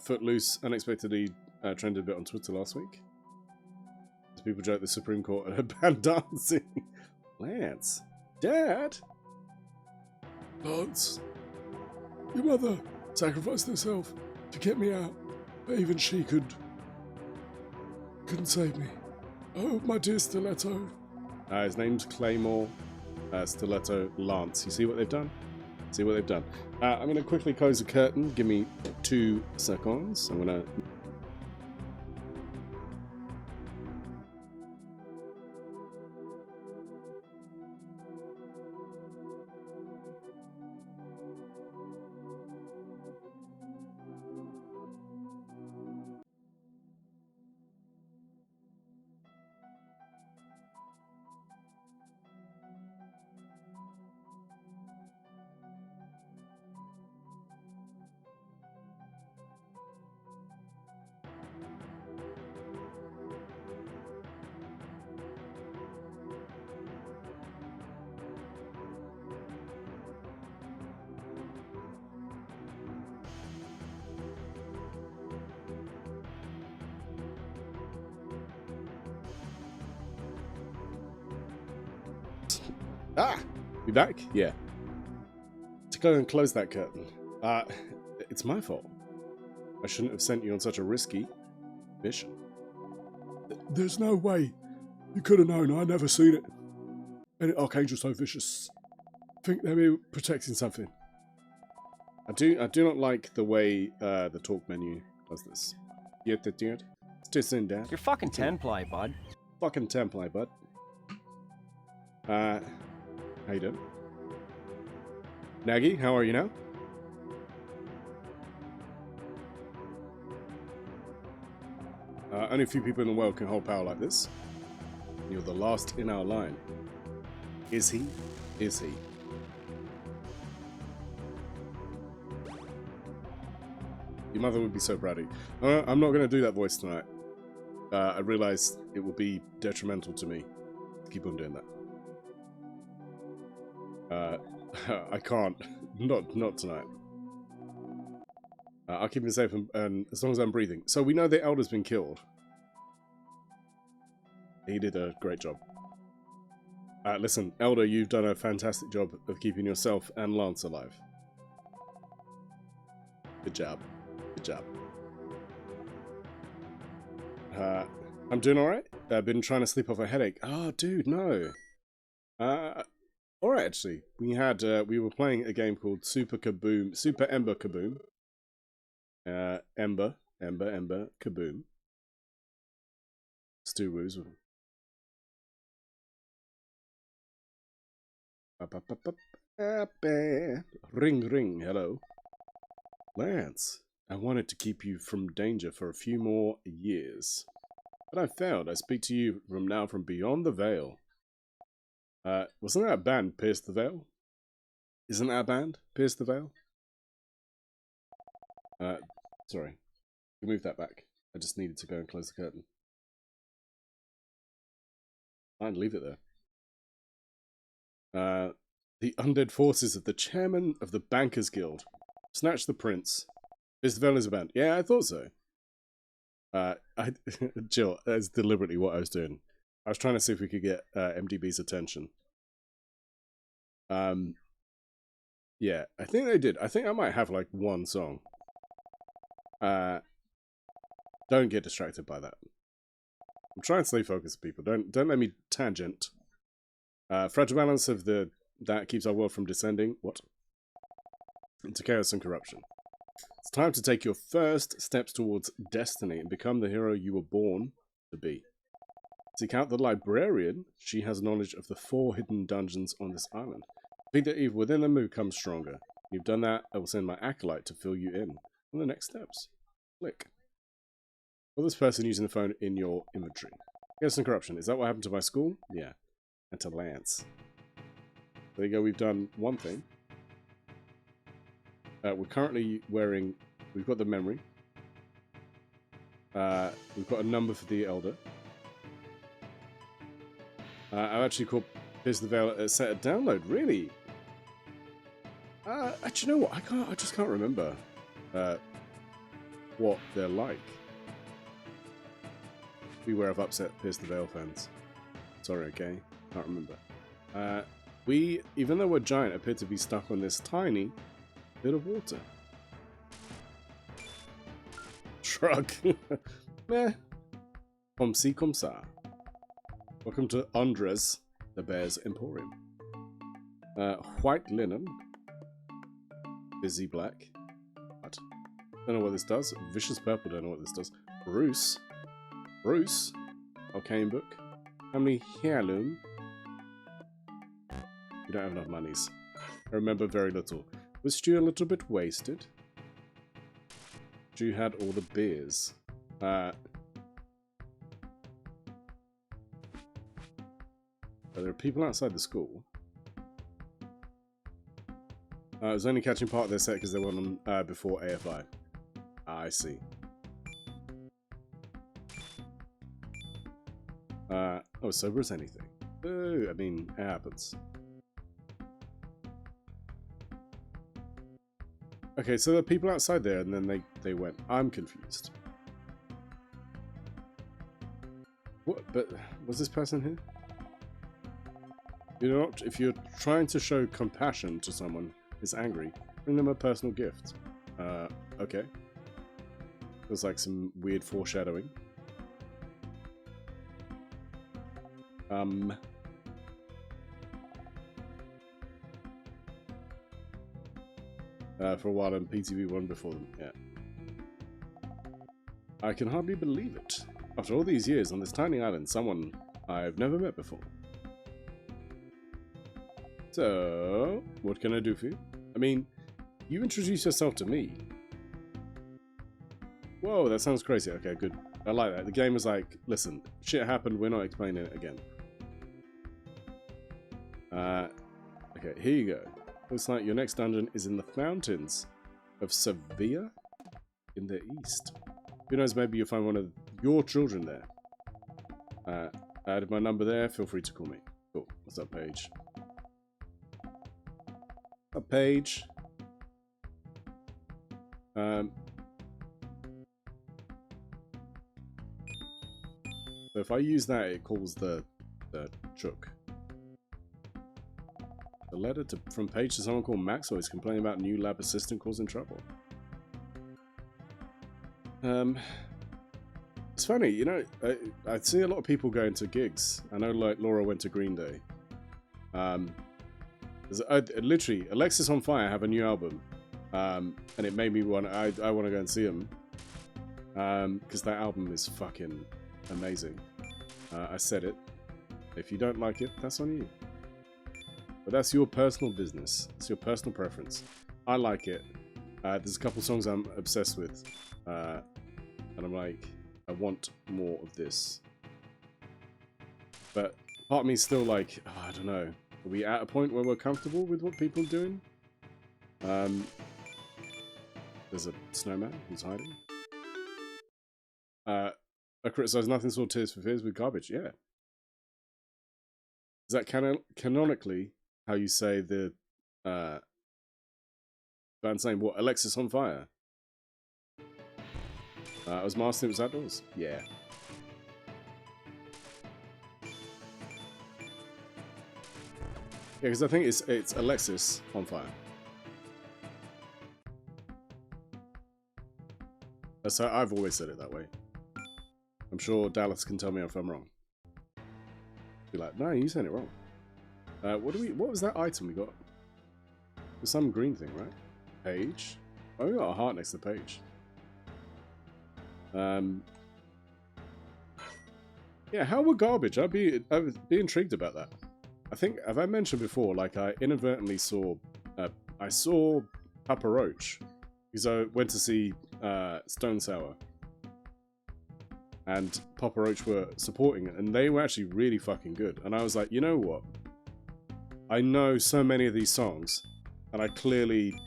Footloose unexpectedly trended a bit on Twitter last week. As people joke the Supreme Court had banned dancing. Lance? Dad? Lance? Your mother sacrificed herself to get me out, but even she could Couldn't save me. Oh, my dear Stiletto. His name's Claymore. Stiletto Lance. You see what they've done? See what they've done. I'm going to quickly close the curtain. Give me 2 seconds. I'm going to... Ah! You back? Yeah. To go and close that curtain. It's my fault. I shouldn't have sent you on such a risky mission. There's no way. You could have known. I never seen it. And Archangel's so vicious. Think they were protecting something. I do not like the way the talk menu does this. You have to Just in there. You're fucking 10-ply, bud. Fucking 10-ply, bud. How you doing? Nagy, how are you now? Only a few people in the world can hold power like this. You're the last in our line. Is he? Is he? Your mother would be so proud of you. I'm not going to do that voice tonight. I realize it will be detrimental to me to keep on doing that. I can't. Not tonight. I'll keep him safe and as long as I'm breathing. So we know the Elder's been killed. He did a great job. Listen, Elder, you've done a fantastic job of keeping yourself and Lance alive. Good job. Good job. I'm doing alright. I've been trying to sleep off a headache. Oh, dude, no. Alright, actually. We were playing a game called Super Ember Kaboom. Ember Kaboom. Stu woos. Ring, hello. Lance, I wanted to keep you from danger for a few more years. But I failed. I speak to you from beyond the veil. Wasn't that a band, Pierce the Veil? Isn't that a band, Pierce the Veil? Sorry. You move that back. I just needed to go and close the curtain. Fine, leave it there. The undead forces of the chairman of the Bankers Guild. Snatch the prince. Pierce the Veil is a band. Yeah, I thought so. Jill, that's deliberately what I was doing. I was trying to see if we could get MDB's attention. Yeah, I think they did. I think I might have like one song. Don't get distracted by that. I'm trying to stay focused, people. Don't let me tangent. Fragile balance of that keeps our world from descending. What? Into chaos and corruption. It's time to take your first steps towards destiny and become the hero you were born to be. Seek out the librarian. She has knowledge of the 4 hidden dungeons on this island. Think that even within them, who comes stronger. You've done that. I will send my acolyte to fill you in on the next steps. Click. Well, this person using the phone in your inventory. Chaos and corruption. Is that what happened to my school? Yeah. And to Lance. There you go. We've done one thing. We're currently wearing... We've got the memory. We've got a number for the Elder. I've actually called Pierce the Veil set a download. Really? Actually, you know what? I just can't remember what they're like. Beware of upset Pierce the Veil fans. Sorry, okay? Can't remember. We, even though we're giant, appear to be stuck on this tiny bit of water. Shrug. Meh. Comme ci, comme ça. Welcome to Andres, the Bear's Emporium. White linen. Busy black. What? Don't know what this does. Vicious purple, don't know what this does. Bruce. Bruce. Arcane book. How many heirloom? You don't have enough monies. I remember very little. Was Stu a little bit wasted? Stu had all the beers. There are people outside the school. I was only catching part of their set because they went on before AFI. I see. Oh, sober as anything. I mean, it happens. Okay, so there are people outside there, and then they went. I'm confused. What? But was this person here? You know what? If you're trying to show compassion to someone who's angry, bring them a personal gift. Okay. Feels like some weird foreshadowing. For a while on PTV one before them, yeah. I can hardly believe it. After all these years on this tiny island, someone I've never met before. So, what can I do for you? I mean, you introduce yourself to me. Whoa, that sounds crazy. Okay, good. I like that. The game was like, listen, shit happened, we're not explaining it again. Okay, here you go. Looks like your next dungeon is in the fountains of Sevilla in the east. Who knows, maybe you'll find one of your children there. I added my number there, feel free to call me. Cool, what's up, Paige? Up, Paige. So if I use that, it calls the chook. A letter from Paige to someone called Maxwell is complaining about new lab assistant causing trouble. It's funny, you know, I see a lot of people going to gigs. I know, like, Laura went to Green Day. Literally, Alexis on Fire have a new album, and it made me want. I want to go and see them, because that album is fucking amazing. I said it. If you don't like it, that's on you. But that's your personal business. It's your personal preference. I like it. There's a couple songs I'm obsessed with. And I'm like, I want more of this. But part of me is still like, oh, I don't know. Are we at a point where we're comfortable with what people are doing? There's a snowman who's hiding. I criticize nothing sort of Tears for Fears with garbage. Yeah. Is that canonically how you say the band's name? What? Alexis on Fire? I was mastering, it was outdoors? Yeah. Yeah, because I think it's Alexis on Fire. That's how I've always said it that way. I'm sure Dallas can tell me if I'm wrong. Be like, no, you said it wrong. What was that item we got? There's some green thing, right? Page. Oh, we got a heart next to the page. Yeah, how were garbage? I'd be intrigued about that. I think, have I mentioned before, like, I inadvertently saw Papa Roach, because I went to see Stone Sour, and Papa Roach were supporting it, and they were actually really fucking good. And I was like, you know what? I know so many of these songs, and I clearly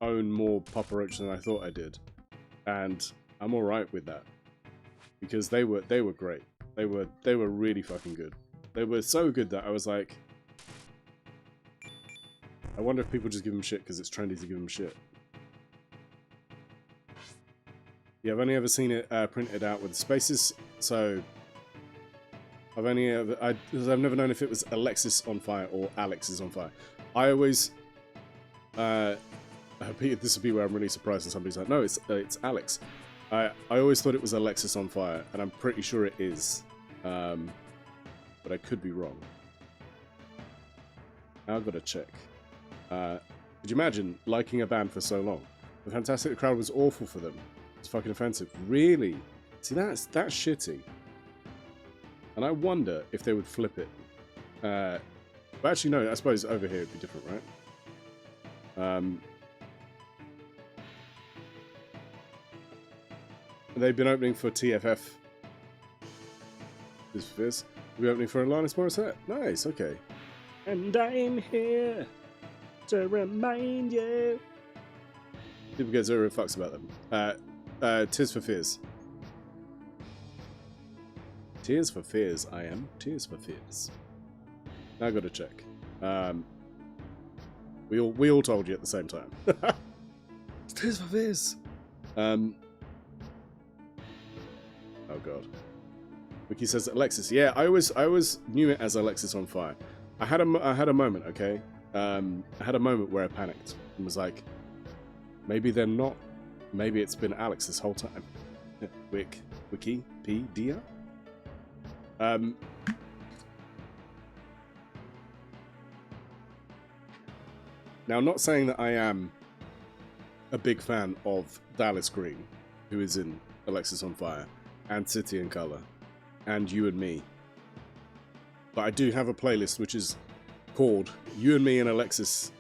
own more Papa Roach than I thought I did, and I'm all right with that, because they were great. They were really fucking good. They were so good that I was like, I wonder if people just give them shit because it's trendy to give them shit. Yeah, I've only ever seen it printed out with spaces, so I've never known if it was Alexis on Fire or Alex is on Fire. I always, this would be where I'm really surprised when somebody's like, no, it's Alex. I always thought it was Alexis on Fire, and I'm pretty sure it is. But I could be wrong. I've got to check. Could you imagine liking a band for so long? The Fantastic Crowd was awful for them. It's fucking offensive. Really? See, that's shitty. And I wonder if they would flip it. But actually, no, I suppose over here it'd be different, right? They've been opening for TFF. This for this. They'll be opening for Alanis Morissette. Nice, okay. And I'm here to remind you. People get zero fucks about them. Tears for Fears. Tears for Fears, I am. Tears for Fears. Now I gotta check. We all told you at the same time. It's Tears for Fears. Oh god. Wiki says Alexis. Yeah, I always knew it as Alexis on Fire. I had a moment, okay? I had a moment where I panicked and was like, maybe they're not. Maybe it's been Alex this whole time. Wikipedia. Now, I'm not saying that I am a big fan of Dallas Green, who is in Alexis on Fire, and City and Colour, and You and Me. But I do have a playlist which is called You and Me and Alexis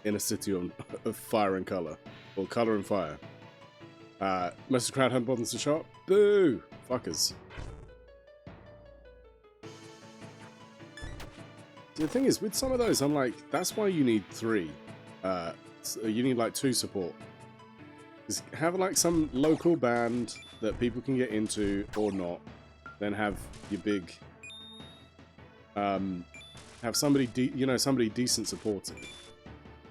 in a City of Fire and Colour, or Colour and Fire. Most of the crowd had buttons to shop. Boo! Fuckers. The thing is, with some of those, I'm like, that's why you need 3. You need like 2 support. Just have like some local band that people can get into or not. Then have your big, have somebody, somebody decent supporting,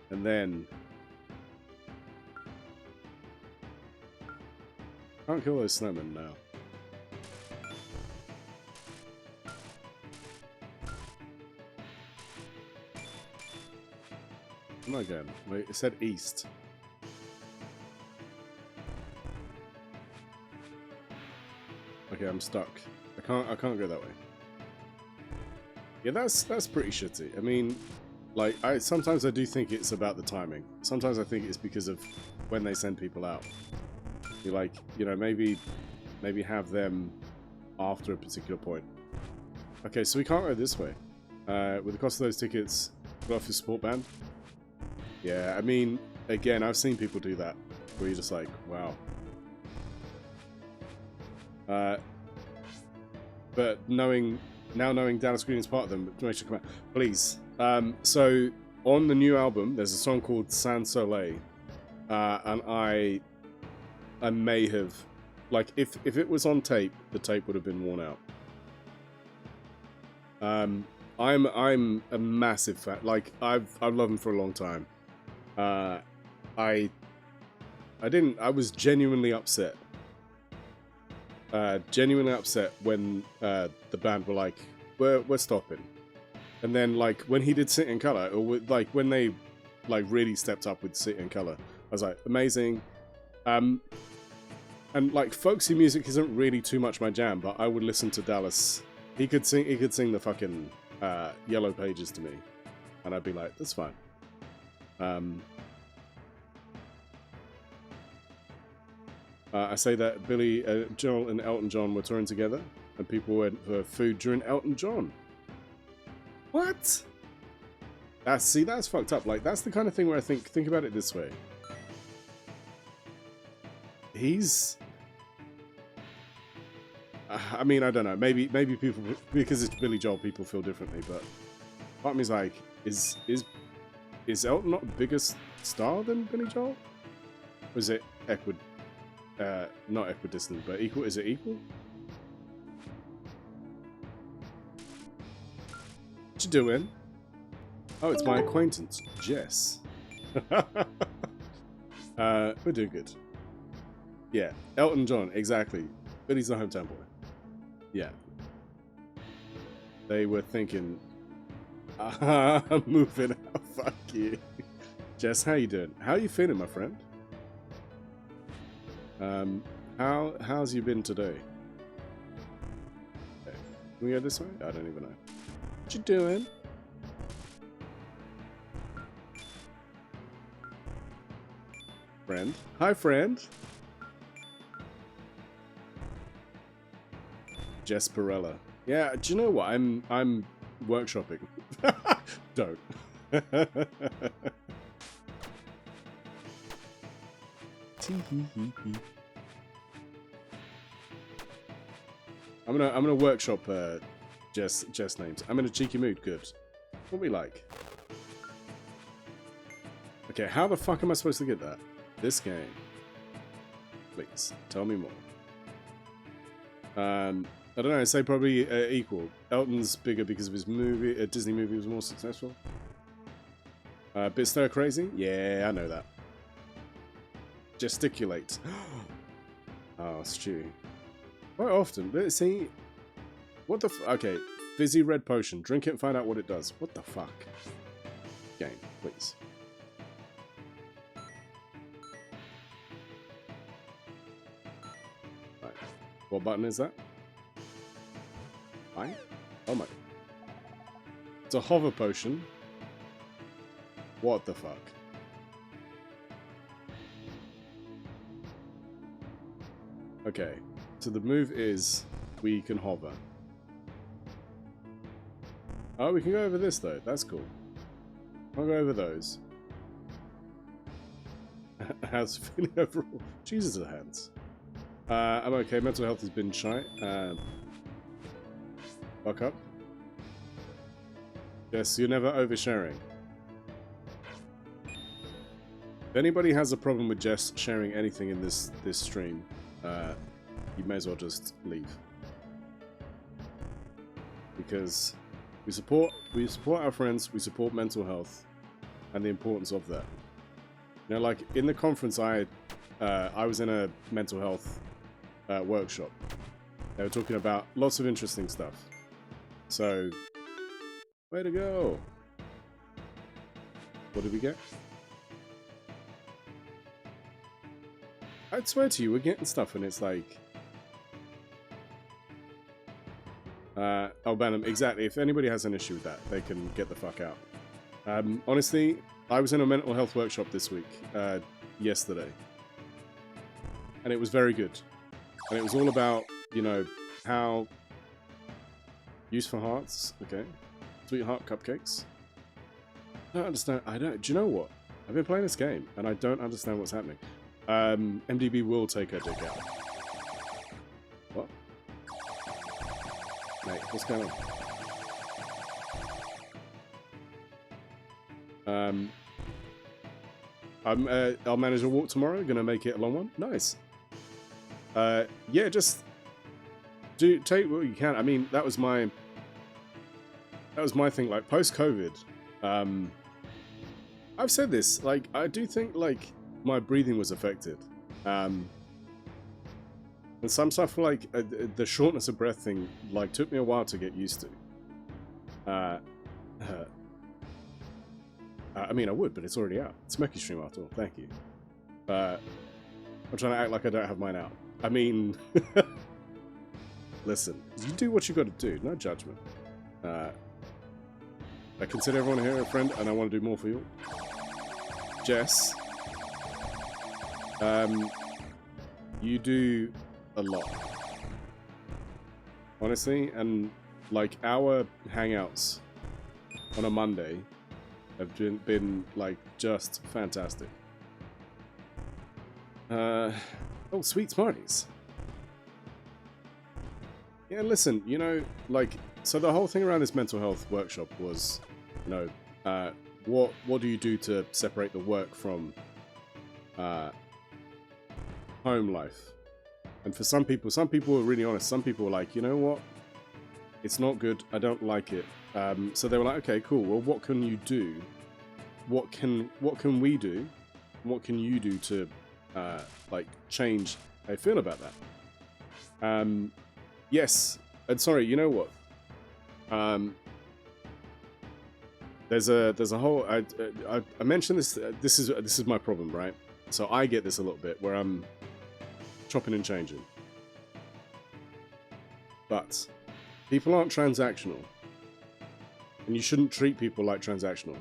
and then can't kill those snowmen now. Am I going? Wait, it said east. Okay, I'm stuck. I can't go that way. Yeah, that's pretty shitty. I mean, like, sometimes I do think it's about the timing. Sometimes I think it's because of when they send people out. You're like, maybe have them after a particular point. Okay, so we can't go this way. With the cost of those tickets, go off your support band. Yeah, I mean, again, I've seen people do that, where you're just like, wow. But knowing Dallas Green is part of them, make sure to come out, please. So on the new album, there's a song called Sans Soleil, and I may have, like, if it was on tape, the tape would have been worn out. I'm a massive fan. Like, I've loved them for a long time. I was genuinely upset. When the band were like, we're stopping. And then, like, when he did City in Colour, or like when they like really stepped up with City in Colour, I was like, amazing. And like, folksy music isn't really too much my jam, but I would listen to Dallas. He could sing the fucking Yellow Pages to me, and I'd be like, that's fine. I say that Billy Joel and Elton John were touring together, and people went for food during Elton John. What? That's fucked up. Like, that's the kind of thing where I think about it this way. He's, I mean, I don't know. Maybe people, because it's Billy Joel, people feel differently. But part of me is like, is Elton not a bigger star than Billy Joel? Or is it not equidistant, but equal? Is it equal? What you doing? Oh, it's my acquaintance, Jess. We're doing good. Yeah, Elton John, exactly. Billy's the hometown boy. Yeah. They were thinking, I'm moving out, fuck you. Jess, how you doing? How you feeling, my friend? How's you been today? Okay. Can we go this way? I don't even know. What you doing? Friend. Hi, friend. Jess Perella. Yeah, do you know what? I'm workshopping. Don't. I'm gonna workshop Jess names. I'm in a cheeky mood. Good. What we like? Okay, how the fuck am I supposed to get that? This game. Please tell me more. I don't know. I'd say probably equal. Elton's bigger because of his movie. A Disney movie was more successful. Bit stir crazy. Yeah, I know that. Gesticulate. Oh, Stu. Quite often. But see, what the? Okay, fizzy red potion. Drink it and find out what it does. What the fuck? Game, please. Right. What button is that? Why? Oh my. It's a hover potion. What the fuck? Okay, so the move is we can hover. Oh, we can go over this though. That's cool. I'll go over those. How's it feeling overall? Jesus, the hands. I'm okay. Mental health has been shite. Fuck up. Yes, you're never oversharing. If anybody has a problem with Jess sharing anything in this stream, you may as well just leave. Because we support our friends, we support mental health, and the importance of that. You know, like in the conference, I was in a mental health workshop. They were talking about lots of interesting stuff. So, way to go! What did we get? I'd swear to you, we're getting stuff and it's like... oh, ban them. Exactly. If anybody has an issue with that, they can get the fuck out. Honestly, I was in a mental health workshop this week, yesterday. And it was very good. And it was all about, you know, how... Use for hearts. Okay. Sweetheart cupcakes. I don't understand. Do you know what? I've been playing this game and I don't understand what's happening. MDB will take her dick out. What? Mate, what's going on? I'll manage a walk tomorrow. Gonna make it a long one. Nice. Yeah, just take what you can. I mean, that was my thing. Like post-COVID, I've said this. Like, I do think like my breathing was affected, and some stuff like the shortness of breath thing like took me a while to get used to. I mean, I would, but it's already out. It's Smoky Stream after all. Thank you. I'm trying to act like I don't have mine out. I mean, listen, you do what you got to do. No judgment. I consider everyone here a friend, and I want to do more for you. Jess. You do a lot. Honestly, and like our hangouts on a Monday have been like just fantastic. Oh, sweet Smarties. Yeah, listen, you know, like, so the whole thing around this mental health workshop was, you know, what do you do to separate the work from home life? And for some people were really honest. Some people were like, you know what? It's not good. I don't like it. So they were like, okay, cool. Well, what can you do? What can we do? What can you do to like change how you feel about that? Yes. And sorry, you know what? There's a whole. I mentioned this. This is my problem, right? So I get this a little bit where I'm chopping and changing. But people aren't transactional. And you shouldn't treat people like transactional.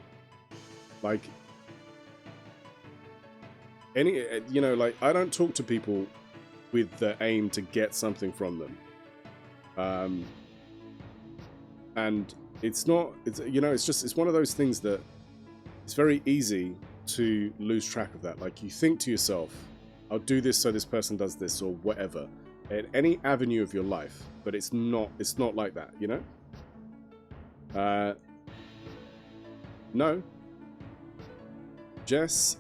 Like, like, I don't talk to people with the aim to get something from them. And it's one of those things that it's very easy to lose track of that. Like, you think to yourself, I'll do this so this person does this or whatever. In any avenue of your life, but it's not like that, you know? No. Jess,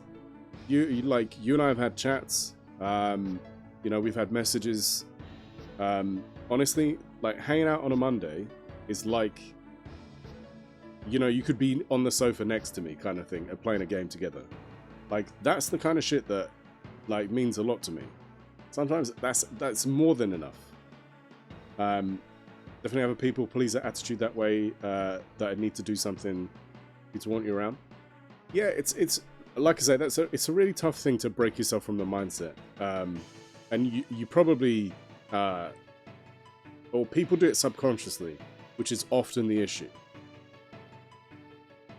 you and I have had chats. You know, we've had messages. Honestly, like, hanging out on a Monday is like, you know, you could be on the sofa next to me kind of thing and playing a game together. Like, that's the kind of shit that, like, means a lot to me. Sometimes that's more than enough. Definitely have a people pleaser attitude that way, that I need to do something to want you around. Yeah, it's like I said, it's a really tough thing to break yourself from the mindset. And you probably, or people do it subconsciously, which is often the issue.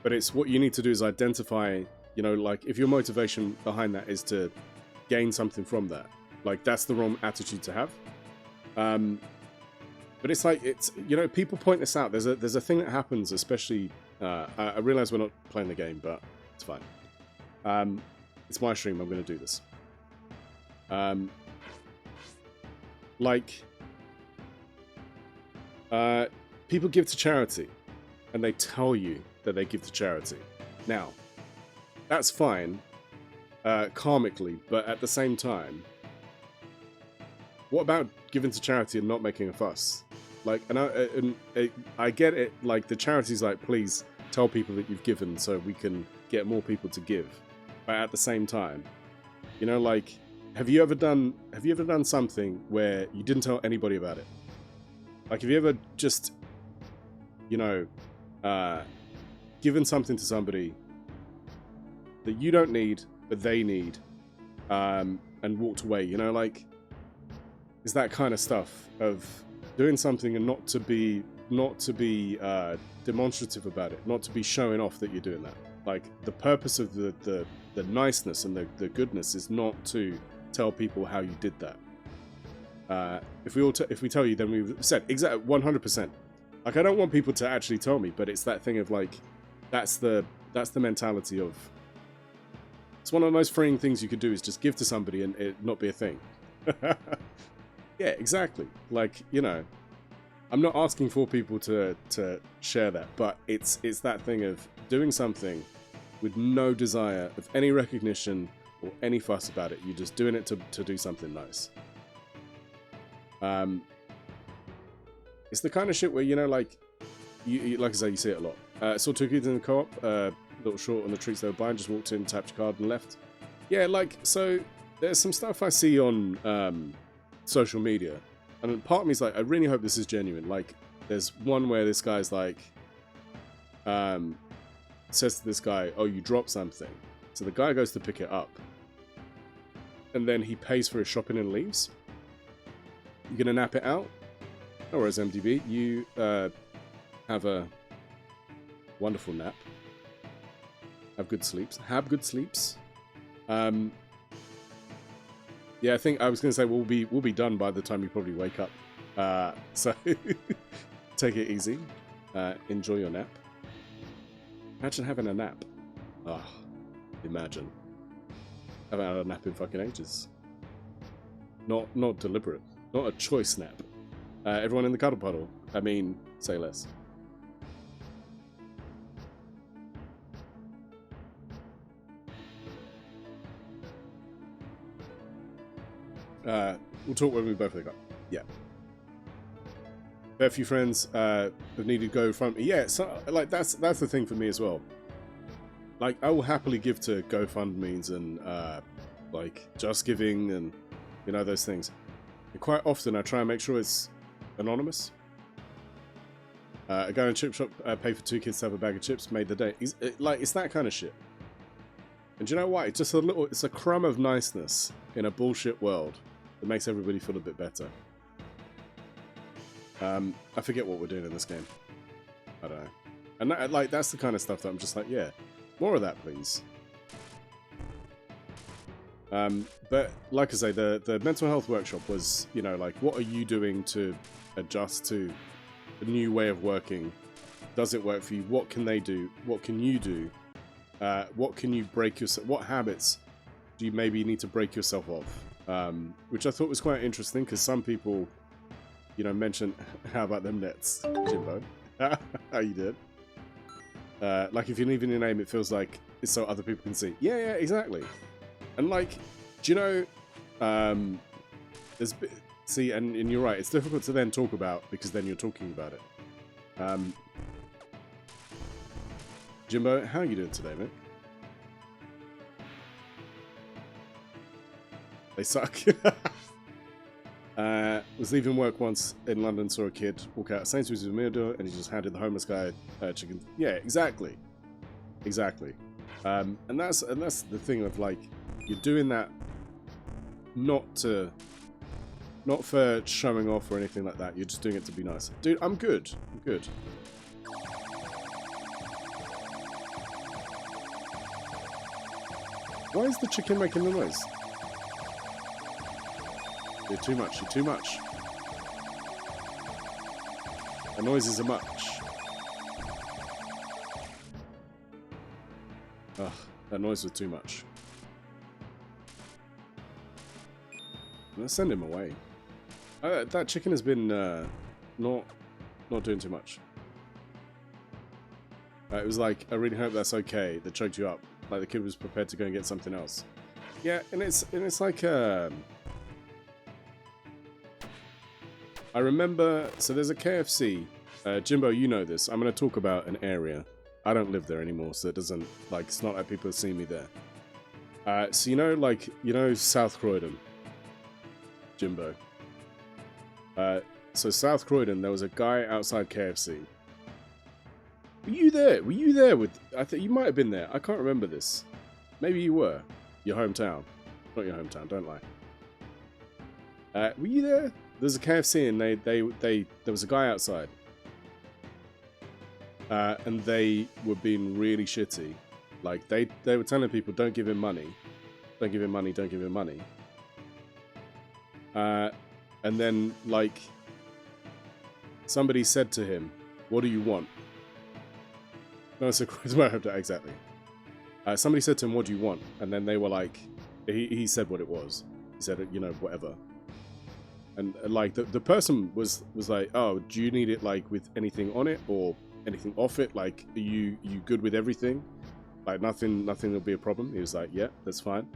But it's what you need to do is identify, you know, like, if your motivation behind that is to gain something from that, like, that's the wrong attitude to have. But it's like, you know, people point this out. There's a thing that happens, especially, I realize we're not playing the game, but it's fine. It's my stream, I'm going to do this. People give to charity, and they tell you that they give to charity. Now, that's fine, karmically, but at the same time, what about giving to charity and not making a fuss? Like, and I get it, like, the charity's like, please tell people that you've given so we can get more people to give. But at the same time, you know, like, have you ever done something where you didn't tell anybody about it? Like, have you ever just, you know, given something to somebody that you don't need, but they need, and walked away, you know, like, is that kind of stuff of doing something and not to be demonstrative about it, not to be showing off that you're doing that. Like, the purpose of the niceness and the goodness is not to tell people how you did that. If we tell you, then we've said exactly 100%. Like, I don't want people to actually tell me, but it's that thing of, like, that's the mentality of, it's one of the most freeing things you could do is just give to somebody and it not be a thing. Yeah, exactly. Like, you know, I'm not asking for people to share that, but it's that thing of doing something with no desire of any recognition or any fuss about it. You're just doing it to do something nice. It's the kind of shit where, you know, like, you like I say, you see it a lot. Saw two kids in the co-op, little short on the treats they were buying, just walked in, tapped your card and left. Yeah, like, so there's some stuff I see on social media, and part of me is like, I really hope this is genuine. Like, there's one where this guy's like, says to this guy, oh, you dropped something. So the guy goes to pick it up, and then he pays for his shopping and leaves. You gonna nap it out? No worries, MDB. You have a wonderful nap. Have good sleeps. Have good sleeps. Yeah, I think I was going to say we'll be done by the time you probably wake up. So take it easy. Enjoy your nap. Imagine having a nap. Ah, imagine. Haven't had a nap in fucking ages. Not deliberate. Not a choice nap. Everyone in the cuddle puddle. I mean, say less. We'll talk when we both wake up. Yeah. A few friends have needed to go from. Yeah, so, like, that's the thing for me as well. Like, I will happily give to GoFundMes and like Just Giving and, you know, those things. And quite often I try and make sure it's anonymous. A guy in a chip shop paid for 2 kids to have a bag of chips, made the day. It's that kind of shit. And do you know what? It's just it's a crumb of niceness in a bullshit world that makes everybody feel a bit better. I forget what we're doing in this game. I don't know. And that, like, that's the kind of stuff that I'm just like, yeah, more of that, please. But like I say, the mental health workshop was, you know, like, what are you doing to adjust to the new way of working? Does it work for you? What can they do? What can you do? What can you break yourself? What habits do you maybe need to break yourself of? Which I thought was quite interesting because some people, you know, mentioned, how about them nets, Jimbo? How you did? Like, if you leave in your name, it feels like it's so other people can see. Yeah, exactly. And like, do you know, see, and you're right, it's difficult to then talk about because then you're talking about it. Jimbo, how are you doing today, mate? They suck. Was leaving work once in London, saw a kid walk out of Sainsbury's with a meal door, and he just handed the homeless guy chicken. Yeah, exactly. And that's the thing of, like, you're doing that not for showing off or anything like that. You're just doing it to be nice. Dude, I'm good. Why is the chicken making the noise? You're too much. The noises are much. Ugh, that noise was too much. Let's send him away. That chicken has been not doing too much. It was like, I really hope that's okay. That choked you up. Like the kid was prepared to go and get something else. Yeah, and it's like I remember. So there's a KFC. Jimbo, you know this. I'm going to talk about an area. I don't live there anymore, so it doesn't, like, it's not like people see me there. So you know South Croydon, Jimbo. So South Croydon, there was a guy outside KFC. Were you there with? I think you might have been there. I can't remember this. Maybe you were. Your hometown, not your hometown. Don't lie. Were you there? There's a KFC, and there was a guy outside, and they were being really shitty. Like they were telling people, don't give him money, don't give him money, don't give him money. And then, like, somebody said to him, "What do you want?" No, it's exactly. Somebody said to him, "What do you want?" And then they were like, he said what it was. He said, you know, whatever. And like the person was like, "Oh, do you need it like with anything on it or anything off it? Like, are you good with everything? Like nothing will be a problem." He was like, "Yeah, that's fine."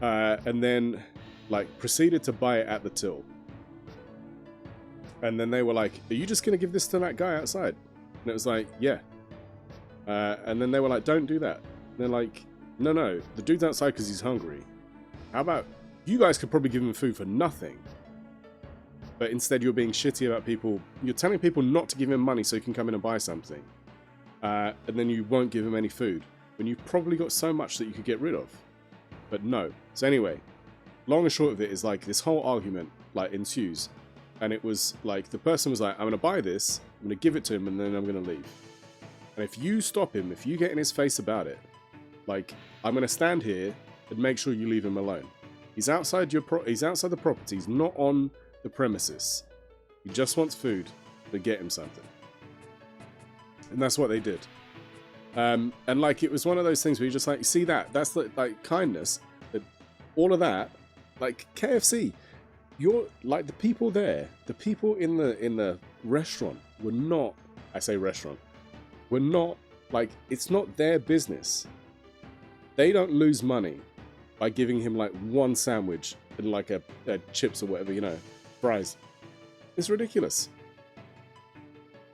And then, like, proceeded to buy it at the till. And then they were like, "Are you just gonna give this to that guy outside?" And it was like, "Yeah." And then they were like, "Don't do that." And they're like, No, the dude's outside because he's hungry. How about you guys could probably give him food for nothing, but instead you're being shitty about people. You're telling people not to give him money so he can come in and buy something, and then you won't give him any food when you've probably got so much that you could get rid of. But no. So anyway, long and short of it is, like, this whole argument like ensues, and it was like the person was like, "I'm gonna buy this, I'm gonna give it to him, and then I'm gonna leave. And if you stop him, if you get in his face about it, like, I'm gonna stand here and make sure you leave him alone. He's outside he's outside the property. He's not on the premises. He just wants food, but get him something." And that's what they did. And like, it was one of those things where you're just like, see that's the, like, kindness. That all of that, like KFC, you're like, the people there, the people in the restaurant were not. I say restaurant. Were not, like, it's not their business. They don't lose money by giving him like one sandwich and like a chips or whatever, you know, fries. It's ridiculous.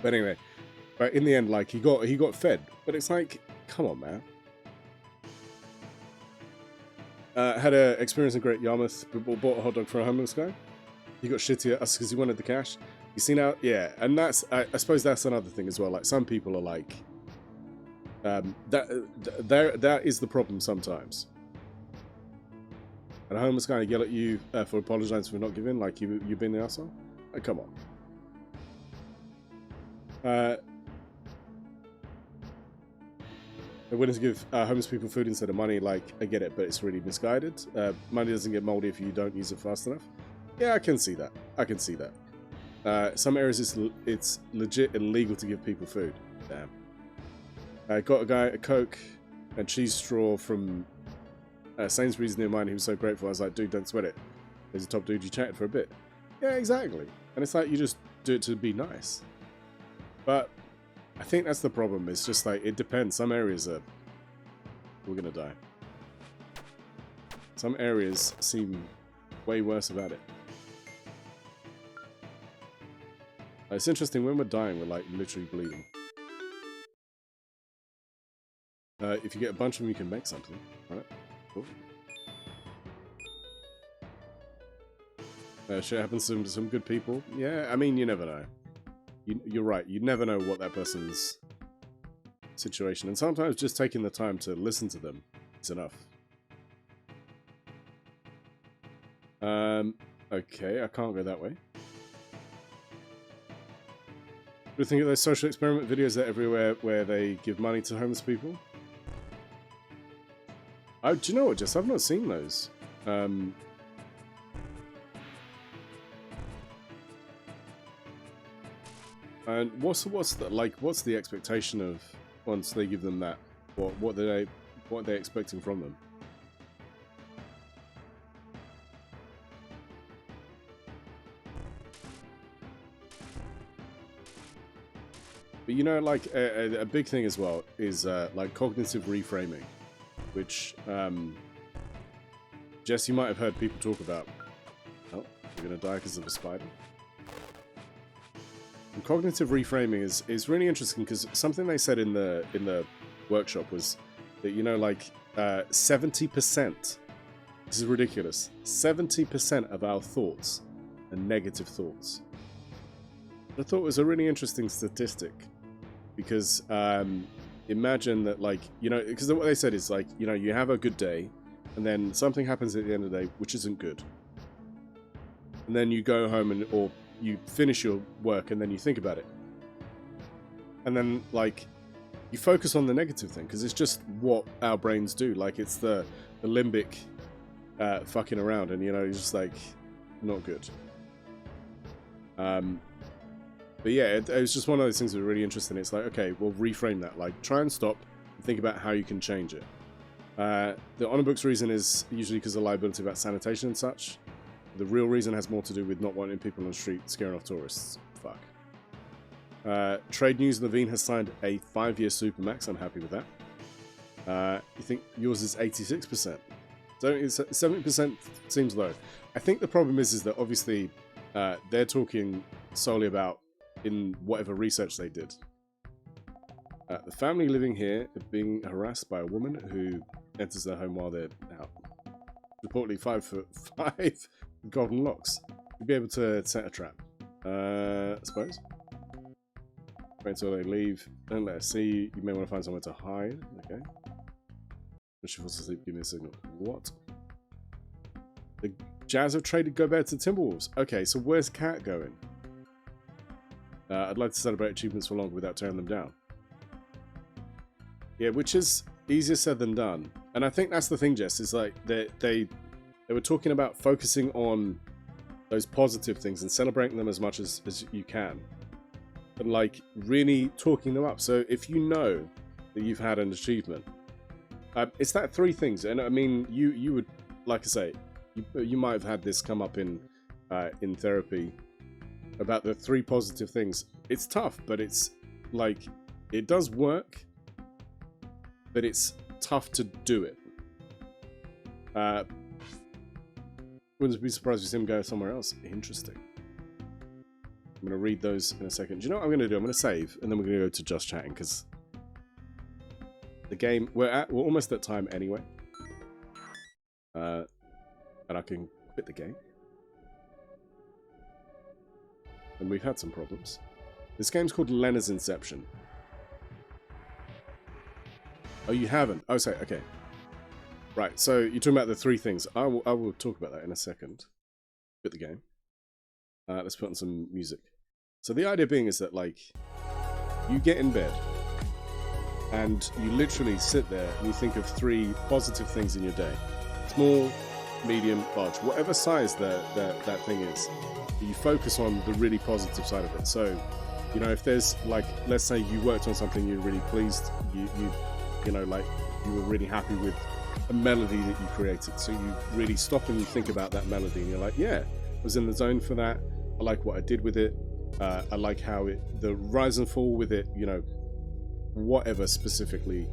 But anyway, but in the end, like, he got fed. But it's like, come on, man. Had a experience in Great Yarmouth. Bought a hot dog for a homeless guy. He got shitty at us because he wanted the cash. You see now, yeah, and that's, I suppose that's another thing as well. Like, some people are like, that is the problem sometimes. And a homeless guy yell at you for apologizing for not giving, like you've been the asshole? Oh, come on. They're willing to give homeless people food instead of money. Like, I get it, but it's really misguided. Money doesn't get moldy if you don't use it fast enough. Yeah, I can see that. I can see that. Some areas it's legit illegal to give people food. Damn. I got a guy a Coke and cheese straw from Sainsbury's near mine. He was so grateful. I was like, dude, don't sweat it. There's a top dude. You chatted for a bit. Yeah, exactly. And it's like you just do it to be nice. But I think that's the problem. It's just like, it depends. Some areas are... We're gonna die. Some areas seem way worse about it. It's interesting, when we're dying, we're like literally bleeding. If you get a bunch of them, you can make something. Right? Cool. Shit happens to some good people. Yeah, I mean, you never know. You're right, you never know what that person's situation, and sometimes just taking the time to listen to them is enough. Okay, I can't go that way. Do you think of those social experiment videos that are everywhere where they give money to homeless people? Oh, do you know what, Jess? I've not seen those. And what's the expectation of once they give them that? What are they expecting from them? But you know, like a big thing as well is like cognitive reframing, which Jess, you might have heard people talk about. Oh, you're gonna die because of a spider. And cognitive reframing is really interesting because something they said in the workshop was that, you know, like 70%. This is ridiculous. 70% of our thoughts are negative thoughts. I thought it was a really interesting statistic because imagine that, like, you know, because what they said is like, you know, you have a good day and then something happens at the end of the day which isn't good, and then you go home or you finish your work and then you think about it, and then like you focus on the negative thing because it's just what our brains do. Like, it's the limbic fucking around, and you know, it's just like not good. But yeah, it was just one of those things that were really interesting. It's like, okay, we'll reframe that. Like, try and stop and think about how you can change it. The honor books reason is usually because of liability about sanitation and such. The real reason has more to do with not wanting people on the street scaring off tourists. Fuck. Trade News Levine has signed a 5-year Supermax. I'm happy with that. You think yours is 86%? So 70% seems low. I think the problem is that obviously they're talking solely about in whatever research they did. The family living here are being harassed by a woman who enters their home while they're out. Reportedly 5'5" golden locks. You'd be able to set a trap. I suppose. Wait until they leave. Don't let us see. You may want to find somewhere to hide. Okay. When she falls asleep, give me a signal. What? The Jazz have traded Gobert to Timberwolves. Okay, so where's Cat going? I'd like to celebrate achievements for longer without tearing them down. Yeah, which is easier said than done. And I think that's the thing, Jess, is like they were talking about focusing on those positive things and celebrating them as much as you can. And like really talking them up. So if you know that you've had an achievement, it's that 3 things. And I mean, you would, like I say, you might have had this come up in therapy about the 3 positive things. It's tough, but it's like, it does work, but it's tough to do it. Wouldn't be surprised if you see him go somewhere else. Interesting. I'm going to read those in a second. Do you know what I'm going to do? I'm going to save, and then we're going to go to just chatting, because the game, we're almost at time anyway. And I can quit the game. And we've had some problems. This game's called Lennas Inception. Oh, you haven't? Oh, sorry, okay. Right, so you're talking about the three things. I will talk about that in a second. Quit the game. Let's put on some music. So the idea being is that, like, you get in bed and you literally sit there and you think of three positive things in your day. Small, medium, large, whatever size that thing is. You focus on the really positive side of it. So, you know, if there's, like, let's say you worked on something you're really pleased, you know, like, you were really happy with a melody that you created. So you really stop and you think about that melody and you're like, yeah, I was in the zone for that. I like what I did with it. I like how the rise and fall with it, you know, whatever specifically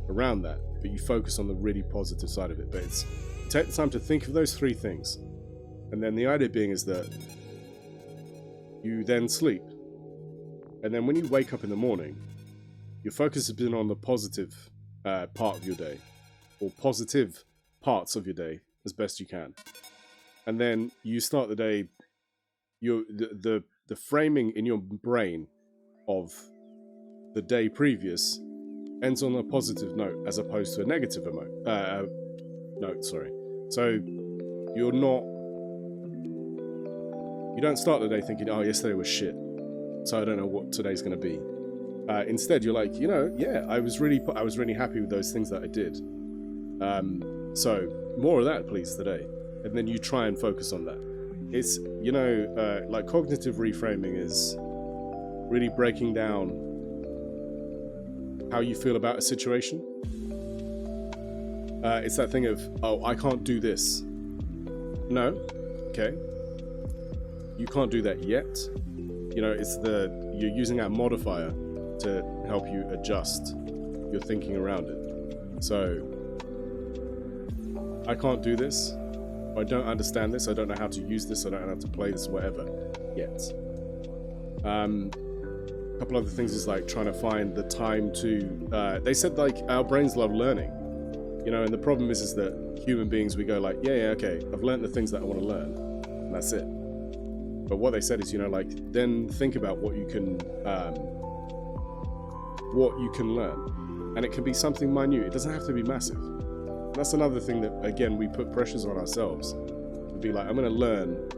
around that. But you focus on the really positive side of it. But it's, you take the time to think of those three things. And then the idea being is that you then sleep. And then when you wake up in the morning, your focus has been on the positive part of your day, or positive parts of your day as best you can. And then you start the day, the framing in your brain of the day previous ends on a positive note as opposed to a negative note, sorry. So you don't start the day thinking, oh, yesterday was shit, so I don't know what today's going to be. Instead, you're like, you know, yeah, I was really happy with those things that I did. So more of that, please, today. And then you try and focus on that. It's, you know, like cognitive reframing is really breaking down how you feel about a situation. It's that thing of, oh, I can't do this. No, okay. You can't do that yet. You know, it's you're using that modifier to help you adjust your thinking around it. So, I can't do this. I don't understand this. I don't know how to use this. I don't know how to play this, whatever, yet. A couple other things is like trying to find the time to... they said, like, our brains love learning. You know, and the problem is that human beings, we go like, yeah, okay, I've learned the things that I want to learn. And that's it. But what they said is, you know, like, then think about what you can learn. And it can be something minute. It doesn't have to be massive. And that's another thing that, again, we put pressures on ourselves. To be like, I'm going to learn,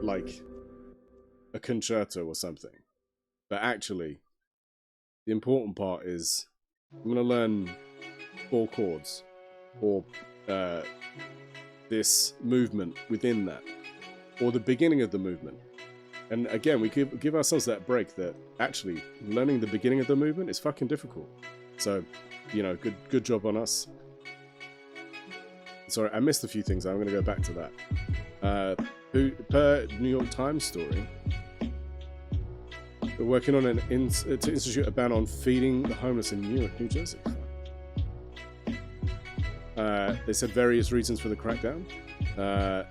like, a concerto or something. But actually, the important part is, I'm going to learn 4 chords. Or this movement within that. Or the beginning of the movement. And again, we give ourselves that break that actually learning the beginning of the movement is fucking difficult. So, you know, good job on us. Sorry, I missed a few things. I'm going to go back to that. Per New York Times story, we're working on to institute a ban on feeding the homeless in New Jersey. They said various reasons for the crackdown. The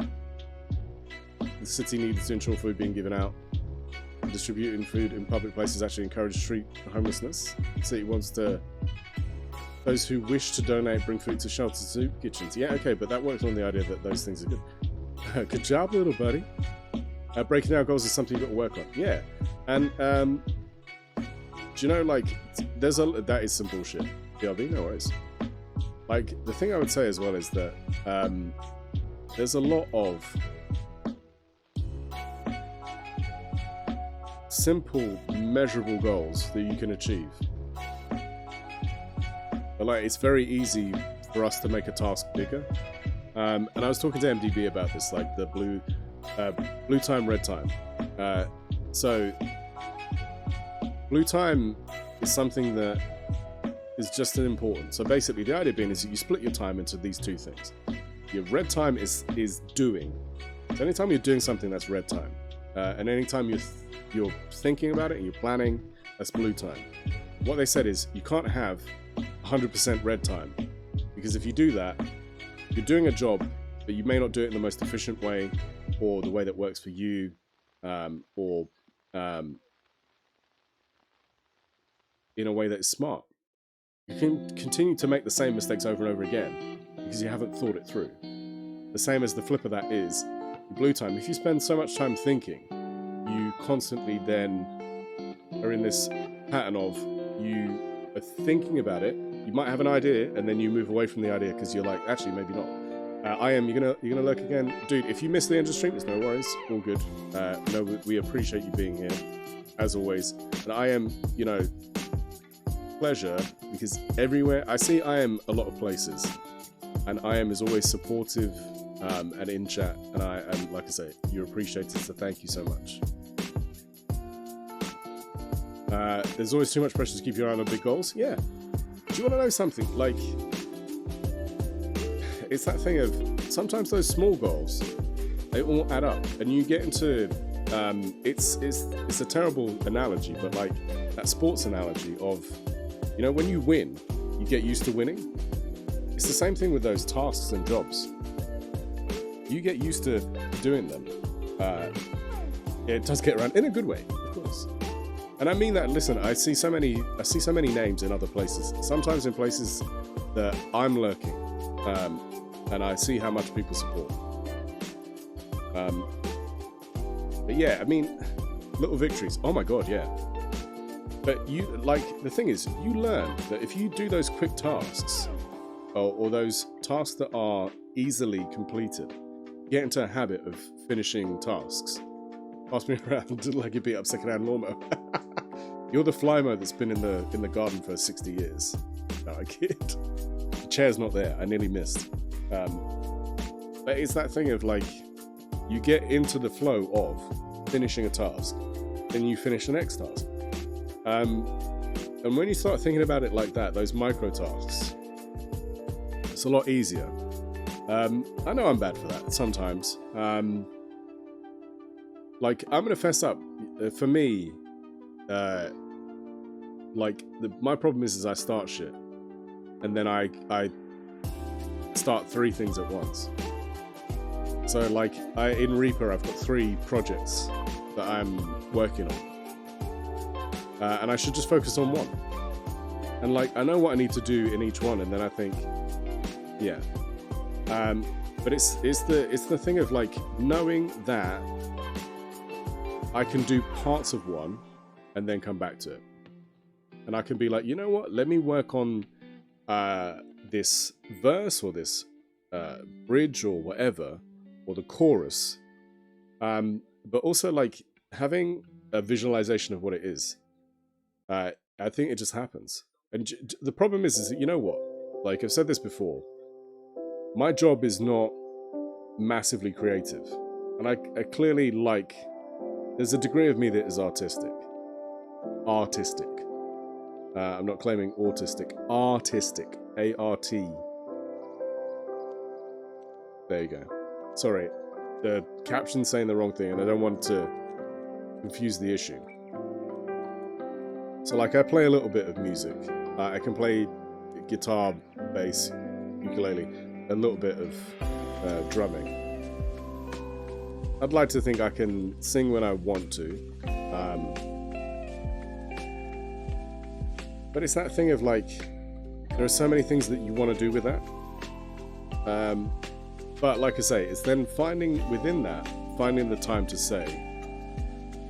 city needs to ensure food being given out. Distributing food in public places actually encourages street homelessness. The city wants those who wish to donate bring food to shelters, soup kitchens. Yeah, okay, but that works on the idea that those things are good. Good job, little buddy. Breaking down goals is something you've got to work on. Yeah, and do you know, like, that is some bullshit. BRB, no worries. Like, the thing I would say as well is that there's a lot of simple, measurable goals that you can achieve. But, like, it's very easy for us to make a task bigger. And I was talking to MDB about this, like the blue time, red time. So, blue time is something that is just as important. So basically, the idea being is that you split your time into these 2 things. Your red time is doing. So anytime you're doing something, that's red time. And anytime you're thinking about it and you're planning, that's blue time. What they said is you can't have 100% red time, because if you do that, you're doing a job, but you may not do it in the most efficient way, or the way that works for you, or in a way that is smart. You can continue to make the same mistakes over and over again because you haven't thought it through. The same as the flip of that is blue time. If you spend so much time thinking, you constantly then are in this pattern of you are thinking about it, you might have an idea and then you move away from the idea because you're like, actually, maybe not. You're gonna lurk again, dude. If you miss the end of stream, it's no worries, all good. No, we appreciate you being here, as always. And I am, you know, pleasure because everywhere I see, I am a lot of places, and I am is always supportive and in chat, and like I say, you're appreciated. So thank you so much. There's always too much pressure to keep your eye on big goals. Yeah. Do you want to know something? Like, it's that thing of sometimes those small goals, they all add up, and you get into it's a terrible analogy, but like that sports analogy of, you know, when you win, you get used to winning. It's the same thing with those tasks and jobs. You get used to doing them. It does get around in a good way, of course. And I mean that. Listen, I see so many names in other places. Sometimes in places that I'm lurking, and I see how much people support. But yeah, I mean, little victories. Oh my god, yeah. But you, like, the thing is, you learn that if you do those quick tasks, or those tasks that are easily completed, you get into a habit of finishing tasks. Pass me around like you beat up secondhand lawnmower. You're the Flymo that's been in the garden for 60 years. No, I kid. The chair's not there. I nearly missed. But it's that thing of like, you get into the flow of finishing a task, then you finish the next task. And when you start thinking about it like that, those micro tasks, it's a lot easier. I know I'm bad for that sometimes. Like, I'm gonna fess up. For me, like, my problem is I start shit, and then I start 3 things at once. So like, in Reaper, I've got 3 projects that I'm working on, and I should just focus on one. And like, I know what I need to do in each one, and then I think, yeah. But it's the thing of like knowing that I can do parts of one and then come back to it. And I can be like, you know what? Let me work on this verse or this bridge or whatever, or the chorus. But also like having a visualization of what it is. I think it just happens. And the problem is that, you know what? Like, I've said this before. My job is not massively creative. And I clearly like... There's a degree of me that is artistic. Artistic. I'm not claiming autistic. Artistic. A-R-T. There you go. Sorry. The caption's saying the wrong thing, and I don't want to confuse the issue. So, like, I play a little bit of music. I can play guitar, bass, ukulele, a little bit of drumming. I'd like to think I can sing when I want to. But it's that thing of like, there are so many things that you want to do with that. But like I say, it's then finding within that, finding the time to say,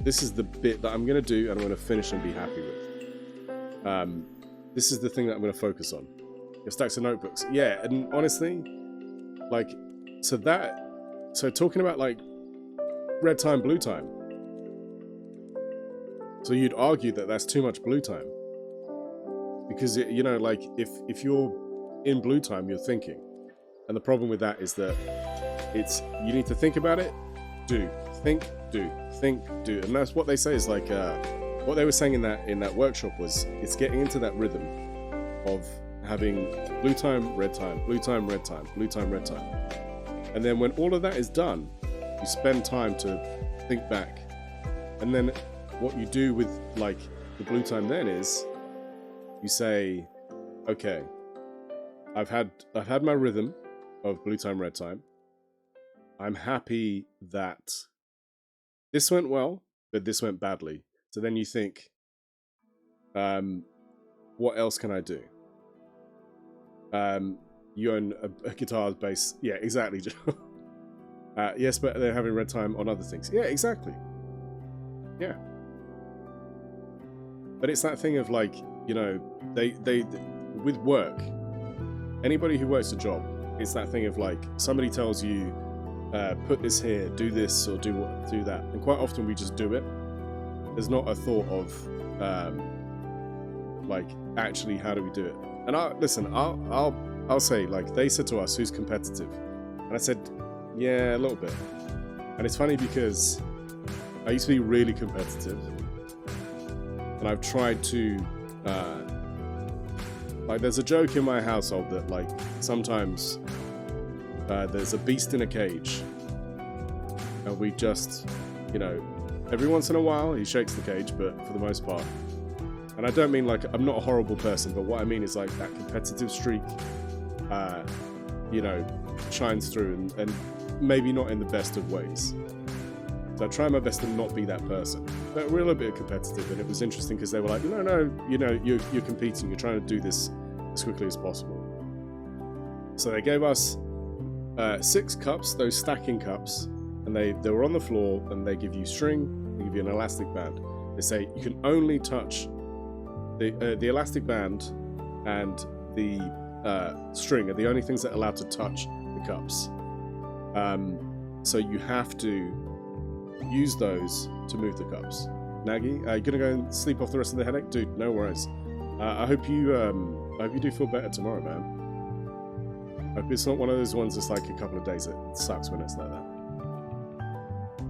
this is the bit that I'm going to do and I'm going to finish and be happy with. This is the thing that I'm going to focus on. Your stacks of notebooks. Yeah, and honestly, like, so talking about like red time, blue time. So you'd argue that that's too much blue time. Because, you know, like, if you're in blue time, you're thinking. And the problem with that is that you need to think about it, do, think, do, think, do. And that's what they say is like, what they were saying in that workshop was, it's getting into that rhythm of having blue time, red time, blue time, red time, blue time, red time. And then when all of that is done, you spend time to think back. And then what you do with like the blue time then is, you say, okay, I've had my rhythm of blue time, red time. I'm happy that this went well, but this went badly. So then you think, what else can I do? You own a guitar, bass. Yeah, exactly. Yes, but they're having red time on other things. Yeah, exactly. Yeah. But it's that thing of like, you know, with work, anybody who works a job, it's that thing of like somebody tells you, put this here, do this, or do that, and quite often we just do it. There's not a thought of like actually how do we do it. And I'll say, like, they said to us, who's competitive, and I said, yeah, a little bit. And it's funny because I used to be really competitive, and I've tried to like, there's a joke in my household that like sometimes there's a beast in a cage, and we just, you know, every once in a while he shakes the cage, but for the most part, and I don't mean like I'm not a horrible person, but what I mean is like that competitive streak you know, shines through, and maybe not in the best of ways. So I try my best to not be that person, but we're a little bit competitive, and it was interesting because they were like, no, you know, you're competing, you're trying to do this as quickly as possible. So they gave us 6 cups, those stacking cups, and they were on the floor, and they give you string, they give you an elastic band. They say you can only touch the elastic band and the string are the only things that are allowed to touch the cups. So you have to use those to move the cups. Nagy, you gonna go and sleep off the rest of the headache? Dude, no worries. I hope you do feel better tomorrow, man. I hope it's not one of those ones that's like a couple of days. It sucks when it's like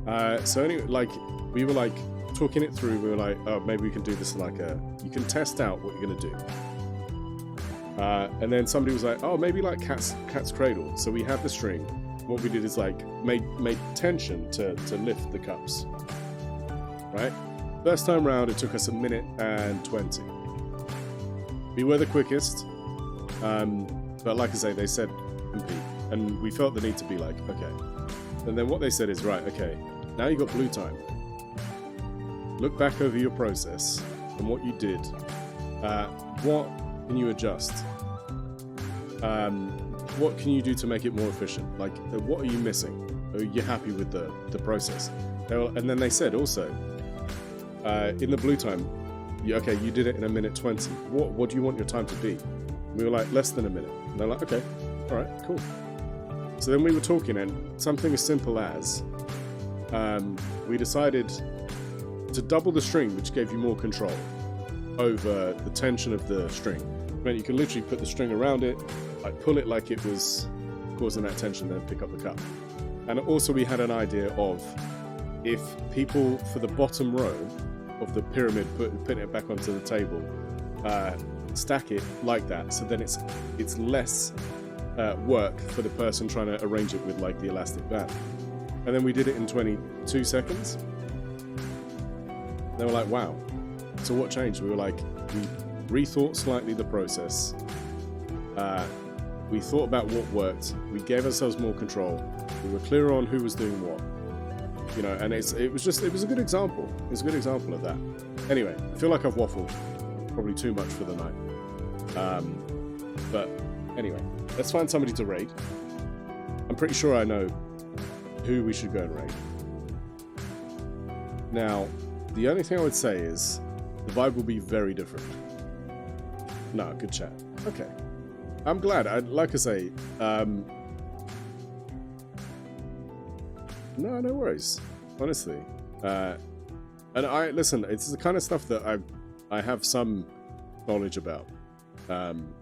that. So anyway, like, we were like talking it through. We were like, oh, maybe we can do this like you can test out what you're gonna do. And then somebody was like, oh, maybe like cat's cradle. So we had the string. What we did is like made tension to lift the cups. Right? First time round, it took us 1 minute and 20. We were the quickest, but like I say, they said compete, and we felt the need to be like, okay. And then what they said is, right, okay, now you got blue time. Look back over your process and what you did. What can you adjust? What can you do to make it more efficient? Like, what are you missing? Are you happy with the process? And then they said also, in the blue time, you did it in 1 minute 20. What do you want your time to be? And we were like, less than 1 minute. And they're like, okay, all right, cool. So then we were talking, and something as simple as we decided to double the string, which gave you more control over the tension of the string. I mean, you can literally put the string around it, like pull it like it was causing that tension, then pick up the cup. And also we had an idea of, if people for the bottom row of the pyramid putting it back onto the table, stack it like that, so then it's less work for the person trying to arrange it with like the elastic band. And then we did it in 22 seconds. They were like, wow. So what changed? We were like, we rethought slightly the process. We thought about what worked. We gave ourselves more control. We were clearer on who was doing what. You know, and it was a good example. It was a good example of that. Anyway, I feel like I've waffled probably too much for the night. But anyway, let's find somebody to raid. I'm pretty sure I know who we should go and raid. Now, the only thing I would say is the vibe will be very different. No, good chat. Okay. I'm glad. Like I say, no worries. Honestly. And listen, it's the kind of stuff that I have some knowledge about. And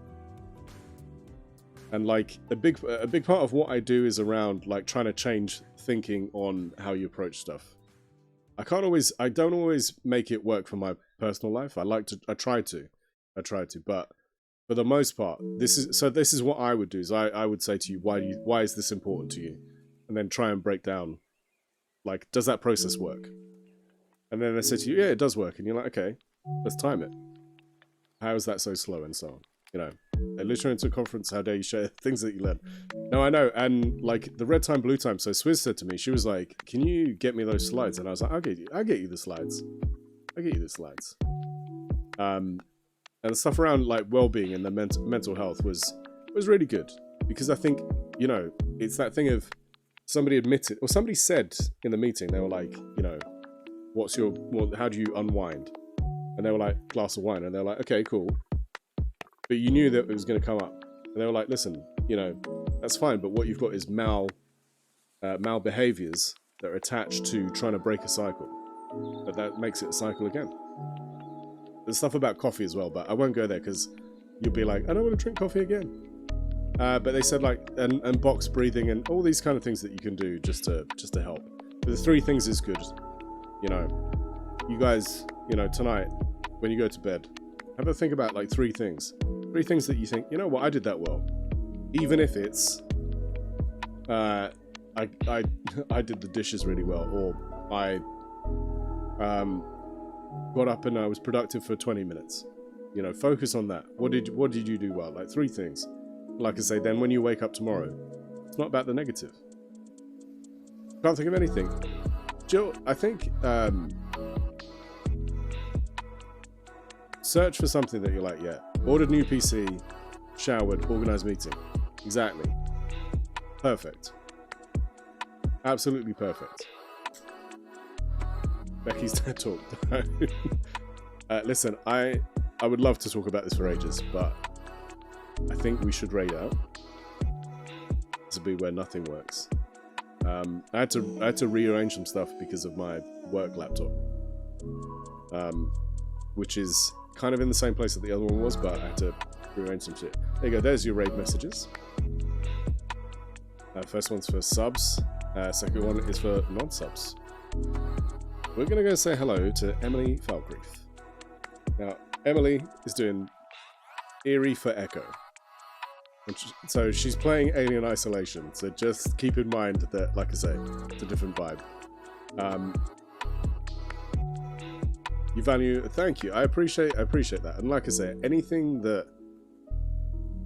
like a big part of what I do is around like trying to change thinking on how you approach stuff. I don't always make it work for my personal life. I try to, but for the most part, this is what I would do. Is I would say to you, why is this important to you? And then try and break down, like, does that process work? And then they say to you, yeah, it does work. And you're like, okay, let's time it. How is that so slow? And so on. You know, they literally into a conference, how dare you share things that you learn? No, I know. And like the red time, blue time. So Swizz said to me, she was like, can you get me those slides? And I was like, I'll get you the slides. And the stuff around like well-being and the mental health was really good, because I think, you know, it's that thing of somebody admitted, or somebody said in the meeting, they were like, you know, how do you unwind? And they were like, glass of wine. And they're like, okay, cool. but you knew that it was going to come up. And they were like, listen, you know, that's fine, but what you've got is mal behaviors that are attached to trying to break a cycle. But that makes it a cycle again. There's stuff about coffee as well, but I won't go there because you'll be like, I don't want to drink coffee again. But they said like, and box breathing and all these kind of things that you can do just to help. But the 3 things is good. You know, you guys, you know, tonight when you go to bed, have a think about like 3 things. 3 things that you think, you know what, I did that well. Even if it's, I did the dishes really well, or I got up and I was productive for 20 minutes. You know, focus on that. What did you do well? Like 3 things. Like I say, then when you wake up tomorrow, it's not about the negative. Can't think of anything. Jill, I think search for something that you're like, yeah, ordered new PC, showered, organized meeting. Exactly. Perfect. Absolutely perfect. Becky's TED Talk. Listen, I would love to talk about this for ages, but I think we should raid out. This will be where nothing works. I had to rearrange some stuff because of my work laptop, which is kind of in the same place that the other one was, but I had to rearrange some shit. There you go. There's your raid messages. First one's for subs. Second one is for non-subs. We're gonna go say hello to Emily Falkreath. Now, Emily is doing Eerie for Echo. So she's playing Alien Isolation, so just keep in mind that, like I say, it's a different vibe. You value, thank you, I appreciate that. And like I say, anything that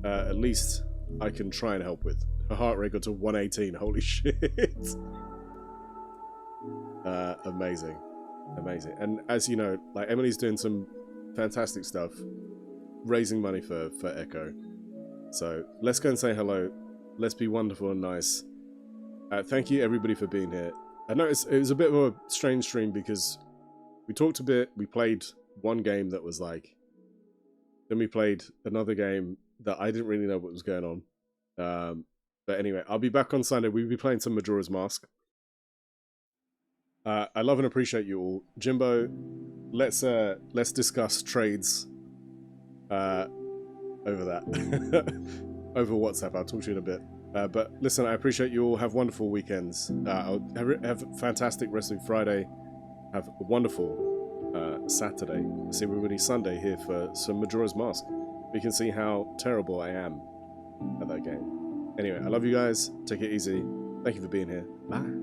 at least I can try and help with. Her heart rate got to 118, holy shit. Amazing. And as you know, like Emily's doing some fantastic stuff, raising money for Echo. So let's go and say hello. Let's be wonderful and nice. Thank you everybody for being here. I know it was a bit of a strange stream because we talked a bit. We played one game that was like, then we played another game that I didn't really know what was going on. But anyway, I'll be back on Sunday. We'll be playing some Majora's Mask. I love and appreciate you all. Jimbo, let's discuss trades over that. Over WhatsApp. I'll talk to you in a bit. But listen, I appreciate you all. Have wonderful weekends. Have a fantastic rest of Friday. Have a wonderful Saturday. See everybody Sunday here for some Majora's Mask. We can see how terrible I am at that game. Anyway, I love you guys. Take it easy. Thank you for being here. Bye.